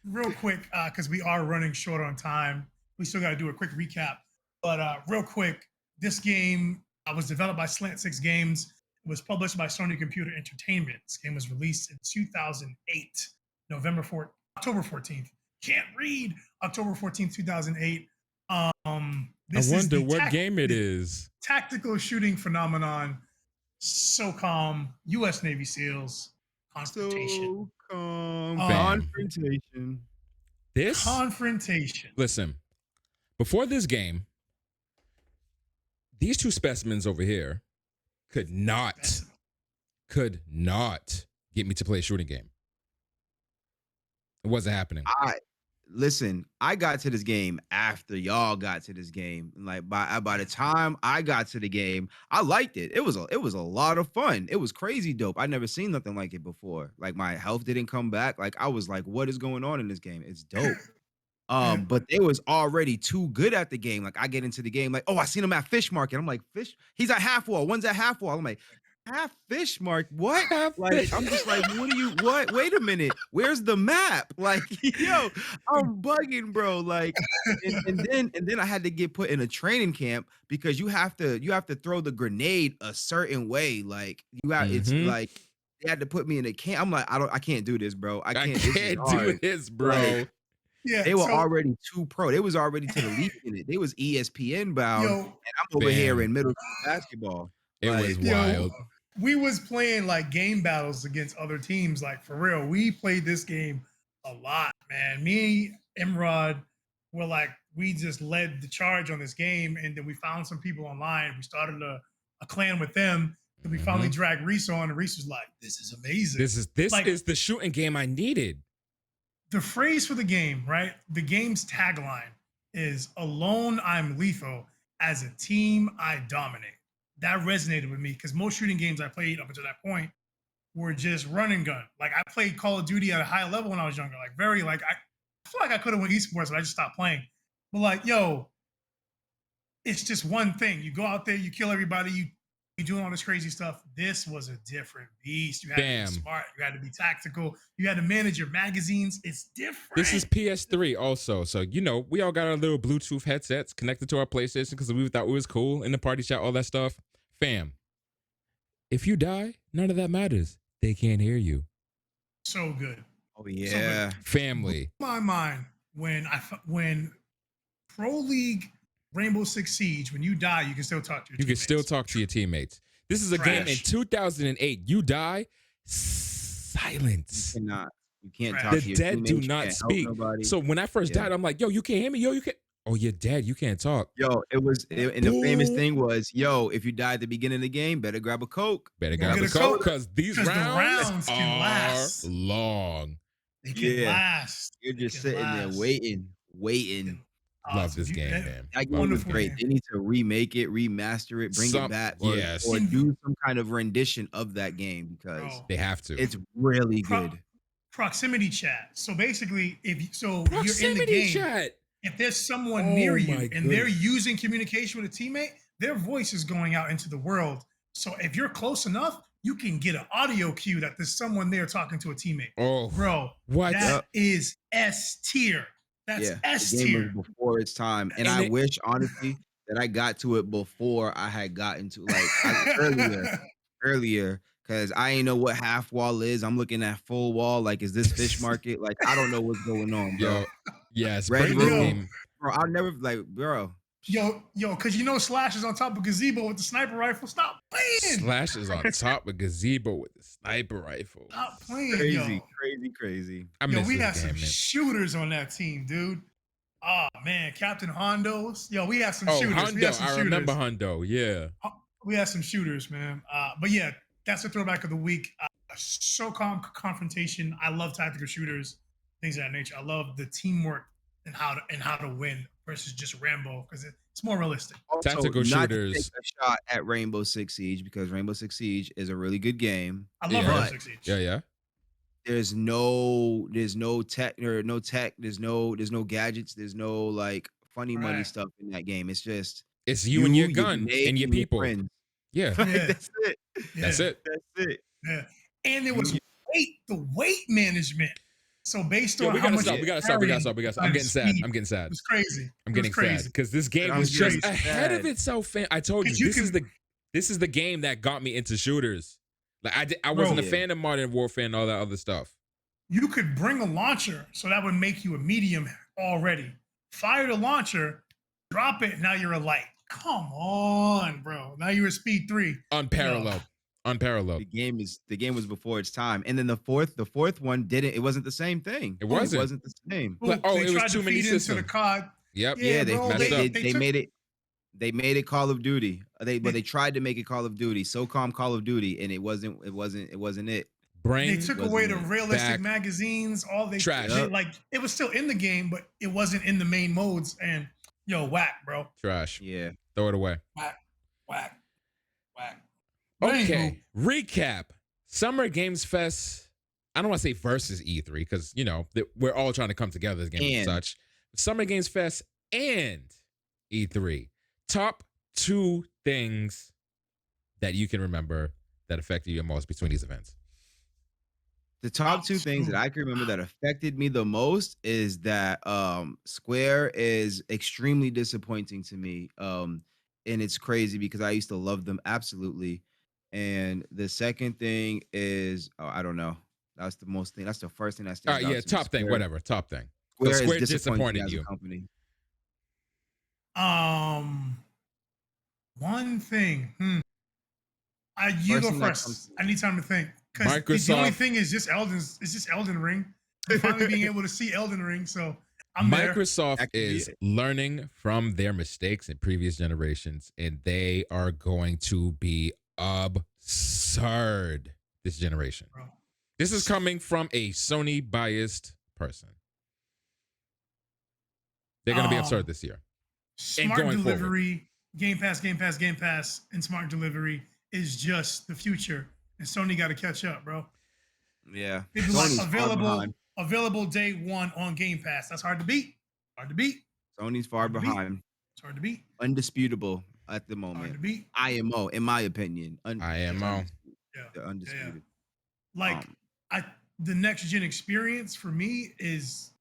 Real quick, because we are running short on time. We still got to do a quick recap. But real quick, this game was developed by Slant 6 Games. It was published by Sony Computer Entertainment. This game was released in 2008, October 14th. Can't read. October 14th, 2008. I wonder what game it is. Tactical shooting phenomenon. SOCOM, U.S. Navy SEALs, Confrontation. Confrontation. Confrontation. Listen, before this game, these two specimens over here could not get me to play a shooting game. It wasn't happening. Listen, I got to this game after y'all got to this game. Like by the time I got to the game, I liked it. It was a lot of fun. It was crazy dope. I never seen nothing like it before. Like my health didn't come back. Like I was like, what is going on in this game? It's dope. But they was already too good at the game. Like I get into the game, like, oh, I seen him at Fish Market. I'm like, Fish? He's at half wall. One's at half wall. I'm like, half Fish Mark? What? Like, I'm just like, what? Wait a minute. Where's the map? Like, yo, I'm bugging, bro. Like, and then I had to get put in a training camp because you have to throw the grenade a certain way. Like it's like they had to put me in a camp. I'm like, I can't do this, bro. I can't do this, bro. Like, yeah, they were already too pro. They was already to the league in it. They was ESPN bound, and I'm over here in middle school basketball. It was wild. We was playing like game battles against other teams. Like for real, we played this game a lot, man. Me, Imrod, were like, we just led the charge on this game, and then we found some people online. We started a clan with them. And we finally dragged Reese on, and Reese was like, "This is amazing. This is the shooting game I needed." The phrase for the game, right? The game's tagline is "Alone, I'm lethal. As a team, I dominate." That resonated with me because most shooting games I played up until that point were just run and gun. Like I played Call of Duty at a high level when I was younger. Like I feel like I could have went esports, but I just stopped playing. But like, yo, it's just one thing. You go out there, you kill everybody, you doing all this crazy stuff. This was a different beast. You had to be smart. You had to be tactical. You had to manage your magazines. It's different. This is PS3 also. So, we all got our little Bluetooth headsets connected to our PlayStation because we thought it was cool in the party chat, all that stuff. Fam, if you die, none of that matters. They can't hear you. So good. Oh, yeah. Family. My mind when Pro League Rainbow Six Siege, when you die, you can still talk to your You can teammates. still talk to your teammates. This is a game in Trash. 2008. You die, You silence. cannot. You can't Trash. talk The to your dead teammates. do You not can't help speak. nobody. So when I first Yeah. died, I'm like, yo, you can't hear me? Yo, you can't. Oh, you're dead. You can't talk. Yo, and the famous thing was, yo, if you die at the beginning of the game, better grab a Coke. Better Go grab get a a Coke Coke, because these 'cause the rounds rounds can are last. long. They can Yeah. last. You're They just can sitting there last. waiting. Love So this game, man. That game Love was this wonderful great. game. They need to remake it, remaster it, bring it back, or Yes, or do some kind of rendition of that game because Bro, they have to. it's really good. proximity chat. So basically, you're in the Proximity game, chat. if there's someone Oh near my you and they're goodness. using communication with a teammate, their voice is going out into the world. So if you're close enough, you can get an audio cue that there's someone there talking to a teammate. Oh, Bro, what? that is S tier. That's Yeah, S the game was tier. before its time, and And I it- wish honestly that I got to it before I had gotten to earlier, because I ain't know what half wall is. I'm looking at full wall. Like, is this fish market? Like, I don't know what's going on, bro. Yo, yes, Red bring this Room. game. Bro, I'll never bro. Yo, because Slash is on top of gazebo with the sniper rifle. Stop playing. Slash is on top of gazebo with the sniper rifle. Stop playing, Crazy. I Yo, miss we this had game, some man. shooters on that team, dude. Oh man, Captain Hondos. Yo, we had some Oh, shooters. We had Hundo. some I shooters. remember Hundo. Yeah. We had some shooters, man. But yeah, that's the throwback of the week. SOCOM confrontation. I love tactical shooters, things of that nature. I love the teamwork and how to win versus just Rambo because it's more realistic. Also, Tactical not to shooters. take a shot at Rainbow Six Siege because Rainbow Six Siege is a really good game. I love Yeah. Rainbow Six Siege. Yeah. There's no tech, there's no gadgets, there's no like funny money Right. stuff in that game. It's just It's you and your your gun grenade, and your people. friends. Yeah. Like, Yeah. that's it. Yeah. That's it. That's it. Yeah. And there was the weight management. So based Yo, on we how gotta much stop. We gotta stop. I'm getting sad. I'm getting sad. It was crazy. I'm getting sad because this game I'm was just getting ahead of sad. itself, fam. I told you, 'Cause you this is the game that got me into shooters. Like I wasn't a yeah. fan of Modern Warfare and all that other stuff. You could bring a launcher, so that would make you a medium already. Fire the launcher, drop it, now you're a light. Come on, bro. Now you're a speed 3. Unparalleled. Unparalleled. The game was before its time. And then the fourth one it wasn't the same thing. It wasn't. It wasn't the same. Ooh, Like, oh, they it was tried too to many feed into systems. the COD. Yep. Yeah, they bro, made it Call of Duty. They tried to make it Call of Duty. SOCOM Call of Duty, and it wasn't it. Bring They took away the wasn't realistic back magazines. trash. Like it was still in the game, but it wasn't in the main modes. And whack, bro. trash. Yeah. Throw it away. Whack. But Okay. Recap. Summer Games Fest. I don't want to say versus E3 because we're all trying to come together as games and such. Summer Games Fest and E3. Top 2 things that you can remember that affected you most between these events. The top 2 things that I can remember that affected me the most is that Square is extremely disappointing to me. And it's crazy because I used to love them absolutely. And the second thing is, I don't know. That's the first thing that stands All right, out yeah, to me. top thing, Square- whatever, top thing. Square Square is disappointing disappointed as a you. company. One thing. You First go thing that comes first. to I need time to think. Because the only Microsoft- thing is just Elden Ring. I'm finally being able to see Elden Ring, so I'm there. Microsoft That could be is it. learning from their mistakes in previous generations, and they are going to be absurd this generation. Bro. This is coming from a Sony biased person. They're going to be absurd this year. Smart going forward. delivery, Game Pass, and smart delivery is just the future. And Sony got to catch up, bro. Yeah. It'd be Sony's like far behind. available day 1 on Game Pass. That's hard to beat. Sony's far Hard to beat. behind. It's hard to beat. Undisputable at the Hard to moment. beat. IMO, in my opinion. IMO. Yeah. They're undisputed. Like the next gen experience for me is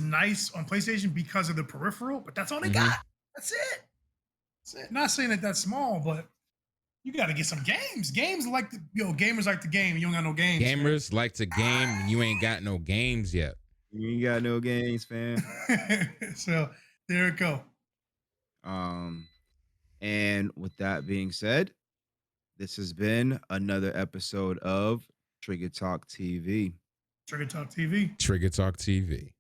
nice on PlayStation because of the peripheral, but that's all they got. That's it. Not saying that that's small, but you got to get some games. Gamers like the game. You don't got no games. Gamers like to game, and you ain't got no games yet. You ain't got no games, fam. So There it go. And with that being said, this has been another episode of Trigger Talk TV. Trigger Talk TV. Trigger Talk TV.